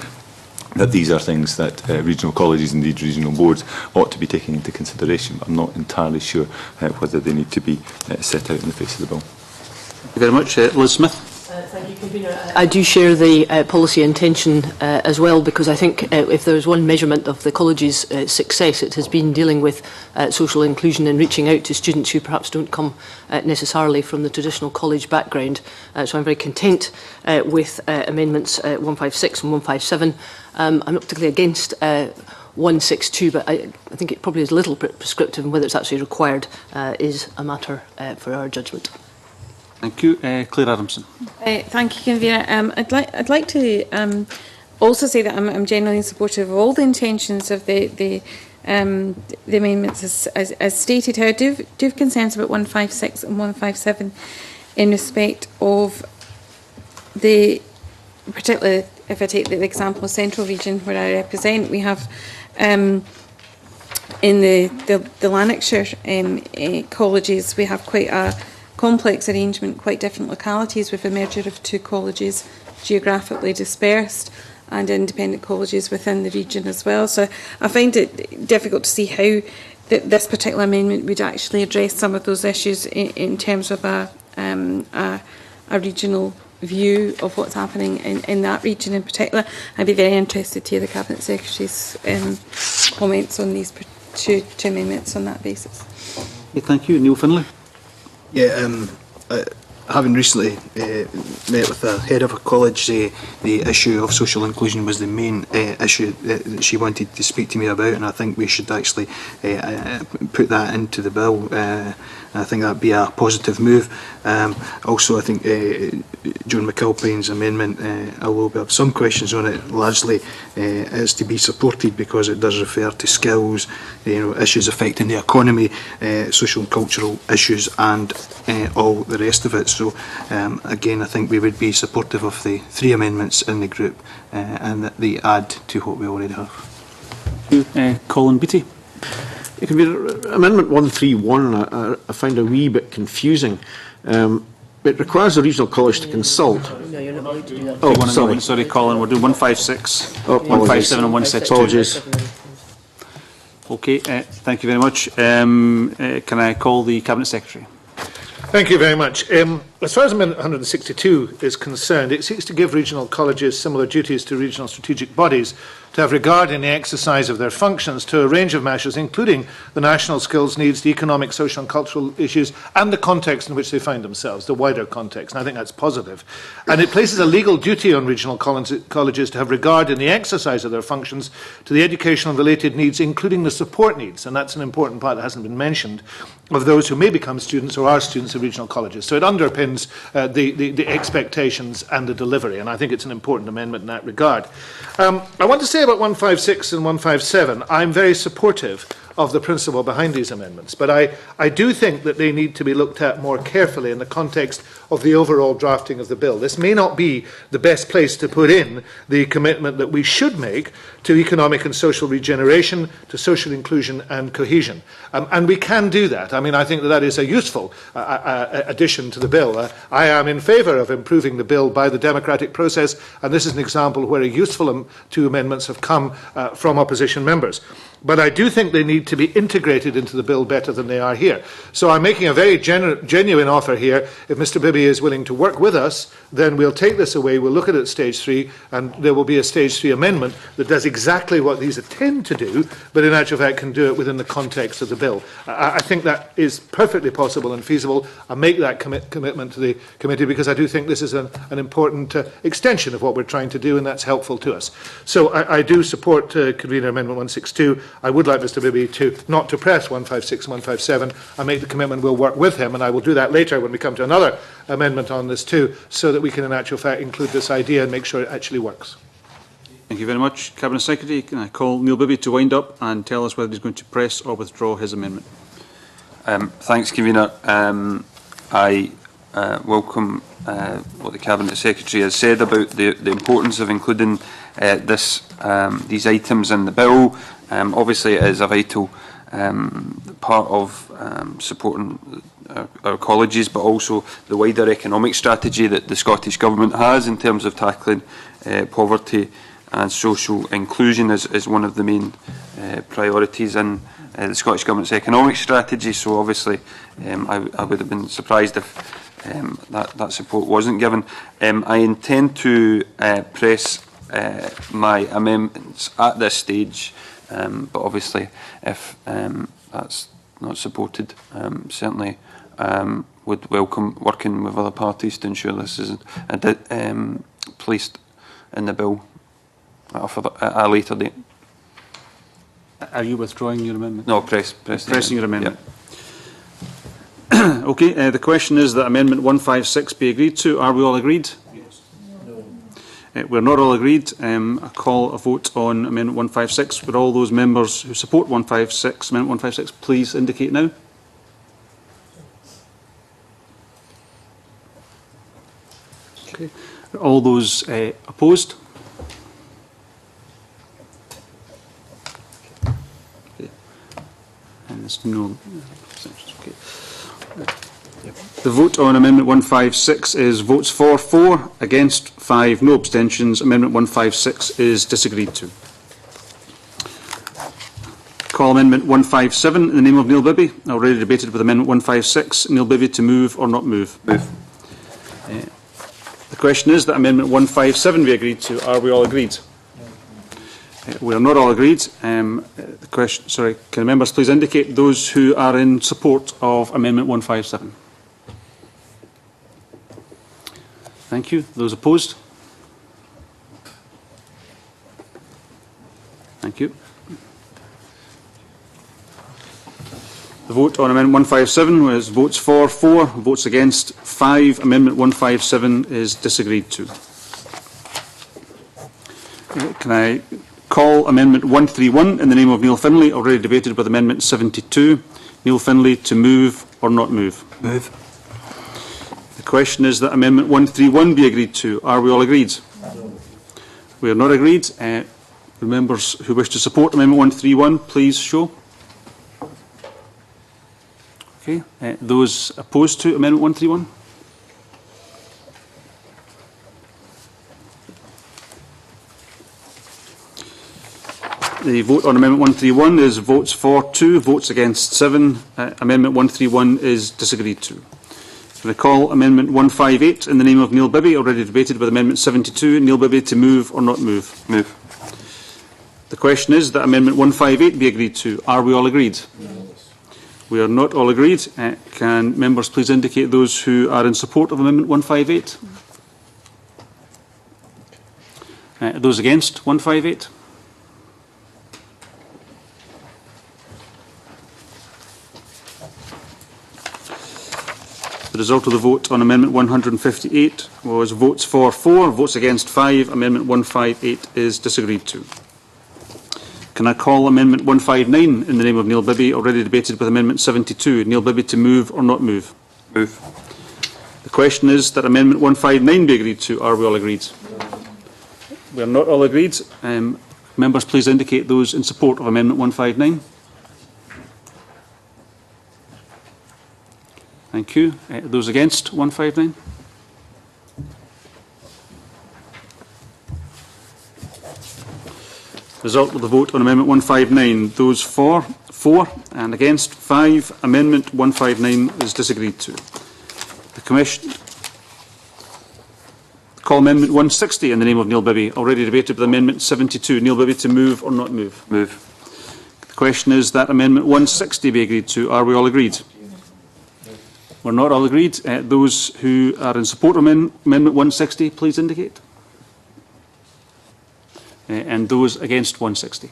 that these are things that regional colleges, indeed regional boards, ought to be taking into consideration, but I'm not entirely sure whether they need to be set out in the face of the bill. Thank you very much. Liz Smith. Thank you, Convener. I do share the policy intention as well, because I think if there is one measurement of the college's success, it has been dealing with social inclusion and reaching out to students who perhaps don't come necessarily from the traditional college background. So I'm very content with amendments 156 and 157. I'm not particularly against 162, but I think it probably is a little bit prescriptive, and whether it's actually required is a matter for our judgment. Thank you. Claire Adamson. Thank you, Convener. I'd like to also say that I'm generally supportive of all the intentions of the amendments as stated here. I do have concerns about 156 and 157 in respect of the, particularly if I take the example of Central Region where I represent, we have in the Lanarkshire colleges, we have quite a complex arrangement, quite different localities with a merger of two colleges geographically dispersed and independent colleges within the region as well. So I find it difficult to see how this particular amendment would actually address some of those issues in terms of a regional view of what's happening in that region in particular. I'd be very interested to hear the Cabinet Secretary's comments on these two amendments on that basis. Okay, thank you. Neil Finlay. Yeah, having recently met with the head of a college, the issue of social inclusion was the main issue that she wanted to speak to me about, and I think we should actually put that into the bill. I think that would be a positive move. Also, I think Joan McAlpine's amendment, although we have some questions on it, largely is to be supported because it does refer to skills, issues affecting the economy, social and cultural issues, and all the rest of it. So, again, I think we would be supportive of the three amendments in the group and that they add to what we already have. Colin Beattie. It can be Amendment 131. I find a wee bit confusing. It requires the regional college to consult. No, you're not allowed to do that. Oh, sorry, Colin. We're doing 156, oh, 157 and 162. Apologies. Okay, thank you very much. Can I call the Cabinet Secretary? Thank you very much. As far as Amendment 162 is concerned, it seeks to give regional colleges similar duties to regional strategic bodies to have regard in the exercise of their functions to a range of measures, including the national skills needs, the economic, social and cultural issues, and the context in which they find themselves, the wider context. And I think that's positive. And it places a legal duty on regional colleges to have regard in the exercise of their functions to the educational and related needs, including the support needs, and that's an important part that hasn't been mentioned, of those who may become students or are students of regional colleges. So it underpins the expectations and the delivery, and I think it's an important amendment in that regard. I want to say about 156 and 157, I'm very supportive of the principle behind these amendments, but I do think that they need to be looked at more carefully in the context of the overall drafting of the bill. This may not be the best place to put in the commitment that we should make to economic and social regeneration, to social inclusion and cohesion. And we can do that. I mean, I think that is a useful addition to the bill. I am in favour of improving the bill by the democratic process, and this is an example where a useful two amendments have come from opposition members. But I do think they need to be integrated into the bill better than they are here. So I'm making a very genuine offer here. If Mr Bibby is willing to work with us, then we'll take this away, we'll look at it at stage 3, and there will be a stage 3 amendment that does exactly what these intend to do, but in actual fact can do it within the context of the bill. I think that is perfectly possible and feasible. I make that commitment to the committee because I do think this is an important extension of what we're trying to do, and that's helpful to us. So I do support Convener Amendment 162. I would like Mr Bibby not to press 156 and 157. I make the commitment we'll work with him, and I will do that later when we come to another amendment on this too, so that we can in actual fact include this idea and make sure it actually works. Thank you very much. Cabinet Secretary, can I call Neil Bibby to wind up and tell us whether he's going to press or withdraw his amendment? Thanks, Convener. I welcome what the Cabinet Secretary has said about the importance of including these items in the bill. Obviously, it is a vital part of supporting our colleges, but also the wider economic strategy that the Scottish Government has in terms of tackling poverty and social inclusion is one of the main priorities in the Scottish Government's economic strategy. So obviously I would have been surprised if that support wasn't given. I intend to press my amendments at this stage, but obviously if that's not supported, certainly would welcome working with other parties to ensure this is placed in the bill at a later date. Are you withdrawing your amendment? No, pressing your amendment. Yep. Okay, the question is that Amendment 156 be agreed to. Are we all agreed? Yes. No. We're not all agreed. I call a vote on Amendment 156. Would all those members who support Amendment 156, please indicate now? Okay. All those opposed? Okay. And there's no abstentions. Okay. The vote on Amendment 156 is votes for 4, against 5, no abstentions. Amendment 156 is disagreed to. Call Amendment 157 in the name of Neil Bibby. Already debated with Amendment 156. Neil Bibby to move or not move? Move. The question is that Amendment 157 be agreed to. Are we all agreed? We are not all agreed. The question, sorry, can members please indicate those who are in support of Amendment 157? Thank you. Those opposed? Thank you. The vote on Amendment 157 was votes for 4, votes against 5. Amendment 157 is disagreed to. Can I call Amendment 131 in the name of Neil Findlay, already debated with Amendment 72. Neil Findlay to move or not move? Move. The question is that Amendment 131 be agreed to. Are we all agreed? No. We are not agreed. The members who wish to support Amendment 131, please show. Okay. Those opposed to Amendment 131? The vote on Amendment 131 is votes for 2, votes against 7. Amendment 131 is disagreed to. Can I call Amendment 158 in the name of Neil Bibby, already debated with Amendment 72. Neil Bibby to move or not move? Move. The question is that Amendment 158 be agreed to. Are we all agreed? Yes. We are not all agreed. Can members please indicate those who are in support of Amendment 158? Those against 158? The result of the vote on Amendment 158 was votes for 4, votes against 5. Amendment 158 is disagreed to. Can I call Amendment 159 in the name of Neil Bibby, already debated with Amendment 72? Neil Bibby to move or not move? Move. The question is that Amendment 159 be agreed to. Are we all agreed? We are not all agreed. Members please indicate those in support of Amendment 159. Thank you. Those against 159? Result of the vote on Amendment 159. Those for 4 and against 5. Amendment 159 is disagreed to. The Commission call Amendment 160 in the name of Neil Bibby, already debated with Amendment 72. Neil Bibby to move or not move? Move. The question is that Amendment 160 be agreed to. Are we all agreed? We're not all agreed. Those who are in support of Amendment 160, please indicate. And those against 160.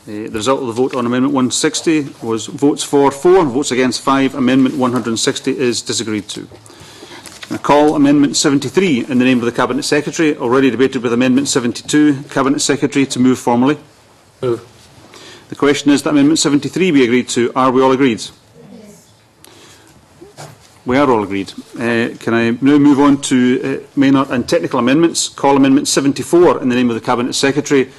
The result of the vote on Amendment 160 was votes for 4, votes against 5. Amendment 160 is disagreed to. I call Amendment 73 in the name of the Cabinet Secretary, already debated with Amendment 72. Cabinet Secretary to move formally. Move. The question is that Amendment 73 be agreed to. Are we all agreed? Yes. We are all agreed. Can I now move on to minor and technical amendments? Call Amendment 74 in the name of the Cabinet Secretary,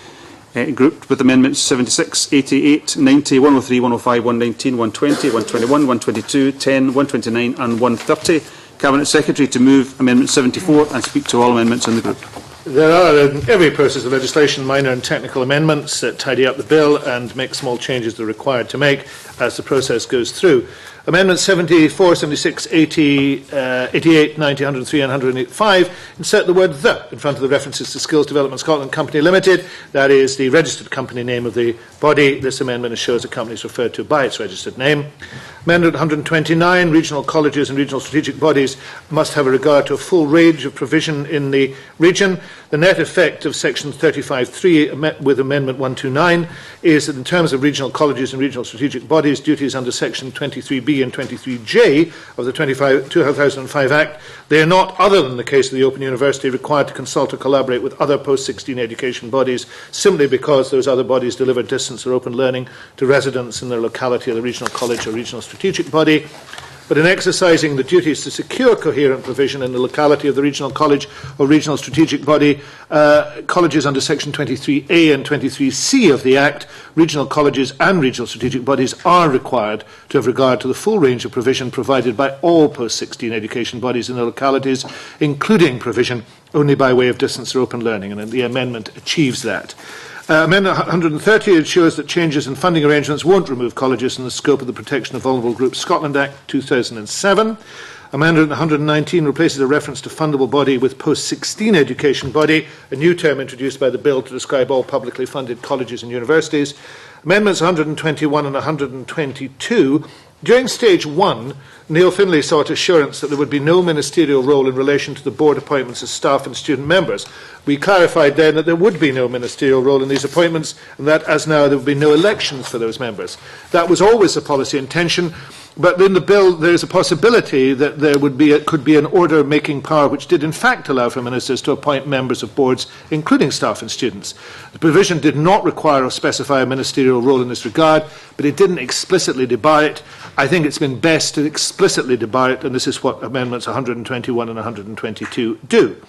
grouped with Amendments 76, 88, 90, 103, 105, 119, 120, 121, 122, 10, 129 and 130. Cabinet Secretary to move Amendment 74 and speak to all amendments in the group. There are, in every process of legislation, minor and technical amendments that tidy up the bill and make small changes that are required to make as the process goes through. Amendments 74, 76, 80, 88, 90, 103 and 105 insert the word "the" in front of the references to Skills Development Scotland Company Limited. That is the registered company name of the body. This amendment assures the company is referred to by its registered name. Amendment 129, regional colleges and regional strategic bodies must have a regard to a full range of provision in the region. The net effect of section 35.3 with Amendment 129 is that in terms of regional colleges and regional strategic bodies, duties under section 23B and 23J of the 2005 Act, they are not, other than the case of the Open University, required to consult or collaborate with other post-16 education bodies simply because those other bodies deliver distance or open learning to residents in their locality of the regional college or regional strategic body. But in exercising the duties to secure coherent provision in the locality of the regional college or regional strategic body, colleges under section 23A and 23C of the Act, regional colleges and regional strategic bodies are required to have regard to the full range of provision provided by all post-16 education bodies in their localities, including provision only by way of distance or open learning, and the amendment achieves that. Amendment 130 ensures that changes in funding arrangements won't remove colleges from the scope of the Protection of Vulnerable Groups Scotland Act 2007. Amendment 119 replaces a reference to fundable body with post-16 education body, a new term introduced by the bill to describe all publicly funded colleges and universities. Amendments 121 and 122. During stage 1, Neil Finlay sought assurance that there would be no ministerial role in relation to the board appointments of staff and student members. We clarified then that there would be no ministerial role in these appointments and that, as now, there would be no elections for those members. That was always the policy intention, but in the bill there is a possibility that there could be an order-making power which did in fact allow for ministers to appoint members of boards, including staff and students. The provision did not require or specify a ministerial role in this regard, but it didn't explicitly debar it. I think it's been best to explicitly debar it, and this is what Amendments 121 and 122 do.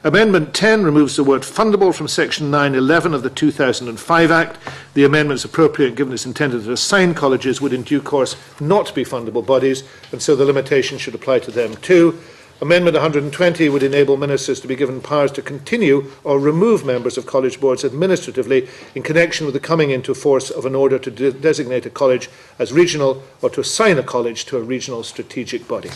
Amendment 10 removes the word fundable from section 911 of the 2005 Act. The amendment is appropriate given it's intended that assigned colleges would in due course not be fundable bodies, and so the limitation should apply to them too. Amendment 120 would enable ministers to be given powers to continue or remove members of college boards administratively in connection with the coming into force of an order to designate a college as regional or to assign a college to a regional strategic body.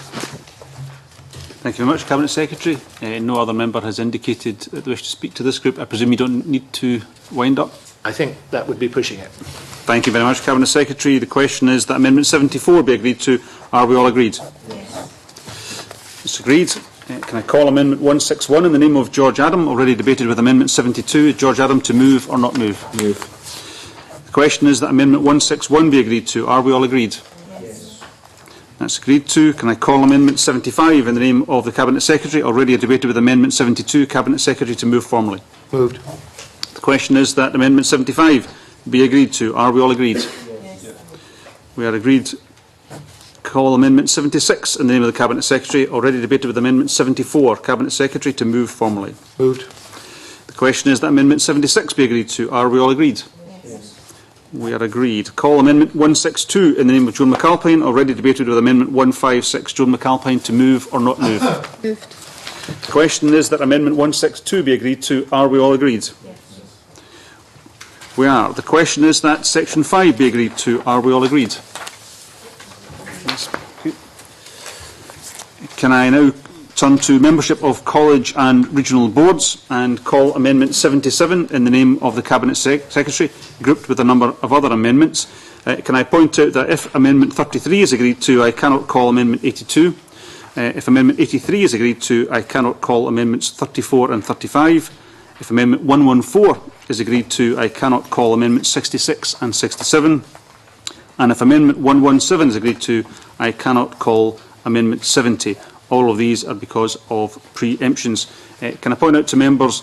Thank you very much, Cabinet Secretary. No other member has indicated that they wish to speak to this group. I presume you don't need to wind up? I think that would be pushing it. Thank you very much, Cabinet Secretary. The question is that Amendment 74 be agreed to. Are we all agreed? Yes. It's agreed. Can I call Amendment 161 in the name of George Adam, already debated with Amendment 72. George Adam, to move or not move? Move. The question is that Amendment 161 be agreed to. Are we all agreed? That's agreed to. Can I call Amendment 75 in the name of the Cabinet Secretary, already debated with Amendment 72, Cabinet Secretary to move formally? Moved. The question is that Amendment 75 be agreed to. Are we all agreed? Yes. We are agreed. Call Amendment 76 in the name of the Cabinet Secretary, already debated with Amendment 74, Cabinet Secretary to move formally. Moved. The question is that Amendment 76 be agreed to. Are we all agreed? We are agreed. Call Amendment 162 in the name of Joan McAlpine, already debated with Amendment 156. Joan McAlpine to move or not move? Moved. The question is that Amendment 162 be agreed to. Are we all agreed? Yes. We are. The question is that Section 5 be agreed to. Are we all agreed? Yes. Can I now turn to membership of college and regional boards and call Amendment 77 in the name of the Cabinet Secretary, grouped with a number of other amendments. Can I point out that if Amendment 33 is agreed to, I cannot call Amendment 82. If Amendment 83 is agreed to, I cannot call Amendments 34 and 35. If Amendment 114 is agreed to, I cannot call Amendments 66 and 67. And if Amendment 117 is agreed to, I cannot call Amendment 70. All of these are because of pre-emptions. Can I point out to members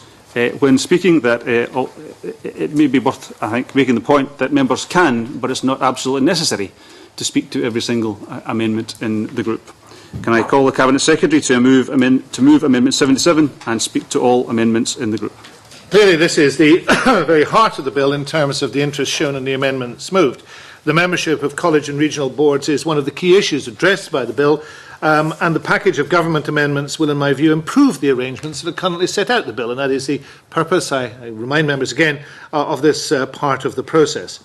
when speaking that it may be worth, I think, making the point that members can, but it's not absolutely necessary to speak to every single amendment in the group. Can I call the Cabinet Secretary to move Amendment 77 and speak to all amendments in the group? Clearly, this is the very heart of the bill in terms of the interest shown in the amendments moved. The membership of college and regional boards is one of the key issues addressed by the bill, and the package of government amendments will, in my view, improve the arrangements that are currently set out in the bill, and that is the purpose, I remind members again, of this part of the process.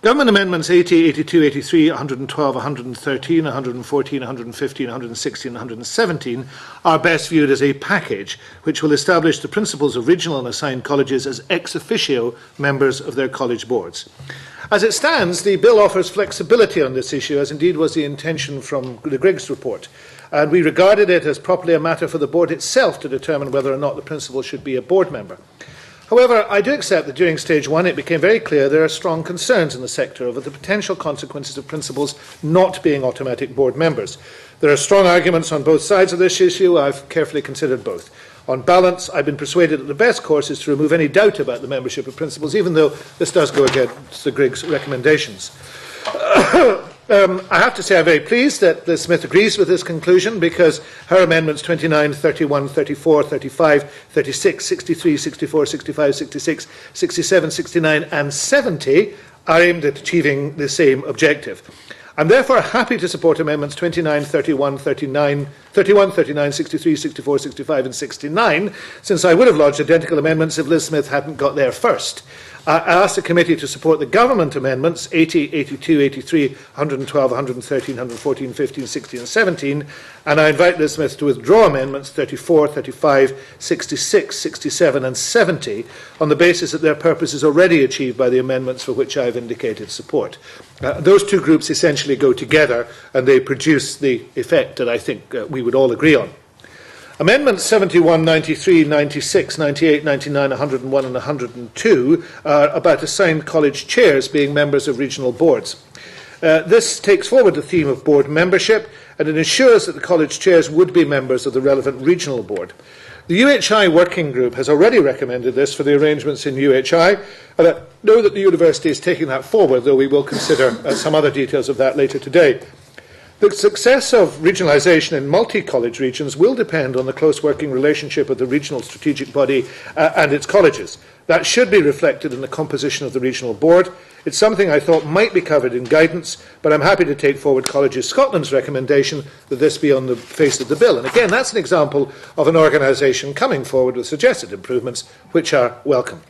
Government Amendments 80, 82, 83, 112, 113, 114, 115, 116 and 117 are best viewed as a package which will establish the principles of regional and assigned colleges as ex officio members of their college boards. As it stands, the bill offers flexibility on this issue, as indeed was the intention from the Griggs report, and we regarded it as properly a matter for the board itself to determine whether or not the principal should be a board member. However, I do accept that during stage one it became very clear there are strong concerns in the sector over the potential consequences of principals not being automatic board members. There are strong arguments on both sides of this issue. I've carefully considered both. On balance, I've been persuaded that the best course is to remove any doubt about the membership of principals, even though this does go against the Griggs recommendations. I have to say I'm very pleased that Liz Smith agrees with this conclusion, because her amendments 29, 31, 34, 35, 36, 63, 64, 65, 66, 67, 69 and 70 are aimed at achieving the same objective. I'm therefore happy to support amendments 29, 31, 39, 31, 39, 63, 64, 65 and 69, since I would have lodged identical amendments if Liz Smith hadn't got there first. I ask the committee to support the government amendments 80, 82, 83, 112, 113, 114, 15, 16 and 17, and I invite Liz Smith to withdraw amendments 34, 35, 66, 67 and 70 on the basis that their purpose is already achieved by the amendments for which I have indicated support. Those two groups essentially go together and they produce the effect that I think we would all agree on. Amendments 71, 93, 96, 98, 99, 101 and 102 are about assigned college chairs being members of regional boards. This takes forward the theme of board membership, and it ensures that the college chairs would be members of the relevant regional board. The UHI working group has already recommended this for the arrangements in UHI, and I know that the university is taking that forward, though we will consider some other details of that later today. The success of regionalisation in multi-college regions will depend on the close working relationship of the regional strategic body and its colleges. That should be reflected in the composition of the regional board. It's something I thought might be covered in guidance, but I'm happy to take forward Colleges Scotland's recommendation that this be on the face of the bill. And again, that's an example of an organisation coming forward with suggested improvements, which are welcome.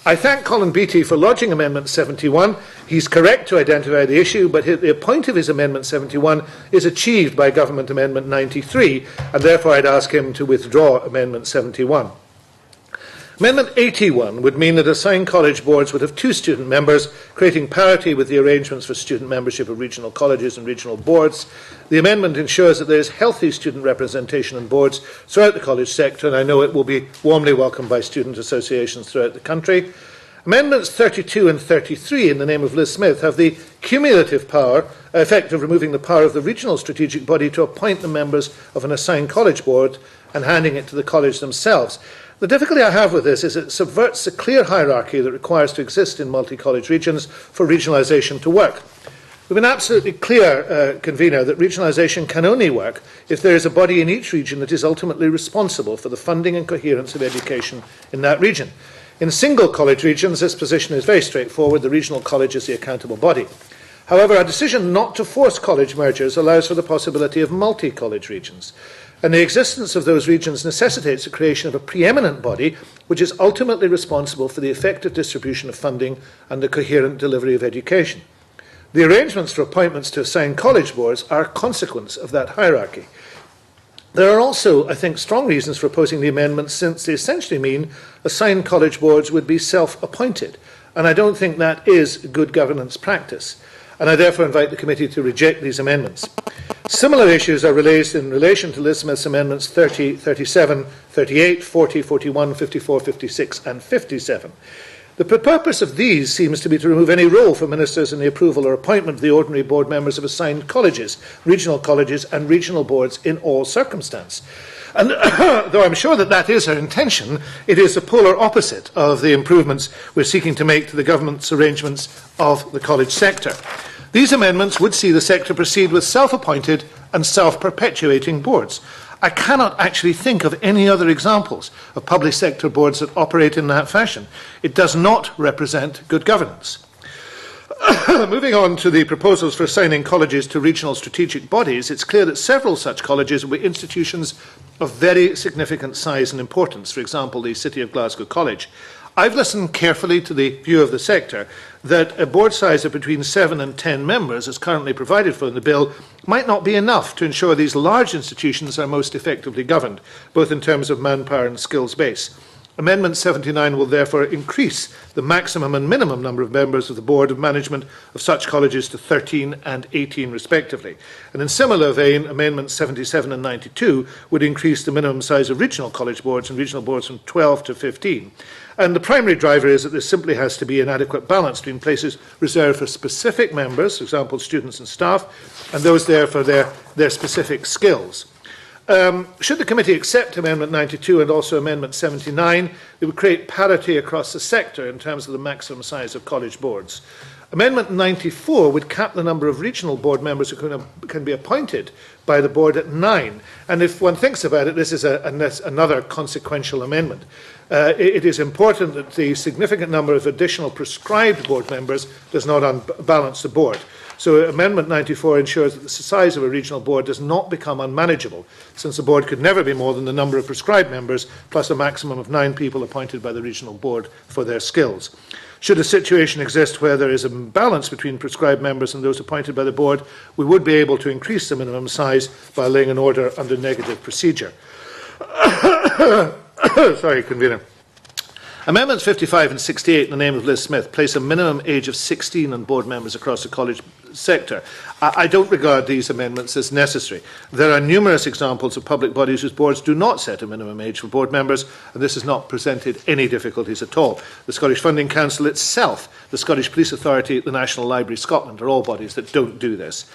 I thank Colin Beattie for lodging Amendment 71. He's correct to identify the issue, but the point of his Amendment 71 is achieved by Government Amendment 93, and therefore I'd ask him to withdraw Amendment 71. Amendment 81 would mean that assigned college boards would have 2 student members, creating parity with the arrangements for student membership of regional colleges and regional boards. The amendment ensures that there is healthy student representation on boards throughout the college sector, and I know it will be warmly welcomed by student associations throughout the country. Amendments 32 and 33, in the name of Liz Smith, have the cumulative effect of removing the power of the regional strategic body to appoint the members of an assigned college board and handing it to the college themselves. The difficulty I have with this is it subverts the clear hierarchy that requires to exist in multi-college regions for regionalisation to work. We've been absolutely clear, Convener, that regionalisation can only work if there is a body in each region that is ultimately responsible for the funding and coherence of education in that region. In single college regions, this position is very straightforward. The regional college is the accountable body. However, a decision not to force college mergers allows for the possibility of multi-college regions. And the existence of those regions necessitates the creation of a preeminent body which is ultimately responsible for the effective distribution of funding and the coherent delivery of education. The arrangements for appointments to assigned college boards are a consequence of that hierarchy. There are also, I think, strong reasons for opposing the amendments, since they essentially mean assigned college boards would be self-appointed, and I don't think that is good governance practice. And I therefore invite the committee to reject these amendments. Similar issues are raised in relation to Liz Smith's amendments 30, 37, 38, 40, 41, 54, 56 and 57. The purpose of these seems to be to remove any role for ministers in the approval or appointment of the ordinary board members of assigned colleges and regional boards in all circumstance. And though I'm sure that that is her intention, it is the polar opposite of the improvements we're seeking to make to the government's arrangements of the college sector. These amendments would see the sector proceed with self-appointed and self-perpetuating boards. I cannot actually think of any other examples of public sector boards that operate in that fashion. It does not represent good governance. Moving on to the proposals for assigning colleges to regional strategic bodies, it's clear that several such colleges will be institutions of very significant size and importance, for example, the City of Glasgow College. I've listened carefully to the view of the sector that a board size of between 7 and 10 members, as currently provided for in the bill, might not be enough to ensure these large institutions are most effectively governed, both in terms of manpower and skills base. Amendment 79 will therefore increase the maximum and minimum number of members of the Board of Management of such colleges to 13 and 18 respectively. And in similar vein, Amendments 77 and 92 would increase the minimum size of regional college boards and regional boards from 12 to 15. And the primary driver is that there simply has to be an adequate balance between places reserved for specific members, for example, students and staff, and those there for their specific skills. Should the committee accept Amendment 92 and also Amendment 79, it would create parity across the sector in terms of the maximum size of college boards. Amendment 94 would cap the number of regional board members who can be appointed by the board at 9. And if one thinks about it, this is another consequential amendment. It is important that the significant number of additional prescribed board members does not unbalance the board. So Amendment 94 ensures that the size of a regional board does not become unmanageable, since the board could never be more than the number of prescribed members plus a maximum of 9 people appointed by the regional board for their skills. Should a situation exist where there is a balance between prescribed members and those appointed by the board, we would be able to increase the minimum size by laying an order under negative procedure. Sorry, Convener. Amendments 55 and 68 in the name of Liz Smith place a minimum age of 16 on board members across the college sector. I don't regard these amendments as necessary. There are numerous examples of public bodies whose boards do not set a minimum age for board members, and this has not presented any difficulties at all. The Scottish Funding Council itself, the Scottish Police Authority, the National Library Scotland are all bodies that don't do this.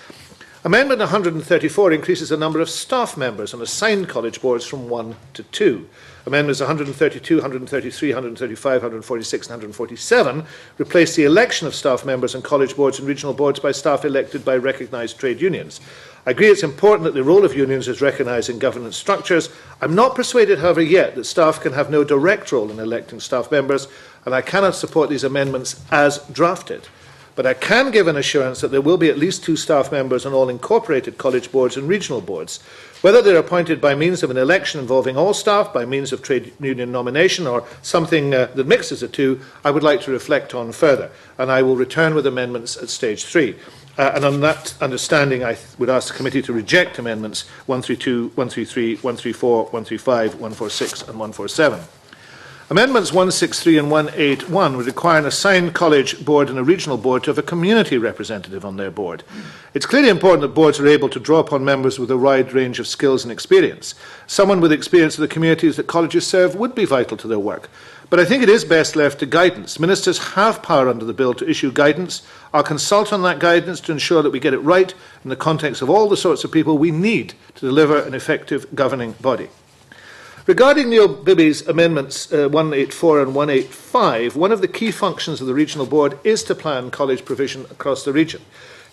Amendment 134 increases the number of staff members on assigned college boards from 1 to 2. Amendments 132, 133, 135, 146 and 147 replace the election of staff members on college boards and regional boards by staff elected by recognised trade unions. I agree it's important that the role of unions is recognised in governance structures. I'm not persuaded, however, yet that staff can have no direct role in electing staff members, and I cannot support these amendments as drafted. But I can give an assurance that there will be at least 2 staff members on all incorporated college boards and regional boards. Whether they're appointed by means of an election involving all staff, by means of trade union nomination, or something that mixes the two, I would like to reflect on further, and I will return with amendments at stage 3. And on that understanding, I would ask the committee to reject amendments 132, 133, 134, 135, 146 and 147. Amendments 163 and 181 would require an assigned college board and a regional board to have a community representative on their board. It's clearly important that boards are able to draw upon members with a wide range of skills and experience. Someone with experience of the communities that colleges serve would be vital to their work. But I think it is best left to guidance. Ministers have power under the bill to issue guidance. I'll consult on that guidance to ensure that we get it right in the context of all the sorts of people we need to deliver an effective governing body. Regarding Neil Bibby's amendments 184 and 185, one of the key functions of the regional board is to plan college provision across the region.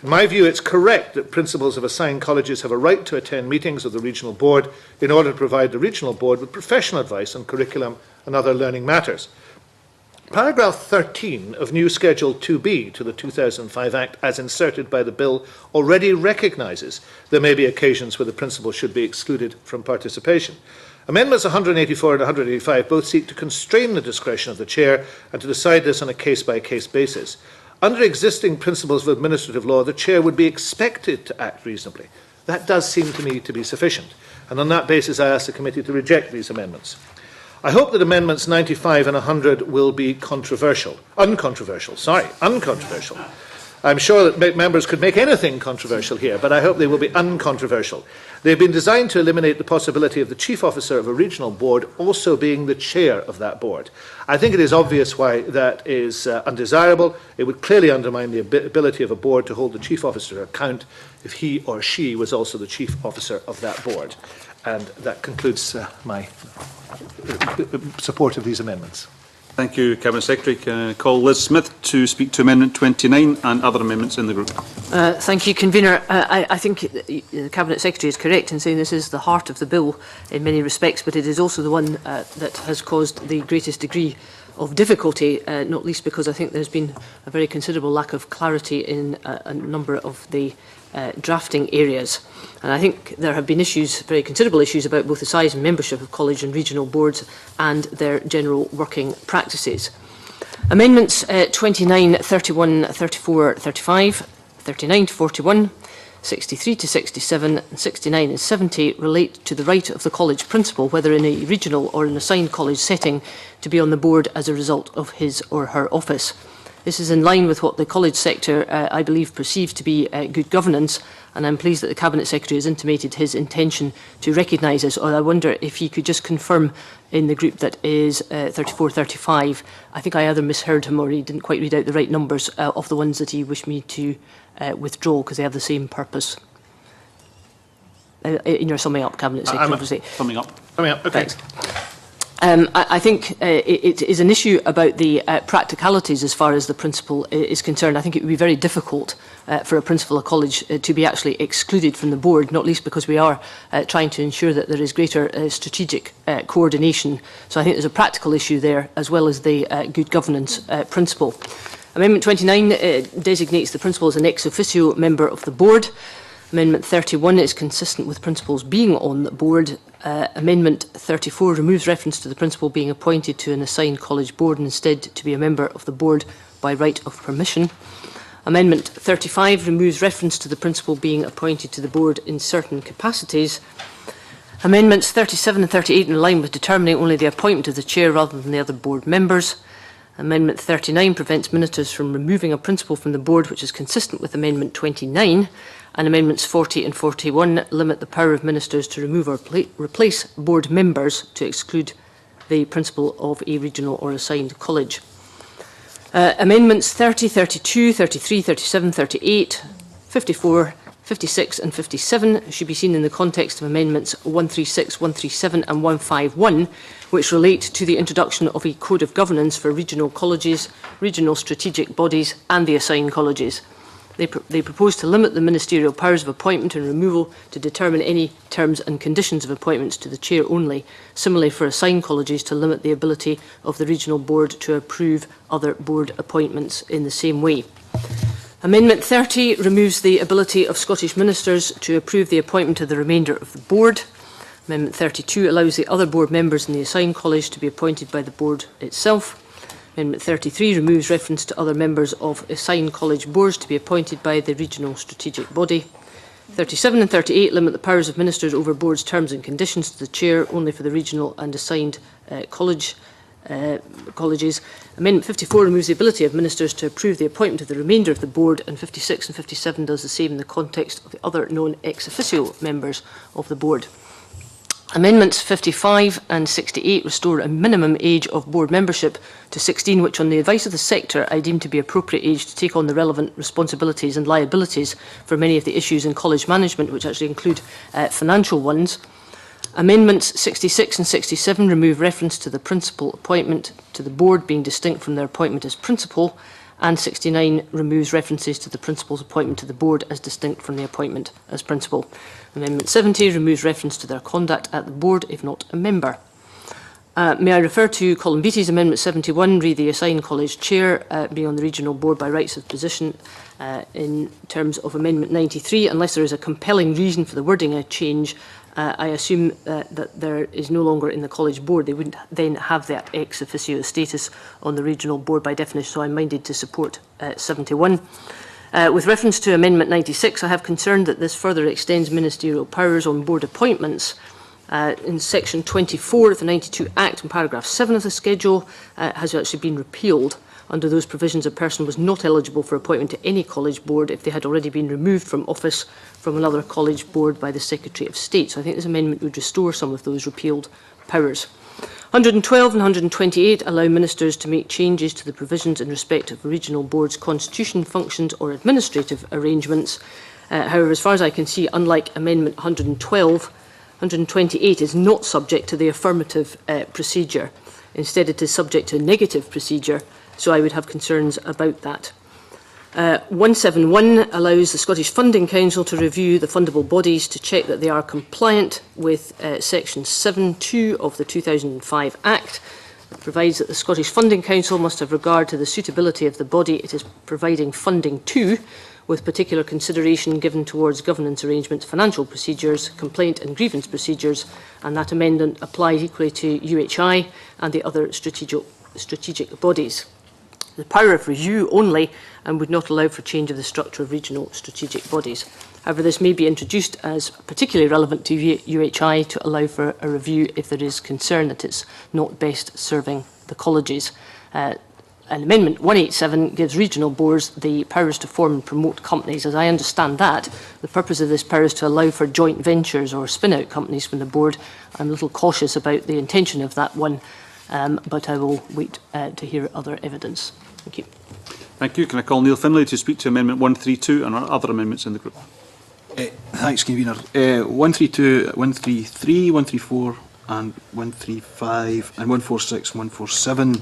In my view, it's correct that principals of assigned colleges have a right to attend meetings of the regional board in order to provide the regional board with professional advice on curriculum and other learning matters. Paragraph 13 of new Schedule 2B to the 2005 Act, as inserted by the bill, already recognises there may be occasions where the principal should be excluded from participation. Amendments 184 and 185 both seek to constrain the discretion of the Chair and to decide this on a case-by-case basis. Under existing principles of administrative law, the Chair would be expected to act reasonably. That does seem to me to be sufficient, and on that basis I ask the committee to reject these amendments. I hope that amendments 95 and 100 will be uncontroversial. I'm sure that members could make anything controversial here, but I hope they will be uncontroversial. They've been designed to eliminate the possibility of the chief officer of a regional board also being the chair of that board. I think it is obvious why that is undesirable. It would clearly undermine the ability of a board to hold the chief officer to account if he or she was also the chief officer of that board. And that concludes my support of these amendments. Thank you, Cabinet Secretary. Can I call Liz Smith to speak to Amendment 29 and other amendments in the group? Thank you, Convener. I think the Cabinet Secretary is correct in saying this is the heart of the bill in many respects, but it is also the one that has caused the greatest degree of difficulty, not least because I think there's been a very considerable lack of clarity in a number of the drafting areas. And I think there have been issues, very considerable issues, about both the size and membership of college and regional boards and their general working practices. Amendments 29, 31, 34, 35, 39 to 41, 63 to 67, and 69 and 70 relate to the right of the college principal, whether in a regional or an assigned college setting, to be on the board as a result of his or her office. This is in line with what the college sector, I believe, perceives to be good governance, and I'm pleased that the Cabinet Secretary has intimated his intention to recognise this. Or I wonder if he could just confirm in the group that is 34-35. I think I either misheard him or he didn't quite read out the right numbers of the ones that he wished me to withdraw, because they have the same purpose. In your summing up, Cabinet Secretary. Summing up. Summing up, okay. Thanks. I think it is an issue about the practicalities as far as the principal is concerned. I think it would be very difficult for a principal of college to be actually excluded from the board, not least because we are trying to ensure that there is greater strategic coordination. So I think there's a practical issue there, as well as the good governance principle. Amendment 29 designates the principal as an ex officio member of the board. Amendment 31 is consistent with principals being on the board. Amendment 34 removes reference to the principal being appointed to an assigned college board and instead to be a member of the board by right of permission. Amendment 35 removes reference to the principal being appointed to the board in certain capacities. Amendments 37 and 38 in line with determining only the appointment of the chair rather than the other board members. Amendment 39 prevents ministers from removing a principal from the board, which is consistent with Amendment 29. And Amendments 40 and 41 limit the power of ministers to remove or replace board members to exclude the principal of a regional or assigned college. Amendments 30, 32, 33, 37, 38, 54, 56 and 57 should be seen in the context of Amendments 136, 137 and 151, which relate to the introduction of a code of governance for regional colleges, regional strategic bodies and the assigned colleges. They propose to limit the ministerial powers of appointment and removal to determine any terms and conditions of appointments to the chair only. Similarly, for assigned colleges, to limit the ability of the regional board to approve other board appointments in the same way. Amendment 30 removes the ability of Scottish ministers to approve the appointment of the remainder of the board. Amendment 32 allows the other board members in the assigned college to be appointed by the board itself. Amendment 33 removes reference to other members of assigned college boards to be appointed by the regional strategic body. 37 and 38 limit the powers of ministers over boards' terms and conditions to the chair only for the regional and assigned colleges. Amendment 54 removes the ability of ministers to approve the appointment of the remainder of the board, and 56 and 57 does the same in the context of the other known ex officio members of the board. Amendments 55 and 68 restore a minimum age of board membership to 16, which on the advice of the sector I deem to be appropriate age to take on the relevant responsibilities and liabilities for many of the issues in college management, which actually include financial ones. Amendments 66 and 67 remove reference to the principal appointment to the board being distinct from their appointment as principal, and 69 removes references to the principal's appointment to the board as distinct from the appointment as principal. Amendment 70 removes reference to their conduct at the board if not a member. May I refer to Colin Beattie's Amendment 71, re the assigned college chair being on the regional board by rights of position in terms of Amendment 93. Unless there is a compelling reason for the wording change, I assume that there is no longer in the college board. They wouldn't then have that ex officio status on the regional board by definition, so I'm minded to support 71. With reference to Amendment 96, I have concern that this further extends ministerial powers on board appointments. In section 24 of the 92 Act, in paragraph 7 of the schedule, has actually been repealed. Under those provisions, a person was not eligible for appointment to any college board if they had already been removed from office from another college board by the Secretary of State. So I think this amendment would restore some of those repealed powers. 112 and 128 allow ministers to make changes to the provisions in respect of a regional board's constitution, functions or administrative arrangements. However, as far as I can see, unlike Amendment 112, 128 is not subject to the affirmative procedure. Instead, it is subject to a negative procedure, so I would have concerns about that. 171 allows the Scottish Funding Council to review the fundable bodies to check that they are compliant with Section 7.2 of the 2005 Act. provides that the Scottish Funding Council must have regard to the suitability of the body it is providing funding to, with particular consideration given towards governance arrangements, financial procedures, complaint and grievance procedures, and that amendment applies equally to UHI and the other strategic bodies. The power of review only and would not allow for change of the structure of regional strategic bodies. However, this may be introduced as particularly relevant to UHI to allow for a review if there is concern that it's not best serving the colleges. And Amendment 187 gives regional boards the powers to form and promote companies. As I understand that, the purpose of this power is to allow for joint ventures or spin-out companies from the board. I'm a little cautious about the intention of that one, but I will wait to hear other evidence. Thank you. Thank you. Can I call Neil Finlay to speak to Amendment 132 and other amendments in the group? Thanks, Convener. 132, 133, 134 and 135 and 146 and 147.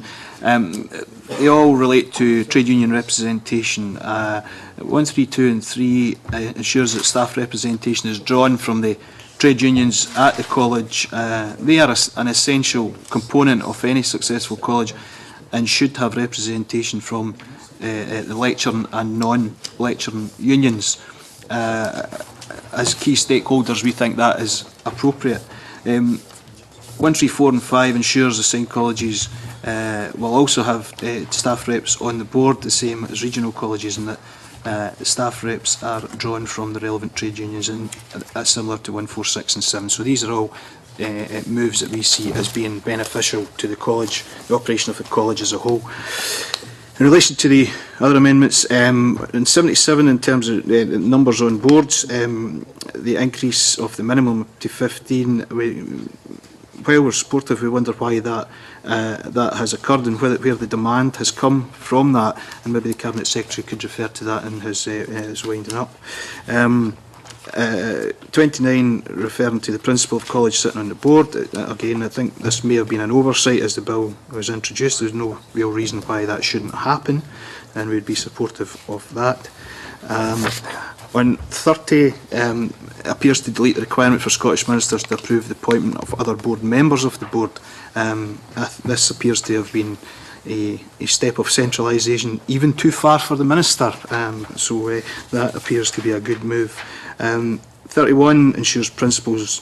They all relate to trade union representation. 132 and 3 ensures that staff representation is drawn from the trade unions at the college. They are an essential component of any successful college and should have representation from the lecturing and non-lecturing unions. As key stakeholders, we think that is appropriate. 134 and 5 ensures the same colleges will also have staff reps on the board, the same as regional colleges, and that the staff reps are drawn from the relevant trade unions, and that's similar to 146 and 7. So these are all moves that we see as being beneficial to the college, the operation of the college as a whole. In relation to the other amendments, in 77, in terms of numbers on boards, the increase of the minimum to 15, while we're supportive, we wonder why that has occurred and where the demand has come from that, and maybe the Cabinet Secretary could refer to that in his winding up. 29, referring to the principal of college sitting on the board. Again, I think this may have been an oversight as the bill was introduced. There's no real reason why that shouldn't happen, and we'd be supportive of that. On 30, appears to delete the requirement for Scottish ministers to approve the appointment of other board members of the board. This appears to have been a step of centralisation, even too far for the minister, so that appears to be a good move. 31 ensures principals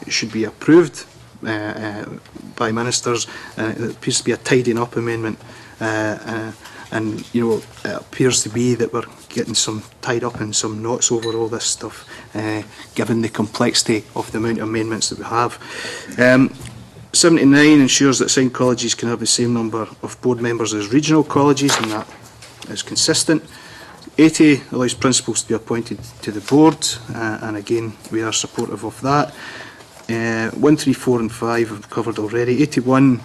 should be approved by ministers. It appears to be a tidying up amendment, and it appears to be that we're getting some tied up in some knots over all this stuff, given the complexity of the amount of amendments that we have. 79 ensures that assigned colleges can have the same number of board members as regional colleges, and that is consistent. 80 allows principals to be appointed to the board, and again we are supportive of that. 134 and 5 I've covered already. 81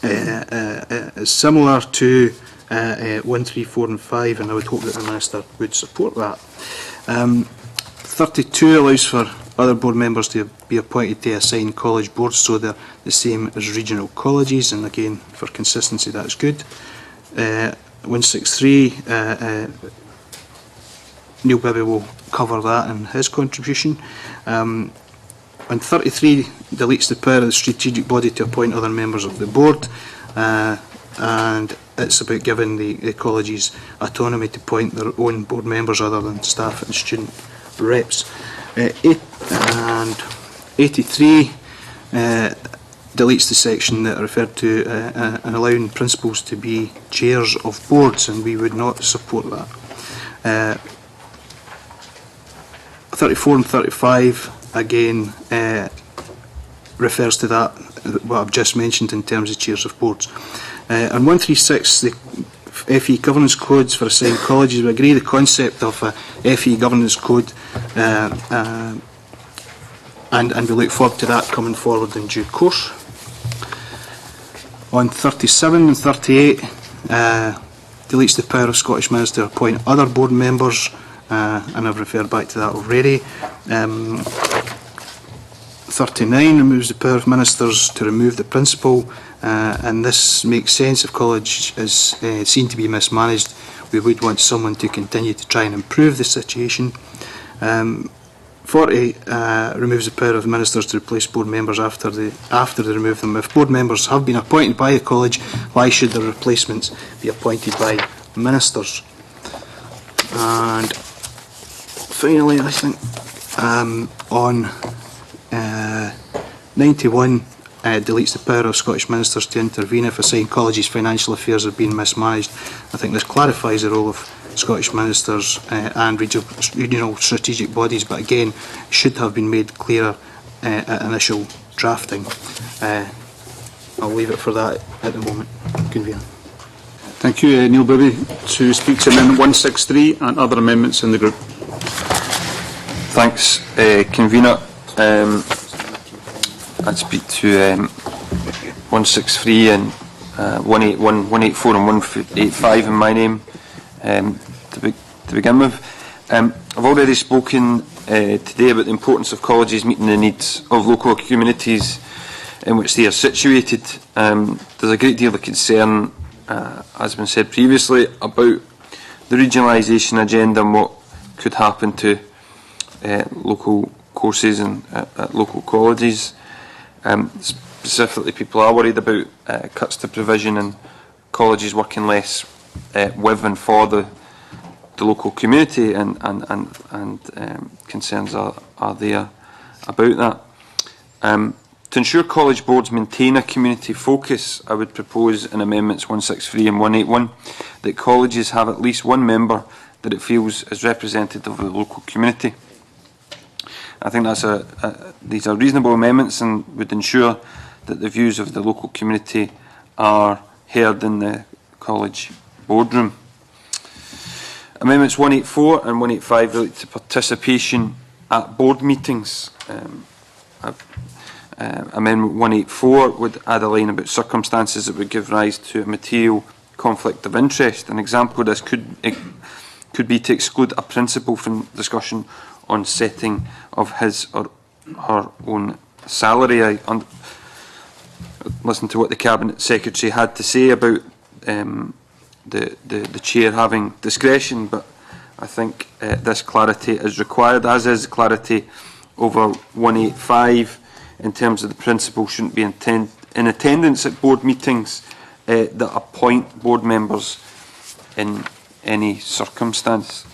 is similar to 134 and 5, and I would hope that the Minister would support that. 32 allows for other board members to be appointed to assigned college boards, so they're the same as regional colleges, and again for consistency that's good. 163, Neil Bibby will cover that in his contribution. And 33 deletes the power of the strategic body to appoint other members of the board, and it's about giving the colleges autonomy to appoint their own board members other than staff and student reps. 83 deletes the section that referred to and allowing principals to be chairs of boards, and we would not support that. 34 and 35 again refers to that, what I've just mentioned in terms of chairs of boards. And 136, the FE governance codes for assigned colleges, we agree the concept of a FE governance code, and we look forward to that coming forward in due course. On 37 and 38, deletes the power of Scottish Ministers to appoint other board members, and I've referred back to that already. 39 removes the power of ministers to remove the principal, and this makes sense. If college is seen to be mismanaged, we would want someone to continue to try and improve the situation. 40 removes the power of the ministers to replace board members after they remove them. If board members have been appointed by the college, why should their replacements be appointed by ministers? And finally, I think on 91 deletes the power of Scottish ministers to intervene if assigned colleges' financial affairs have been mismanaged. I think this clarifies the role of Scottish ministers and regional strategic bodies, but again, should have been made clearer at initial drafting. I'll leave it for that at the moment. Convener. Thank you. Neil Bibby to speak to Amendment 163 and other amendments in the group. Thanks, Convener. I'd speak to 163 and 181, 184 and 185 in my name to begin with. I've already spoken today about the importance of colleges meeting the needs of local communities in which they are situated. There's a great deal of concern, as has been said previously, about the regionalisation agenda and what could happen to local courses and local colleges. Specifically, people are worried about cuts to provision and colleges working less with and for the local community, and concerns are there about that. To ensure college boards maintain a community focus, I would propose in Amendments 163 and 181 that colleges have at least one member that it feels is representative of the local community. I think these are reasonable amendments and would ensure that the views of the local community are heard in the college boardroom. Amendments 184 and 185 relate to participation at board meetings. Amendment 184 would add a line about circumstances that would give rise to a material conflict of interest. An example of this could be to exclude a principal from discussion on setting of his or her own salary. I listened to what the Cabinet Secretary had to say about the Chair having discretion, but I think this clarity is required, as is clarity over 185 in terms of the principal shouldn't be in attendance at board meetings that appoint board members in any circumstance.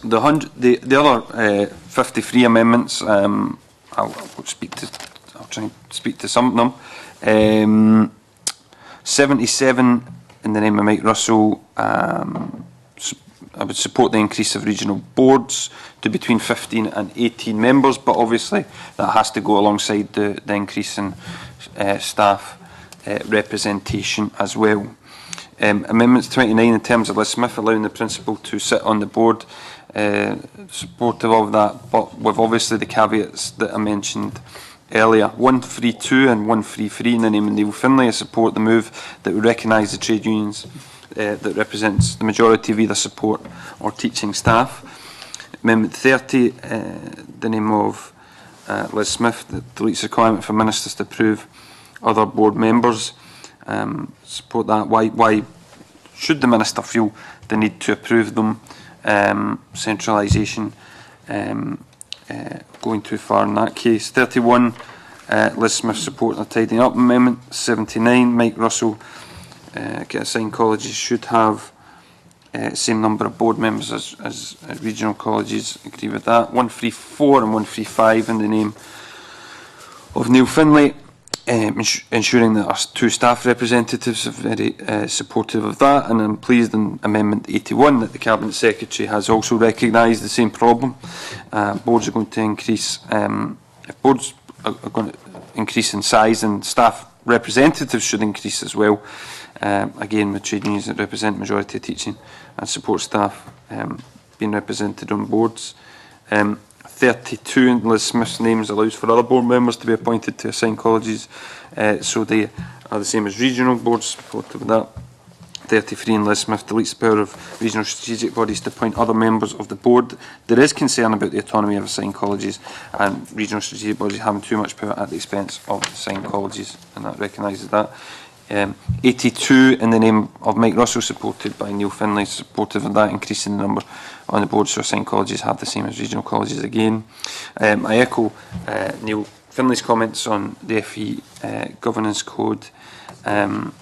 The other 53 amendments, I'll try and speak to some of them. 77, in the name of Mike Russell, I would support the increase of regional boards to between 15 and 18 members, but obviously that has to go alongside the increase in staff representation as well. Amendments 29 in terms of Liz Smith allowing the principal to sit on the board, supportive of that, but with obviously the caveats that I mentioned earlier. 132 and 133 in the name of Neil Finlay, I support the move that would recognise the trade unions that represents the majority of either support or teaching staff. Amendment 30, the name of Liz Smith, that deletes the requirement for ministers to approve other board members. Support that. Why should the minister feel the need to approve them? Centralisation going too far in that case. 31, Liz Smith support the tidying up amendment. 79, Mike Russell, get assigned colleges should have same number of board members as regional colleges. Agree with that. 134 and 135 in the name of Neil Finlay, ensuring that our two staff representatives are very supportive of that, and I'm pleased in Amendment 81 that the Cabinet Secretary has also recognised the same problem. Boards are going to increase, if boards are going to increase in size, and staff representatives should increase as well. Again, with trade unions that represent majority of teaching and support staff being represented on boards. 32 in Liz Smith's names allows for other board members to be appointed to assigned colleges, so they are the same as regional boards, supportive of that. 33 in Liz Smith deletes the power of regional strategic bodies to appoint other members of the board. There is concern about the autonomy of assigned colleges and regional strategic bodies having too much power at the expense of assigned colleges, and that recognises that. 82 in the name of Mike Russell, supported by Neil Finlay, supportive of that, increasing the number on the board so assigned colleges have the same as regional colleges again. I echo Neil Finlay's comments on the FE governance code. And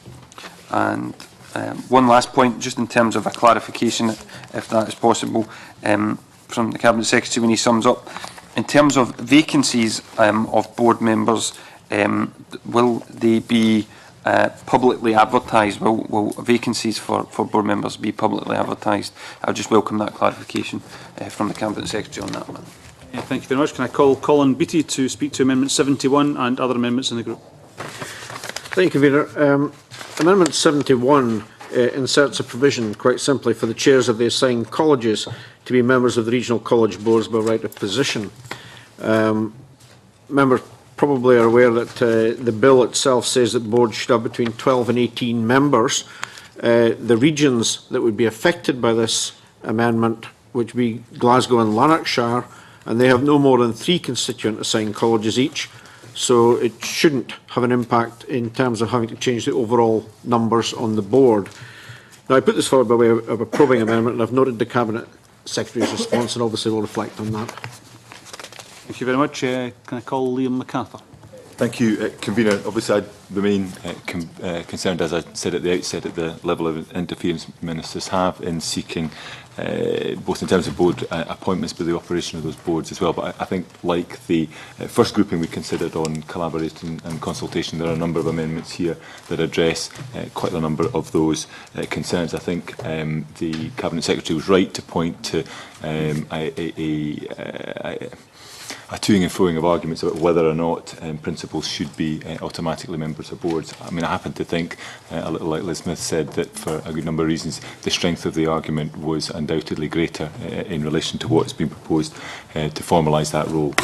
one last point, just in terms of a clarification, if that is possible, from the Cabinet Secretary when he sums up. In terms of vacancies of board members, will they be publicly advertised? Will vacancies for board members be publicly advertised? I would just welcome that clarification from the Cabinet Secretary on that one. Yeah, thank you very much. Can I call Colin Beattie to speak to Amendment 71 and other amendments in the group? Thank you, Convener. Amendment 71 inserts a provision, quite simply, for the chairs of the assigned colleges to be members of the regional college boards by right of position. Members probably are aware that the bill itself says that boards should have between 12 and 18 members. The regions that would be affected by this amendment would be Glasgow and Lanarkshire, and they have no more than 3 constituent assigned colleges each, so it shouldn't have an impact in terms of having to change the overall numbers on the board. Now, I put this forward by way of a probing amendment, and I've noted the Cabinet Secretary's response, and obviously will reflect on that. Thank you very much. Can I call Liam MacArthur? Thank you, Convener. Obviously, I remain concerned, as I said at the outset, at the level of interference ministers have in seeking, both in terms of board appointments, but the operation of those boards as well. But I think, like the first grouping we considered on collaboration and consultation, there are a number of amendments here that address quite a number of those concerns. I think the Cabinet Secretary was right to point to a toing and froing of arguments about whether or not principals should be automatically members of boards. I mean, I happen to think, a little like Liz Smith said, that for a good number of reasons, the strength of the argument was undoubtedly greater in relation to what has been proposed to formalise that role.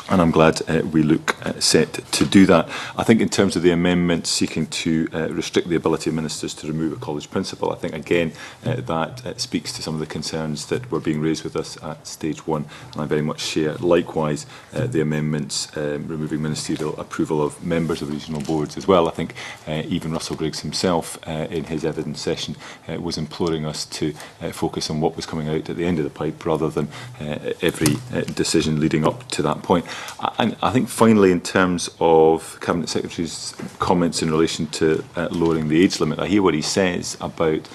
And I'm glad we look set to do that. I think in terms of the amendment seeking to restrict the ability of ministers to remove a college principal, I think again that speaks to some of the concerns that were being raised with us at stage 1, and I very much share. Likewise, the amendments removing ministerial approval of members of regional boards as well. I think even Russell Griggs himself in his evidence session was imploring us to focus on what was coming out at the end of the pipe rather than every decision leading up to that point. And I think finally, in terms of Cabinet Secretary's comments in relation to lowering the age limit, I hear what he says about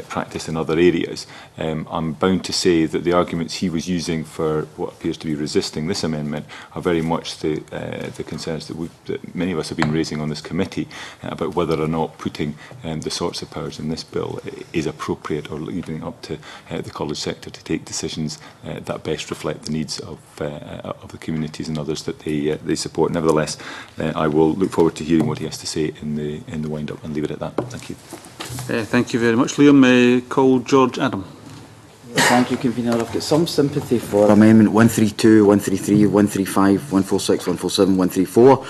practice in other areas. I'm bound to say that the arguments he was using for what appears to be resisting this amendment are very much the concerns that many of us have been raising on this committee about whether or not putting the sorts of powers in this bill is appropriate, or leaving it up to the college sector to take decisions that best reflect the needs of the communities and others that they support. Nevertheless, I will look forward to hearing what he has to say in the wind-up, and leave it at that. Thank you. Thank you very much, Liam. Call George Adam. Thank you, Convener. I've got some sympathy for Amendment 132, 133, 135, 146, 147, 134.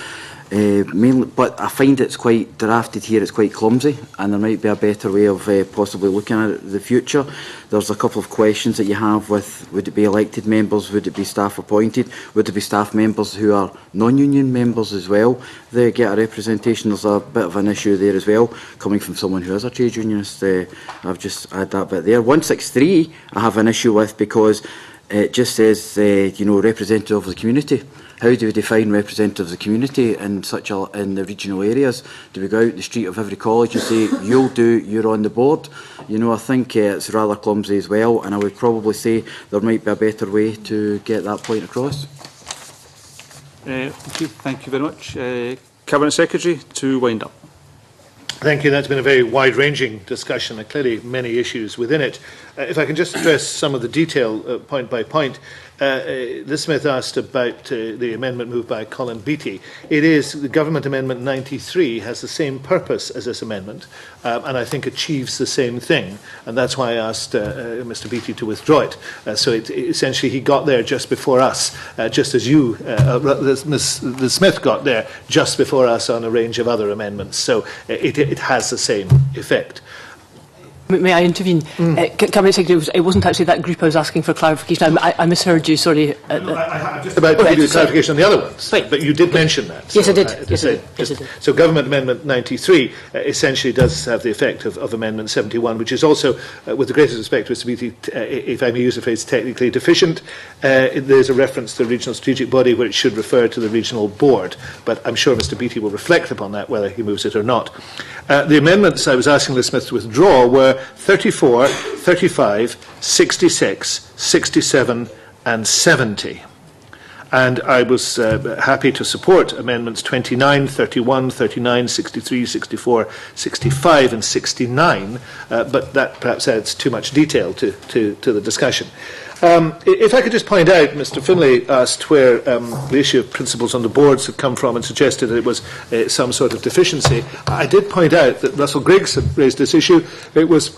Mainly, but I find it's quite drafted here, it's quite clumsy, and there might be a better way of possibly looking at it in the future. There's a couple of questions that you have with, would it be elected members, would it be staff appointed, would it be staff members who are non-union members as well? They get a representation. There's a bit of an issue there as well, coming from someone who is a trade unionist. I've just had that bit there. 163 I have an issue with, because it just says, you know, representative of the community. How do we define representative of the community in the regional areas? Do we go out the street of every college and say, you'll do, you're on the board? You know, I think it's rather clumsy as well, and I would probably say there might be a better way to get that point across. Thank you very much. Cabinet Secretary, to wind up. Thank you. That's been a very wide-ranging discussion, and clearly many issues within it. If I can just address some of the detail point by point. Liz Smith asked about the amendment moved by Colin Beattie. It is, the Government Amendment 93 has the same purpose as this amendment, and I think achieves the same thing, and that's why I asked Mr Beattie to withdraw it. So essentially he got there just before us, just as you, Liz Smith, got there just before us on a range of other amendments. So it has the same effect. May I intervene? Cabinet Secretary, it wasn't actually that group I was asking for clarification. I misheard you, sorry. I'm just about to give you a clarification on the other ones, but you did mention that. Yes, I did. Yes, I did. So Government Amendment 93 essentially does have the effect of Amendment 71, which is also, with the greatest respect to Mr Beattie, if I may use the phrase, technically deficient. There's a reference to the regional strategic body where it should refer to the regional board, but I'm sure Mr Beattie will reflect upon that, whether he moves it or not. The amendments I was asking Liz Smith to withdraw were 34, 35, 66, 67 and 70. And I was happy to support amendments 29, 31, 39, 63, 64, 65 and 69, but that perhaps adds too much detail to the discussion. If I could just point out, Mr Finlay asked where the issue of principles on the boards had come from and suggested that it was some sort of deficiency. I did point out that Russell Griggs had raised this issue. It was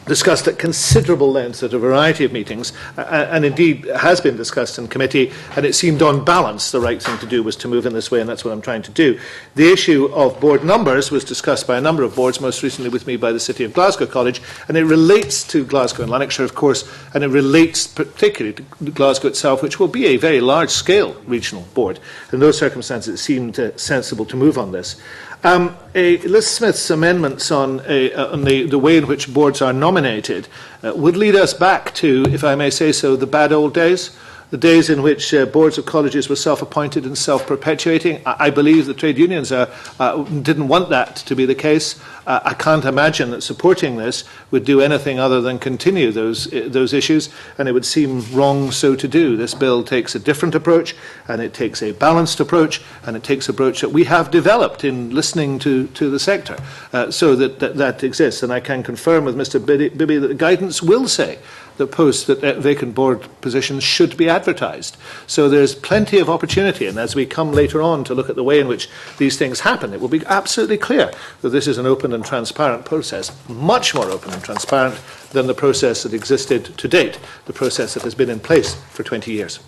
discussed at considerable length at a variety of meetings, and indeed has been discussed in committee, and it seemed on balance the right thing to do was to move in this way, and that's what I'm trying to do. The issue of board numbers was discussed by a number of boards, most recently with me by the City of Glasgow College, and it relates to Glasgow and Lanarkshire, of course, and it relates particularly to Glasgow itself, which will be a very large-scale regional board. In those circumstances, it seemed sensible to move on this. Liz Smith's amendments on the way in which boards are nominated would lead us back to, if I may say so, the bad old days, the days in which boards of colleges were self-appointed and self-perpetuating. I believe the trade unions didn't want that to be the case. I can't imagine that supporting this would do anything other than continue those issues, and it would seem wrong so to do. This bill takes a different approach, and it takes a balanced approach, and it takes an approach that we have developed in listening to the sector, so that exists. And I can confirm with Mr Bibby that the guidance will say that vacant board positions should be advertised. So there's plenty of opportunity, and as we come later on to look at the way in which these things happen, it will be absolutely clear that this is an open and transparent process, much more open and transparent than the process that existed to date, the process that has been in place for 20 years.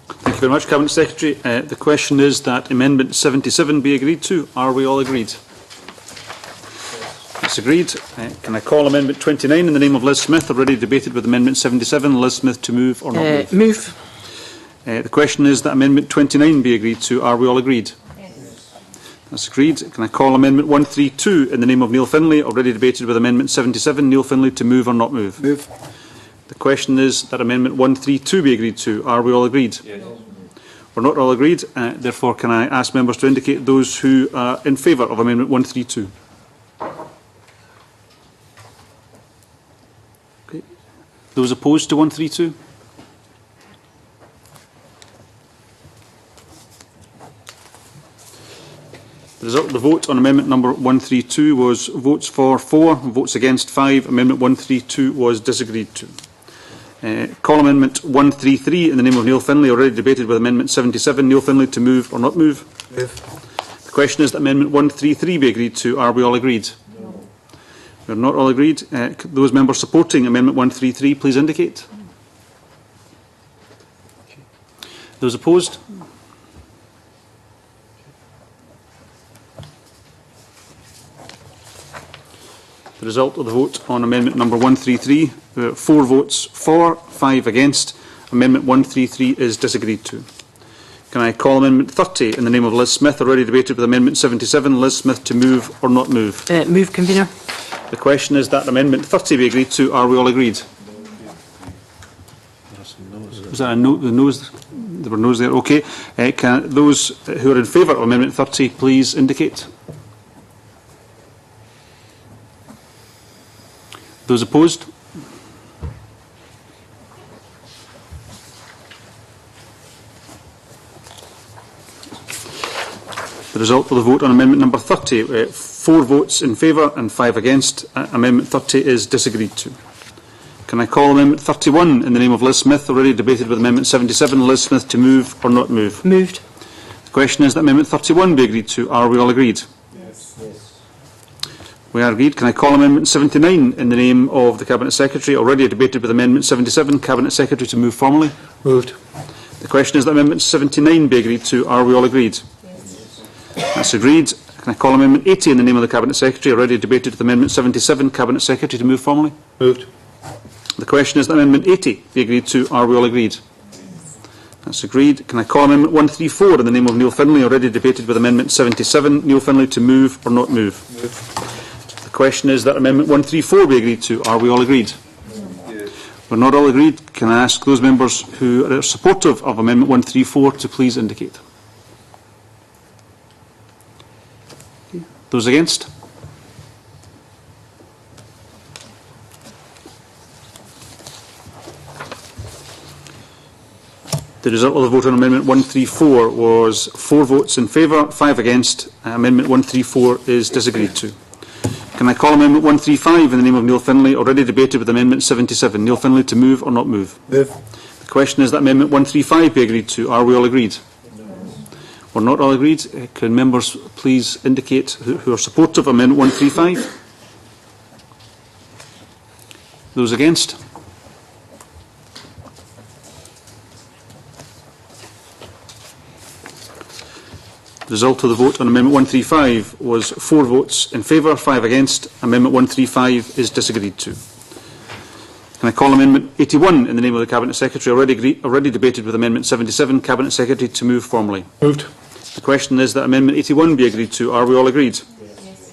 Thank you very much, Cabinet Secretary. The question is that Amendment 77 be agreed to. Are we all agreed? That's agreed. Can I call Amendment 29 in the name of Liz Smith, already debated with Amendment 77? Liz Smith to move or not move? Move. The question is that Amendment 29 be agreed to. Are we all agreed? Yes. That's agreed. Can I call Amendment 132 in the name of Neil Finlay, already debated with Amendment 77? Neil Finlay to move or not move? Move. The question is that Amendment 132 be agreed to. Are we all agreed? Yes. We're not all agreed. Therefore, can I ask members to indicate those who are in favour of Amendment 132? Okay. Those opposed to 132? The result of the vote on amendment number 132 was votes for 4, votes against 5. Amendment 132 was disagreed to. Call amendment 133 in the name of Neil Finlay, already debated with amendment 77. Neil Finlay to move or not move? Move. The question is that amendment 133 be agreed to. Are we all agreed? No. We are not all agreed. Those members supporting amendment 133, please indicate. Those opposed? The result of the vote on amendment number 133, 4 votes for, 5 against. Amendment 133 is disagreed to. Can I call amendment 30 in the name of Liz Smith, already debated with amendment 77? Liz Smith to move or not move? Move, convener. The question is that amendment 30 be agreed to. Are we all agreed? Was that a no? The noes? There were noes there. Okay. Can those who are in favour of amendment 30 please indicate? Those opposed? The result of the vote on amendment number 30, 4 votes in favour and 5 against. Amendment 30 is disagreed to. Can I call amendment 31 in the name of Liz Smith, already debated with amendment 77? Liz Smith to move or not move? Moved. The question is that amendment 31 be agreed to. Are we all agreed? We are agreed. Can I call amendment 79 in the name of the Cabinet Secretary, already debated with amendment 77? Cabinet Secretary to move formally? Moved. The question is that amendment 79 be agreed to. Are we all agreed? Yes. That's agreed. Can Can I call Amendment 80 in the name of the Cabinet Secretary, already debated with Amendment 77? Cabinet Secretary to move formally. Moved. The question is that Amendment 80 be agreed to. Are we all agreed? That's agreed. Can I call Amendment 134 in the name of Neil Findlay, already debated with Amendment 77? Neil Findlay to move or not move? The question is that Amendment 134 be agreed to. Are we all agreed? We're not all agreed. Can I ask those members who are supportive of Amendment 134 to please indicate? Those against? The result of the vote on Amendment 134 was 4 votes in favour, 5 against. Amendment 134 is disagreed to. Can I call Amendment 135 in the name of Neil Findlay, already debated with Amendment 77? Neil Findlay to move or not move? Move. The question is that Amendment 135 be agreed to. Are we all agreed? We're not all agreed. Can members please indicate who are supportive of Amendment 135? Those against? The result of the vote on Amendment 135 was 4 votes in favour, 5 against. Amendment 135 is disagreed to. Can I call Amendment 81 in the name of the Cabinet Secretary, already debated with Amendment 77? Cabinet Secretary to move formally. Moved. The question is that Amendment 81 be agreed to. Are we all agreed? Yes.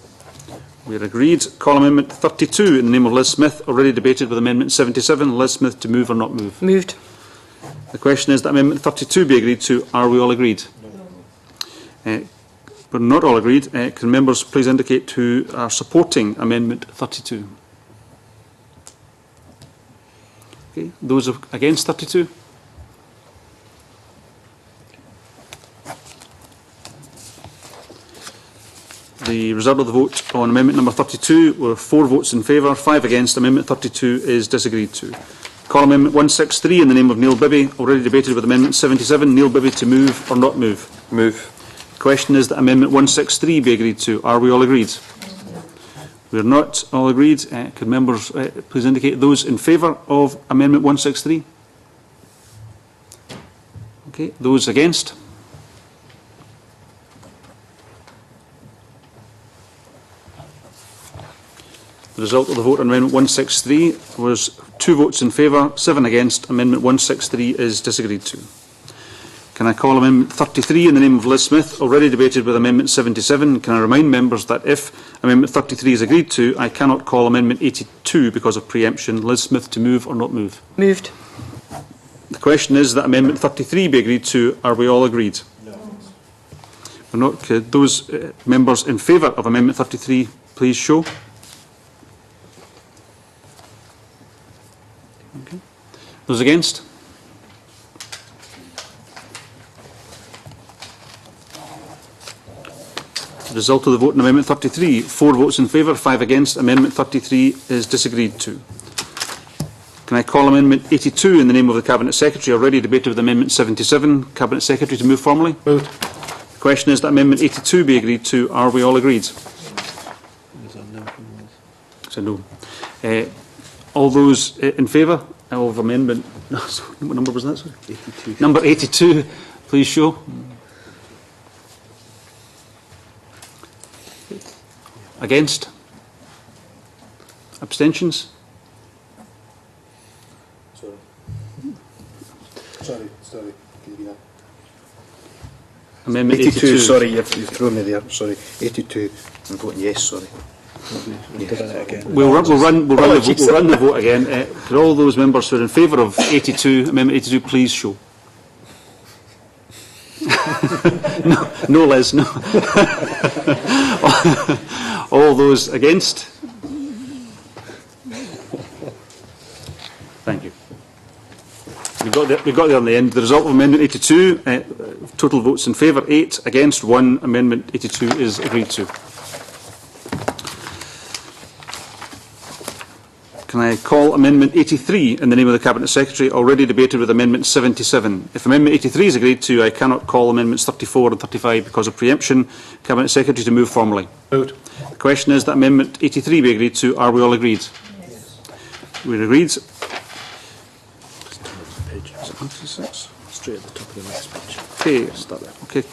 We are agreed. Call Amendment 32 in the name of Liz Smith, already debated with Amendment 77. Liz Smith to move or not move? Moved. The question is that Amendment 32 be agreed to. Are we all agreed? We're not all agreed. Can members please indicate who are supporting Amendment 32? Okay. Those against 32? The result of the vote on Amendment number 32 were 4 votes in favour, 5 against. Amendment 32 is disagreed to. Call Amendment 163 in the name of Neil Bibby, already debated with Amendment 77. Neil Bibby to move or not move? Move. The question is that Amendment 163 be agreed to. Are we all agreed? We are not all agreed. Could members please indicate those in favour of Amendment 163? Okay. Those against? The result of the vote on Amendment 163 was 2 votes in favour, 7 against. Amendment 163 is disagreed to. Can I call Amendment 33 in the name of Liz Smith, already debated with Amendment 77? Can I remind members that if Amendment 33 is agreed to, I cannot call Amendment 82 because of preemption. Liz Smith to move or not move? Moved. The question is that Amendment 33 be agreed to. Are we all agreed? No. We're not. Could those members in favour of Amendment 33 please show? Okay. Those against? The result of the vote on Amendment 33, 4 votes in favour, 5 against. Amendment 33 is disagreed to. Can I call Amendment 82 in the name of the Cabinet Secretary, already debated with Amendment 77? Cabinet Secretary to move formally? Moved. The question is that Amendment 82 be agreed to. Are we all agreed? So no. All those in favour of Amendment... what number was that? Sorry? 82. Number 82, please show. Against? Abstentions? Sorry. Can you do that? Amendment 82. Sorry, you've thrown me there. Sorry, 82. I'm voting yes. Sorry. We'll run the vote again. For all those members who are in favour of 82, Amendment 82, please show. No, Liz, no. All those against? Thank you. We got there in the end. The result of Amendment 82, total votes in favour 8, against 1. Amendment 82 is agreed to. Can I call Amendment 83 in the name of the Cabinet Secretary, already debated with Amendment 77? If Amendment 83 is agreed to, I cannot call Amendments 34 and 35 because of preemption. Cabinet Secretary to move formally. Moved. The question is that Amendment 83 be agreed to. Are we all agreed? Yes. We're agreed. Straight at the top of the next page. Okay, start there. Okay.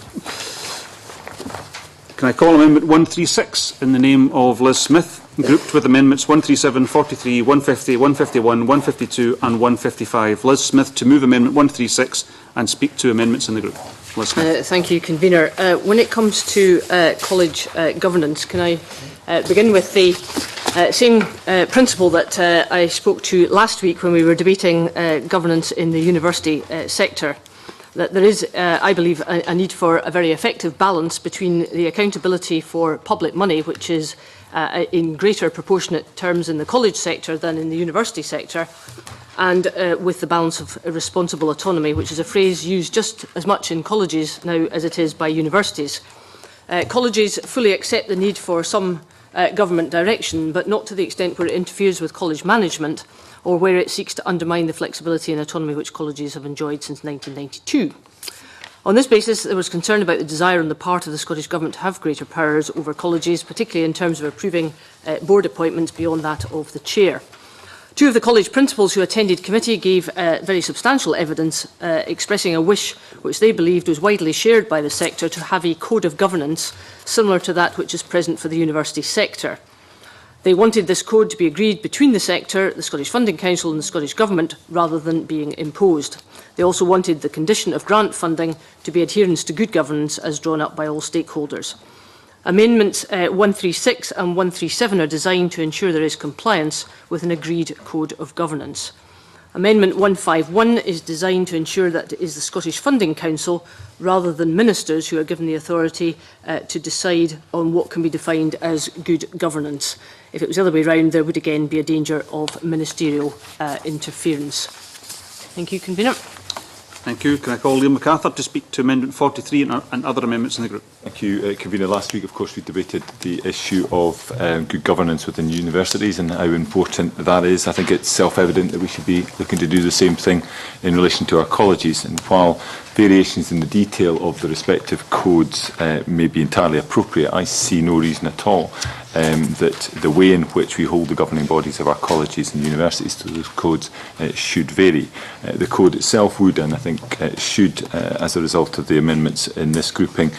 Can I call Amendment 136 in the name of Liz Smith, grouped with Amendments 137, 43, 150, 151, 152 and 155. Liz Smith to move Amendment 136 and speak to amendments in the group. Liz Smith. Thank you, Convener. When it comes to college governance, can I begin with the same principle that I spoke to last week when we were debating governance in the university sector, that there is, I believe, a need for a very effective balance between the accountability for public money, which is in greater proportionate terms in the college sector than in the university sector, and with the balance of responsible autonomy, which is a phrase used just as much in colleges now as it is by universities. Colleges fully accept the need for some government direction, but not to the extent where it interferes with college management or where it seeks to undermine the flexibility and autonomy which colleges have enjoyed since 1992. On this basis, there was concern about the desire on the part of the Scottish Government to have greater powers over colleges, particularly in terms of approving board appointments beyond that of the chair. Two of the college principals who attended committee gave very substantial evidence expressing a wish which they believed was widely shared by the sector to have a code of governance similar to that which is present for the university sector. They wanted this code to be agreed between the sector, the Scottish Funding Council and the Scottish Government rather than being imposed. They also wanted the condition of grant funding to be adherence to good governance as drawn up by all stakeholders. Amendments 136 and 137 are designed to ensure there is compliance with an agreed code of governance. Amendment 151 is designed to ensure that it is the Scottish Funding Council rather than ministers who are given the authority to decide on what can be defined as good governance. If it was the other way around, there would again be a danger of ministerial interference. Thank you, Convener. Thank you. Can I call Liam MacArthur to speak to Amendment 43 and other amendments in the group? Thank you, Convener. Last week, of course, we debated the issue of good governance within universities and how important that is. I think it's self-evident that we should be looking to do the same thing in relation to our colleges. And while variations in the detail of the respective codes may be entirely appropriate, I see no reason at all that the way in which we hold the governing bodies of our colleges and universities to those codes should vary. The code itself would, and I think should, as a result of the amendments in this grouping,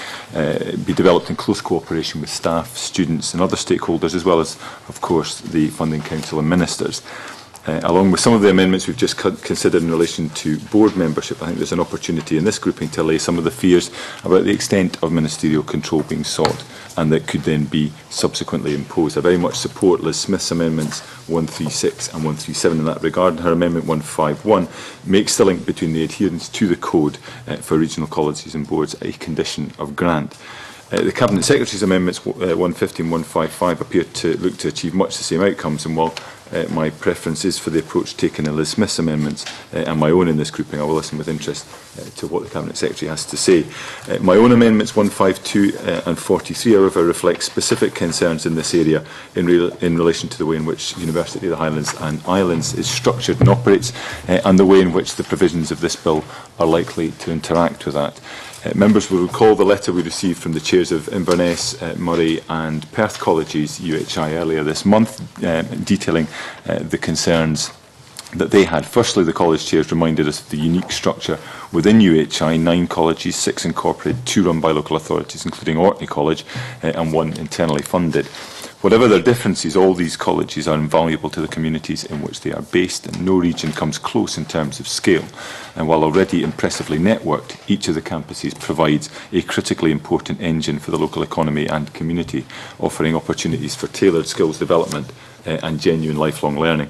be developed in close cooperation with staff, students and other stakeholders, as well as, of course, the Funding Council and ministers. Along with some of the amendments we've just considered in relation to board membership, I think there's an opportunity in this grouping to allay some of the fears about the extent of ministerial control being sought and that could then be subsequently imposed. I very much support Liz Smith's amendments 136 and 137 in that regard, and her amendment 151 makes the link between the adherence to the code for regional colleges and boards a condition of grant. The Cabinet Secretary's amendments 150 and 155 appear to look to achieve much the same outcomes, and while my preference is for the approach taken in Liz Smith's amendments and my own in this grouping, I will listen with interest to what the Cabinet Secretary has to say. My own amendments 152 and 43, however, reflect specific concerns in this area in relation to the way in which University of the Highlands and Islands is structured and operates, and the way in which the provisions of this bill are likely to interact with that. Members will recall the letter we received from the chairs of Inverness, Moray and Perth Colleges, UHI, earlier this month, detailing the concerns that they had. Firstly, the college chairs reminded us of the unique structure within UHI, 9 colleges, 6 incorporated, 2 run by local authorities, including Orkney College, and 1 internally funded. Whatever their differences, all these colleges are invaluable to the communities in which they are based, and no region comes close in terms of scale. And while already impressively networked, each of the campuses provides a critically important engine for the local economy and community, offering opportunities for tailored skills development and genuine lifelong learning.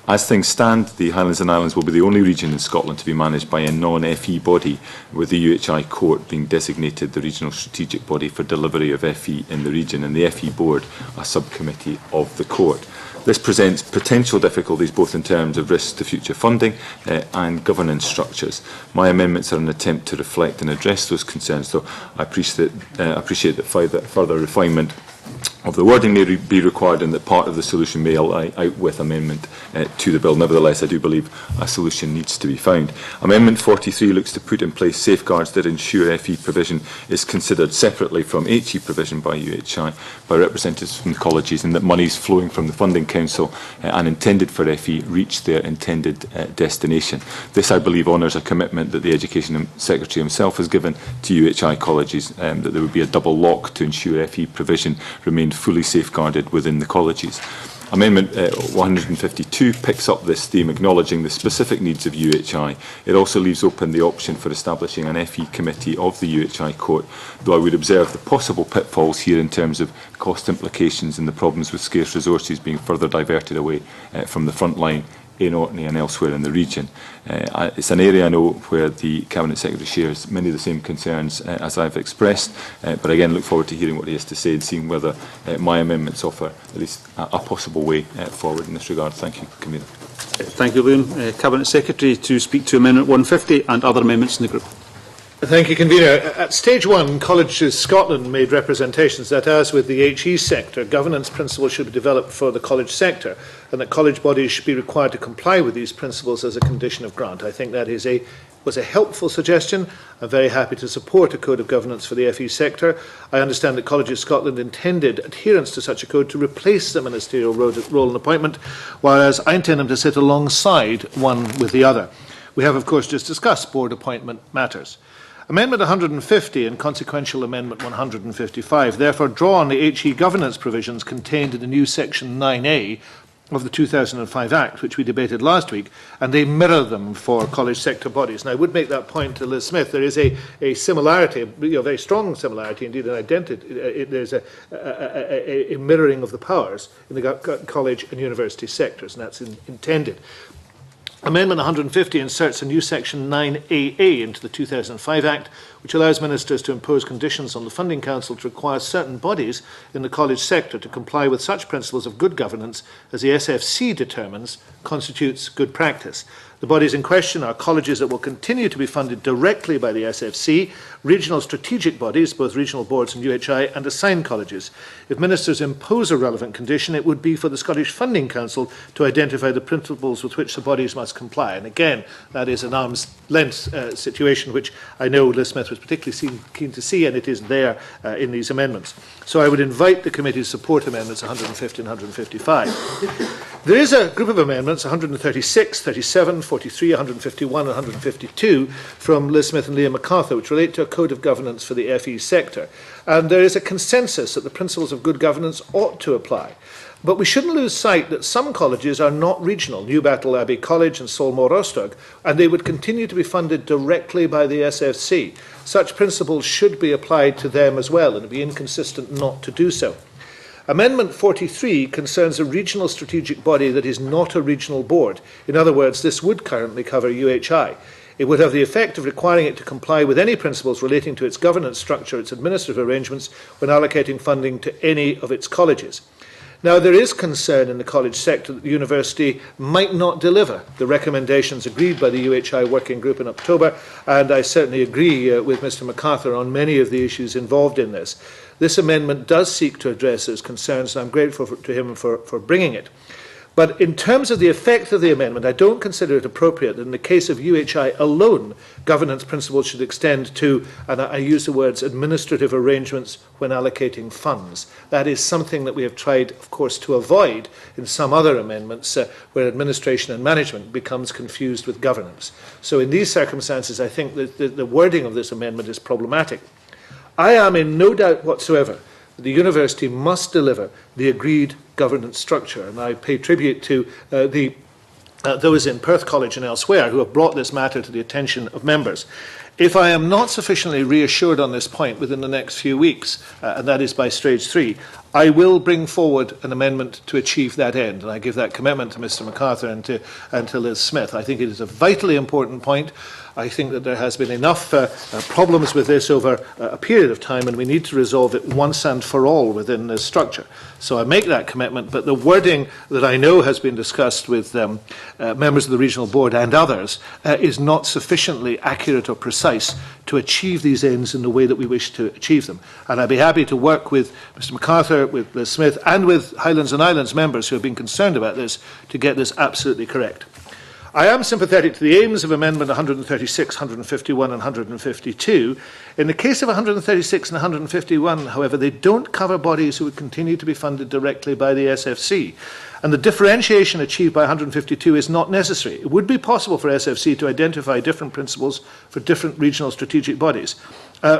As things stand, the Highlands and Islands will be the only region in Scotland to be managed by a non-FE body, with the UHI Court being designated the regional strategic body for delivery of FE in the region, and the FE Board a subcommittee of the Court. This presents potential difficulties both in terms of risks to future funding and governance structures. My amendments are an attempt to reflect and address those concerns, though I appreciate that further refinement of the wording may be required and that part of the solution may lie out with amendment to the bill. Nevertheless, I do believe a solution needs to be found. Amendment 43 looks to put in place safeguards that ensure FE provision is considered separately from HE provision by UHI, by representatives from the colleges, and that monies flowing from the Funding Council and intended for FE reach their intended destination. This, I believe, honours a commitment that the Education Secretary himself has given to UHI colleges, that there would be a double lock to ensure FE provision remained fully safeguarded within the colleges. Amendment 152 picks up this theme, acknowledging the specific needs of UHI. It also leaves open the option for establishing an FE committee of the UHI court, though I would observe the possible pitfalls here in terms of cost implications and the problems with scarce resources being further diverted away from the front line in Orkney and elsewhere in the region. It's an area I know where the Cabinet Secretary shares many of the same concerns as I've expressed, but again look forward to hearing what he has to say and seeing whether my amendments offer at least a possible way forward in this regard. Thank you, Convener. Thank you, Liam. Cabinet Secretary to speak to Amendment 150 and other amendments in the group. Thank you, Convener. At stage one, Colleges Scotland made representations that, as with the HE sector, governance principles should be developed for the college sector, and that college bodies should be required to comply with these principles as a condition of grant. I think that was a helpful suggestion. I'm very happy to support a code of governance for the FE sector. I understand that Colleges Scotland intended adherence to such a code to replace the ministerial role and appointment, whereas I intend them to sit alongside one with the other. We have, of course, just discussed board appointment matters. Amendment 150 and consequential Amendment 155 therefore draw on the HE governance provisions contained in the new Section 9A of the 2005 Act, which we debated last week, and they mirror them for college sector bodies. And I would make that point to Liz Smith. There is a similarity, a very strong similarity, indeed an identity. There's a mirroring of the powers in the college and university sectors, and that's intended. Amendment 150 inserts a new Section 9AA into the 2005 Act, which allows ministers to impose conditions on the Funding Council to require certain bodies in the college sector to comply with such principles of good governance as the SFC determines constitutes good practice. The bodies in question are colleges that will continue to be funded directly by the SFC, regional strategic bodies, both regional boards and UHI, and assigned colleges. If ministers impose a relevant condition, it would be for the Scottish Funding Council to identify the principles with which the bodies must comply. And again, that is an arm's length situation, which I know Liz Smith was particularly keen to see, and it is there in these amendments. So I would invite the committee to support amendments 150 and 155. There is a group of amendments, 136, 37, 43, 151 and 152 from Liz Smith and Liam MacArthur, which relate to a code of governance for the FE sector. And there is a consensus that the principles of good governance ought to apply. But we shouldn't lose sight that some colleges are not regional, Newbattle Abbey College and Solmore Rostog, and they would continue to be funded directly by the SFC. Such principles should be applied to them as well, and it would be inconsistent not to do so. Amendment 43 concerns a regional strategic body that is not a regional board. In other words, this would currently cover UHI. It would have the effect of requiring it to comply with any principles relating to its governance structure, its administrative arrangements, when allocating funding to any of its colleges. Now, there is concern in the college sector that the university might not deliver the recommendations agreed by the UHI working group in October, and I certainly agree with Mr MacArthur on many of the issues involved in this. This amendment does seek to address those concerns, and I'm grateful to him for bringing it. But in terms of the effect of the amendment, I don't consider it appropriate that in the case of UHI alone, governance principles should extend to, and I use the words, administrative arrangements when allocating funds. That is something that we have tried, of course, to avoid in some other amendments where administration and management becomes confused with governance. So in these circumstances, I think that the wording of this amendment is problematic. I am in no doubt whatsoever that the university must deliver the agreed governance structure, and I pay tribute to those in Perth College and elsewhere who have brought this matter to the attention of members. If I am not sufficiently reassured on this point within the next few weeks, and that is by stage 3, I will bring forward an amendment to achieve that end, and I give that commitment to Mr MacArthur and to Liz Smith. I think it is a vitally important point. I think that there has been enough problems with this over a period of time, and we need to resolve it once and for all within this structure. So I make that commitment, but the wording that I know has been discussed with members of the regional board and others is not sufficiently accurate or precise precise to achieve these ends in the way that we wish to achieve them. And I'd be happy to work with Mr MacArthur, with Liz Smith, and with Highlands and Islands members who have been concerned about this to get this absolutely correct. I am sympathetic to the aims of Amendment 136, 151 and 152. In the case of 136 and 151, however, they don't cover bodies who would continue to be funded directly by the SFC. And the differentiation achieved by 152 is not necessary. It would be possible for SFC to identify different principles for different regional strategic bodies.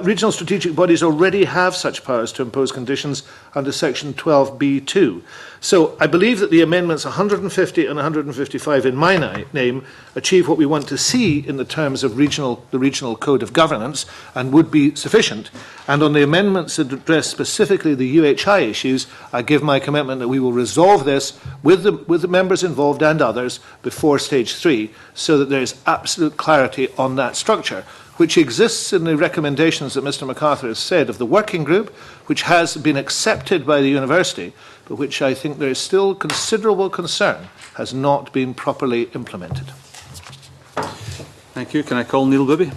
Regional strategic bodies already have such powers to impose conditions under Section 12B2. So I believe that the amendments 150 and 155 in my name achieve what we want to see in the terms of the regional code of governance and would be sufficient. And on the amendments that address specifically the UHI issues, I give my commitment that we will resolve this with the members involved and others before stage 3 so that there is absolute clarity on that structure, which exists in the recommendations that Mr MacArthur has said of the working group, which has been accepted by the university, but which I think there is still considerable concern has not been properly implemented. Thank you. Can I call Neil Bibby?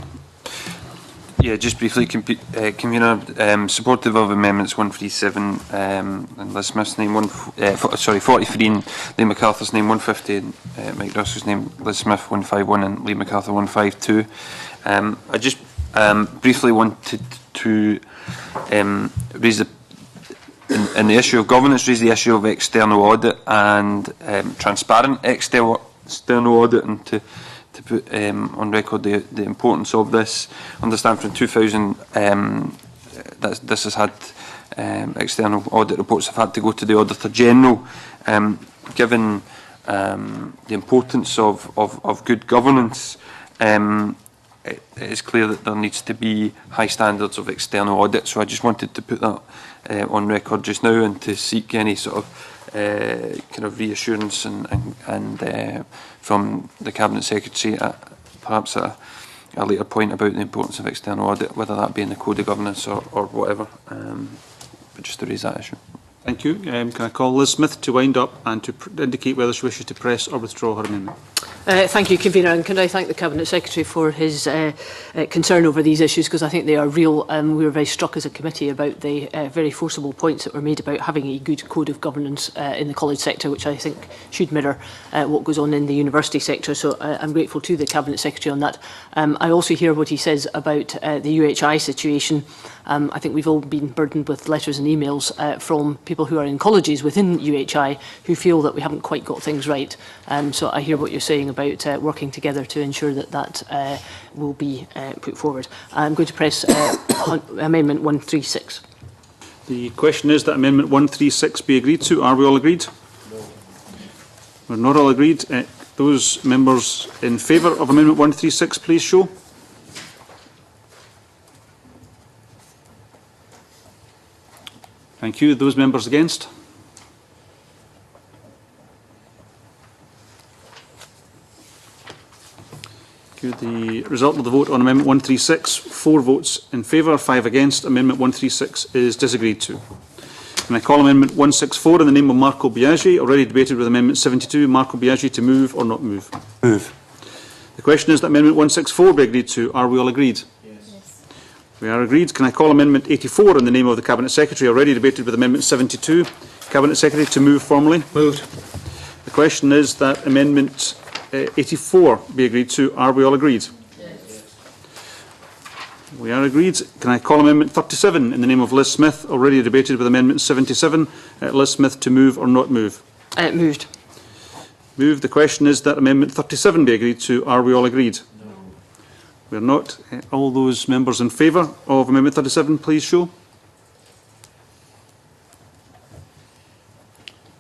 Yeah, just briefly, Convener, supportive of amendments 137 and Liz Smith's name, 43 and Lee MacArthur's name 150, and Mike Russell's name, Liz Smith 151 and Lee MacArthur 152. I just briefly wanted to raise in the issue of governance, raise the issue of external audit and transparent external audit, and to put on record the importance of this. I understand from 2000 that this has had external audit reports have had to go to the Auditor General. Given the importance of good governance, it is clear that there needs to be high standards of external audit. So I just wanted to put that on record just now and to seek any sort of kind of reassurance and from the Cabinet Secretary, perhaps at a later point, about the importance of external audit, whether that be in the Code of Governance or whatever, but just to raise that issue. Thank you. Can I call Liz Smith to wind up and to indicate whether she wishes to press or withdraw her amendment? Thank you, Convener, and can I thank the Cabinet Secretary for his concern over these issues, because I think they are real. We were very struck as a committee about the very forcible points that were made about having a good code of governance in the college sector, which I think should mirror what goes on in the university sector. So I'm grateful to the Cabinet Secretary on that. I also hear what he says about the UHI situation. I think we've all been burdened with letters and emails from people who are in colleges within UHI who feel that we haven't quite got things right. So I hear what you're saying about working together to ensure that that will be put forward. I'm going to press Amendment 136. The question is that Amendment 136 be agreed to. Are we all agreed? No. We're not all agreed. Those members in favour of Amendment 136, please show. Thank you. Those members against? The result of the vote on Amendment 136, 4 votes in favour, 5 against. Amendment 136 is disagreed to. Can I call Amendment 164 in the name of Marco Biaggi, already debated with Amendment 72. Marco Biaggi, to move or not move? Move. The question is that Amendment 164 be agreed to. Are we all agreed? Yes. We are agreed. Can I call Amendment 84 in the name of the Cabinet Secretary, already debated with Amendment 72. Cabinet Secretary, to move formally? Moved. The question is that Amendment 84 be agreed to. Are we all agreed? Yes. We are agreed. Can I call Amendment 37 in the name of Liz Smith, already debated with Amendment 77. Liz Smith, to move or not move? Moved. Moved. The question is that Amendment 37 be agreed to. Are we all agreed? No. We are not. All those members in favour of Amendment 37, please show.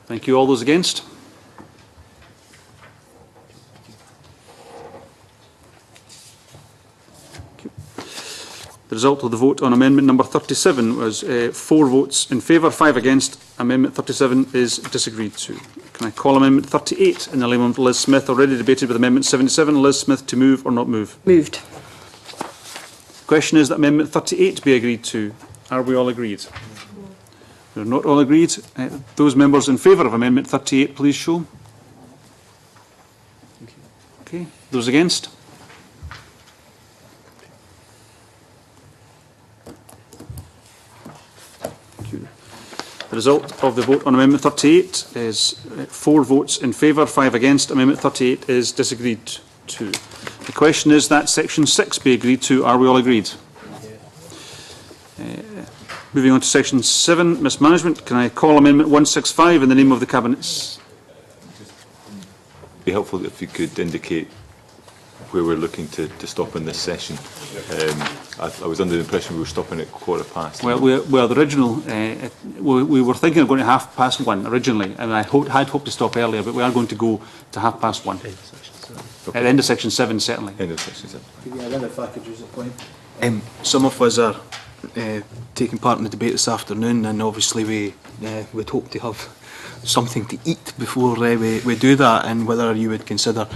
Thank you. All those against? The result of the vote on amendment number 37 was 4 votes in favour, 5 against. Amendment 37 is disagreed to. Can I call Amendment 38 in the name of Liz Smith, already debated with Amendment 77. Liz Smith, to move or not move? Moved. The question is that Amendment 38 be agreed to. Are we all agreed? We are not all agreed. Those members in favour of Amendment 38, please show. Okay. Those against? The result of the vote on Amendment 38 is 4 votes in favour, 5 against. Amendment 38 is disagreed to. The question is that Section 6 be agreed to. Are we all agreed? Moving on to Section 7, Mismanagement. Can I call Amendment 165 in the name of the Cabinet? Be helpful if you could indicate where we're looking to stop in this session. I was under the impression we were stopping at 15:15. Well, the original, we were thinking of going to 1:30 originally, and I had hoped to stop earlier, but we are going to go to 1:30. Okay. At the end of Section 7, certainly. End of Section 7. If I could use a point. Some of us are taking part in the debate this afternoon, and obviously we would hope to have something to eat before we do that, and whether you would consider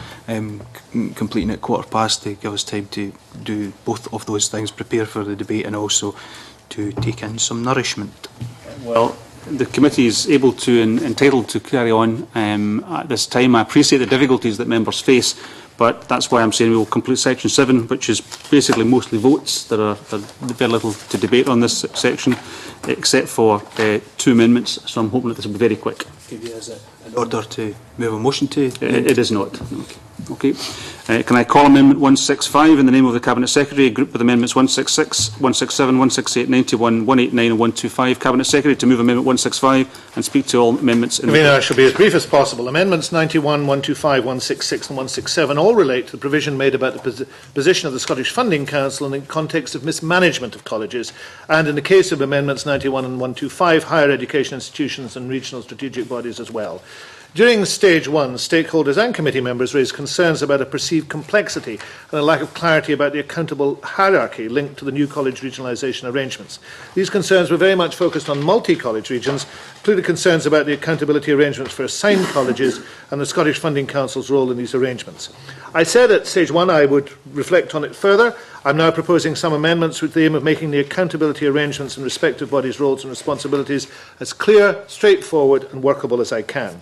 completing at 15:15 to give us time to do both of those things, prepare for the debate and also to take in some nourishment. Well, the committee is able to and entitled to carry on at this time. I appreciate the difficulties that members face, but that's why I'm saying we will complete Section 7, which is basically mostly votes. There's very little to debate on this section, except for 2 amendments, so I'm hoping that this will be very quick. In order to move a motion to... It is not. Okay. Can I call Amendment 165 in the name of the Cabinet Secretary, grouped with Amendments 166, 167, 168, 91, 189 and 125. Cabinet Secretary to move Amendment 165 and speak to all amendments. I shall be as brief as possible. Amendments 91, 125, 166 and 167 all relate to the provision made about the position of the Scottish Funding Council in the context of mismanagement of colleges, and in the case of Amendments 91 and 125, higher education institutions and regional strategic bodies as well. During Stage 1, stakeholders and committee members raised concerns about a perceived complexity and a lack of clarity about the accountable hierarchy linked to the new college regionalisation arrangements. These concerns were very much focused on multi-college regions, including concerns about the accountability arrangements for assigned colleges and the Scottish Funding Council's role in these arrangements. I said at Stage 1 I would reflect on it further. I'm now proposing some amendments with the aim of making the accountability arrangements in respective bodies' roles and responsibilities as clear, straightforward and workable as I can.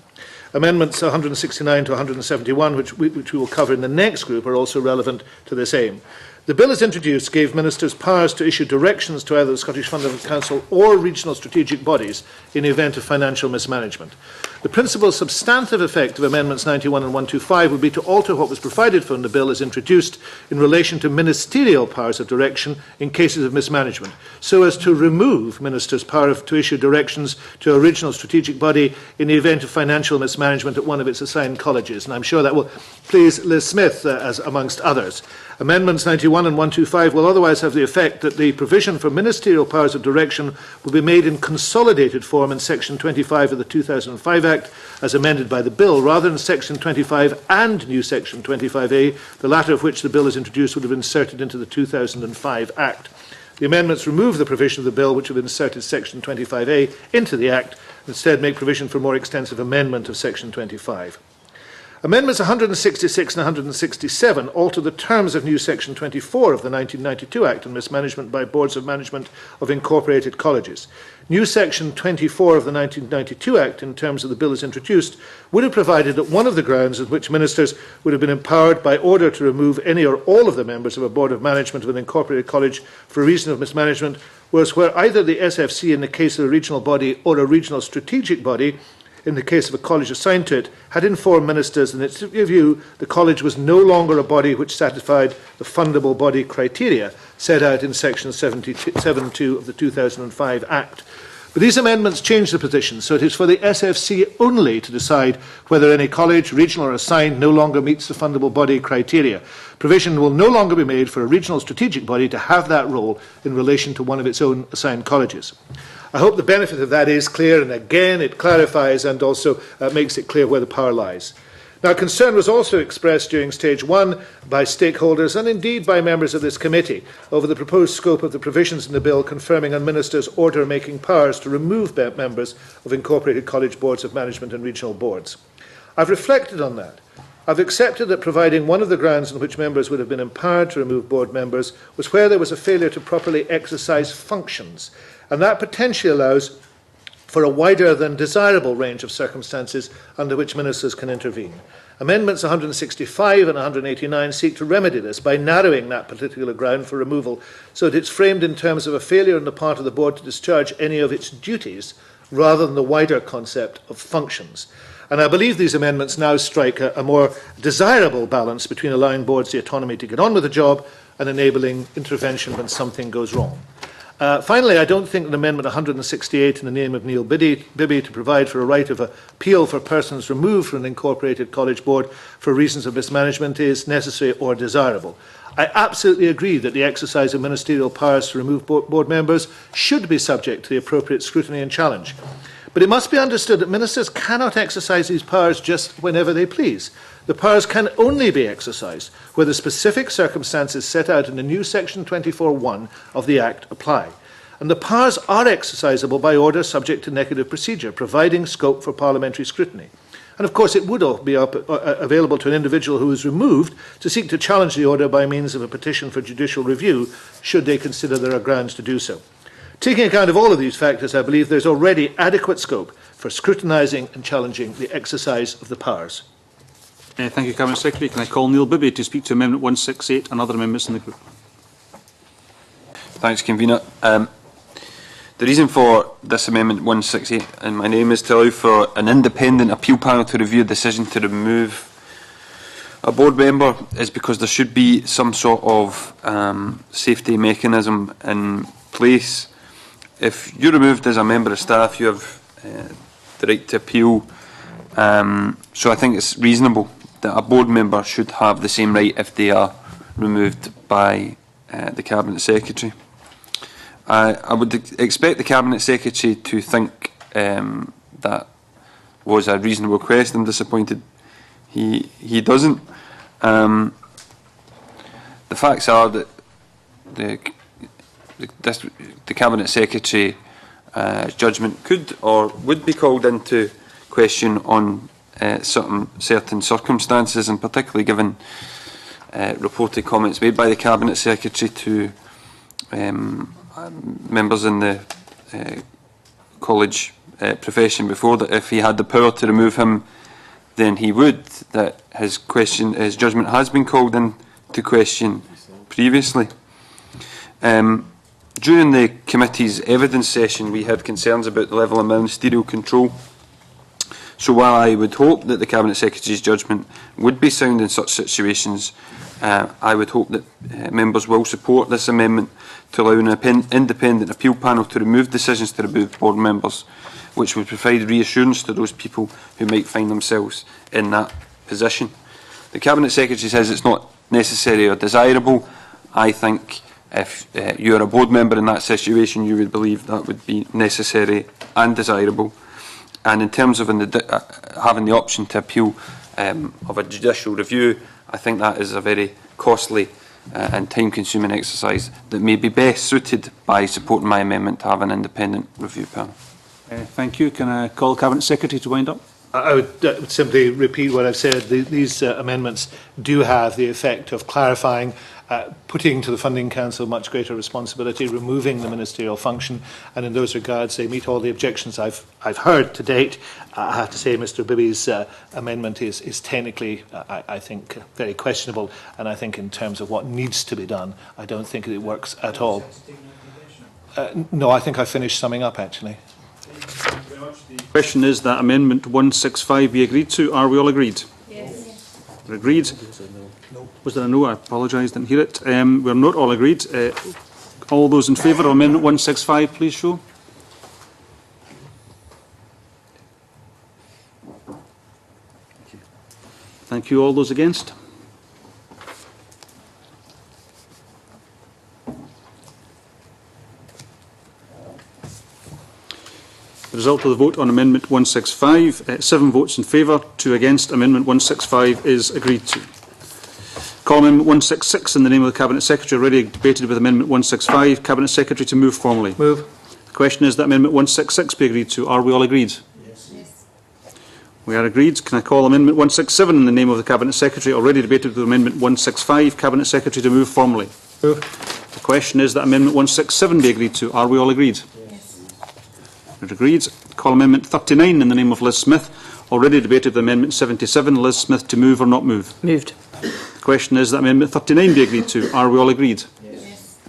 Amendments 169 to 171, which we will cover in the next group, are also relevant to this aim. The bill as introduced gave ministers powers to issue directions to either the Scottish Funding Council or regional strategic bodies in the event of financial mismanagement. The principal substantive effect of Amendments 91 and 125 would be to alter what was provided for in the bill as introduced in relation to ministerial powers of direction in cases of mismanagement, so as to remove ministers' power to issue directions to a regional strategic body in the event of financial mismanagement at one of its assigned colleges. And I'm sure that will please Liz Smith, as amongst others. Amendments 91 and 125 will otherwise have the effect that the provision for ministerial powers of direction will be made in consolidated form in Section 25 of the 2005 Act, as amended by the Bill, rather than Section 25 and new Section 25A, the latter of which the Bill as introduced would have been inserted into the 2005 Act. The amendments remove the provision of the Bill which would have inserted Section 25A into the Act, and instead make provision for more extensive amendment of Section 25. Amendments 166 and 167 alter the terms of new Section 24 of the 1992 Act on mismanagement by boards of management of incorporated colleges. New Section 24 of the 1992 Act, in terms of the bill as introduced, would have provided that one of the grounds on which ministers would have been empowered by order to remove any or all of the members of a board of management of an incorporated college for a reason of mismanagement was where either the SFC in the case of a regional body or a regional strategic body in the case of a college assigned to it, had informed ministers that in its view the college was no longer a body which satisfied the fundable body criteria set out in Section 7.2 of the 2005 Act. But these amendments change the position, so it is for the SFC only to decide whether any college, regional or assigned, no longer meets the fundable body criteria. Provision will no longer be made for a regional strategic body to have that role in relation to one of its own assigned colleges. I hope the benefit of that is clear, and again it clarifies and also makes it clear where the power lies. Now, concern was also expressed during Stage 1 by stakeholders and indeed by members of this committee over the proposed scope of the provisions in the bill conferring on ministers' order-making powers to remove members of incorporated college boards of management and regional boards. I've reflected on that. I've accepted that providing one of the grounds on which members would have been empowered to remove board members was where there was a failure to properly exercise functions, and that potentially allows for a wider than desirable range of circumstances under which ministers can intervene. Amendments 165 and 189 seek to remedy this by narrowing that particular ground for removal so that it's framed in terms of a failure on the part of the board to discharge any of its duties rather than the wider concept of functions. And I believe these amendments now strike a more desirable balance between allowing boards the autonomy to get on with the job and enabling intervention when something goes wrong. Finally, I don't think that Amendment 168 in the name of Neil Bibby to provide for a right of appeal for persons removed from an incorporated college board for reasons of mismanagement is necessary or desirable. I absolutely agree that the exercise of ministerial powers to remove board members should be subject to the appropriate scrutiny and challenge. But it must be understood that ministers cannot exercise these powers just whenever they please. The powers can only be exercised where the specific circumstances set out in the new Section 24(1) of the Act apply. And the powers are exercisable by order subject to negative procedure, providing scope for parliamentary scrutiny. And of course, it would all be available to an individual who is removed to seek to challenge the order by means of a petition for judicial review, should they consider there are grounds to do so. Taking account of all of these factors, I believe there is already adequate scope for scrutinising and challenging the exercise of the powers. Thank you, Cabinet Secretary. Can I call Neil Bibby to speak to Amendment 168 and other amendments in the group? Thanks, Convener. The reason for this Amendment 168 in my name is to allow for an independent appeal panel to review a decision to remove a board member is because there should be some sort of safety mechanism in place. If you're removed as a member of staff, you have the right to appeal. So I think it's reasonable that a board member should have the same right if they are removed by the Cabinet Secretary. I would expect the Cabinet Secretary to think that was a reasonable request. I'm disappointed he doesn't. The facts are that the Cabinet Secretary judgment could or would be called into question on certain circumstances, and particularly given reported comments made by the Cabinet Secretary to members in the college profession before, that if he had the power to remove him, then he would. That his judgment has been called into question previously. During the committee's evidence session, we had concerns about the level of ministerial control. So while I would hope that the Cabinet Secretary's judgment would be sound in such situations, I would hope that members will support this amendment to allow an independent appeal panel to remove decisions to remove board members, which would provide reassurance to those people who might find themselves in that position. The Cabinet Secretary says it's not necessary or desirable. I think if you are a board member in that situation, you would believe that would be necessary and desirable. And in terms of having the option to appeal of a judicial review, I think that is a very costly and time-consuming exercise that may be best suited by supporting my amendment to have an independent review panel. Thank you. Can I call Cabinet Secretary to wind up? I would simply repeat what I've said. These amendments do have the effect of clarifying, putting to the Funding Council much greater responsibility, removing the ministerial function, and in those regards they meet all the objections I've heard to date. I have to say Mr Bibby's amendment is technically, I think, very questionable, and I think in terms of what needs to be done, I don't think it works at all. No, I think I finished summing up, actually. The question is that Amendment 165 be agreed to. Are we all agreed? Yes. We're agreed. Was there a no? I apologise, didn't hear it. We're not all agreed. All those in favour of Amendment 165, please show. Thank you. All those against? The result of the vote on Amendment 165, 7 votes in favour, 2 against. Amendment 165 is agreed to. Call Amendment 166 in the name of the Cabinet Secretary, already debated with Amendment 165. Cabinet Secretary to move formally. Move. The question is that Amendment 166 be agreed to. Are we all agreed? Yes. We are agreed. Can I call Amendment 167 in the name of the Cabinet Secretary, already debated with Amendment 165. Cabinet Secretary to move formally. Move. The question is that Amendment 167 be agreed to. Are we all agreed? We're agreed. Call Amendment 39 in the name of Liz Smith, already debated with Amendment 77. Liz Smith to move or not move? Moved. The question is that Amendment 39 be agreed to. Are we all agreed? Yes.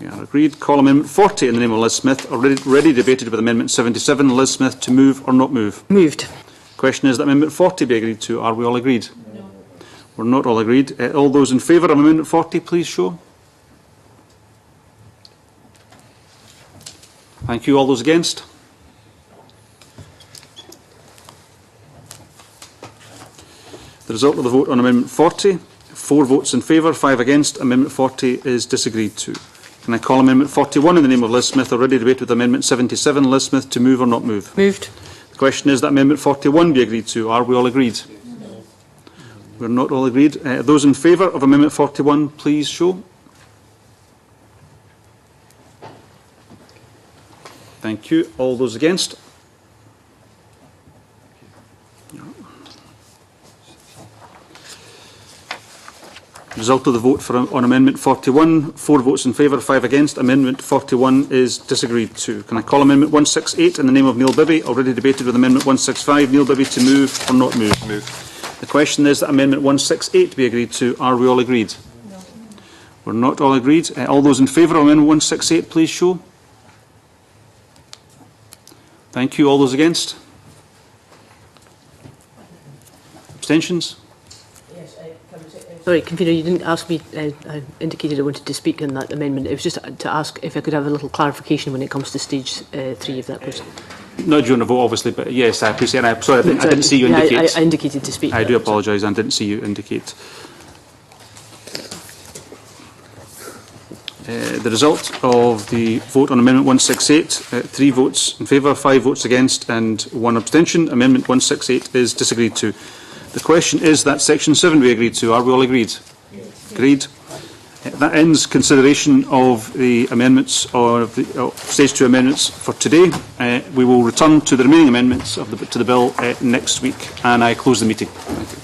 We are agreed. Call Amendment 40 in the name of Liz Smith, already debated with Amendment 77. Liz Smith, to move or not move? Moved. Question is that Amendment 40 be agreed to. Are we all agreed? No. We're not all agreed. All those in favour of Amendment 40, please show. Thank you. All those against? The result of the vote on Amendment 40, 4 votes in favour, 5 against. Amendment 40 is disagreed to. Can I call Amendment 41 in the name of Liz Smith, already debated with Amendment 77. Liz Smith, to move or not move? Moved. The question is that Amendment 41 be agreed to. Are we all agreed? No. We're not all agreed. Those in favour of Amendment 41, please show. Thank you. All those against? Result of the vote on Amendment 41, 4 votes in favour, 5 against. Amendment 41 is disagreed to. Can I call Amendment 168 in the name of Neil Bibby, already debated with Amendment 165. Neil Bibby, to move or not move? Move. The question is that Amendment 168 be agreed to. Are we all agreed? No. We're not all agreed. All those in favour of Amendment 168, please show. Thank you. All those against? Abstentions? Sorry, Convener, you didn't ask me, I indicated I wanted to speak on that amendment. It was just to ask if I could have a little clarification when it comes to stage 3, if that was... Not during the vote, obviously, but yes, I appreciate it. I'm sorry, I didn't see you indicate. I indicated to speak. I do apologise, I didn't see you indicate. The result of the vote on Amendment 168, 3 votes in favour, 5 votes against and 1 abstention. Amendment 168 is disagreed to. The question is that Section 7 be agreed to. Are we all agreed? Yes. Agreed. That ends consideration of the amendments, or the Stage 2 amendments for today. We will return to the remaining amendments to the bill next week, and I close the meeting. Thank you.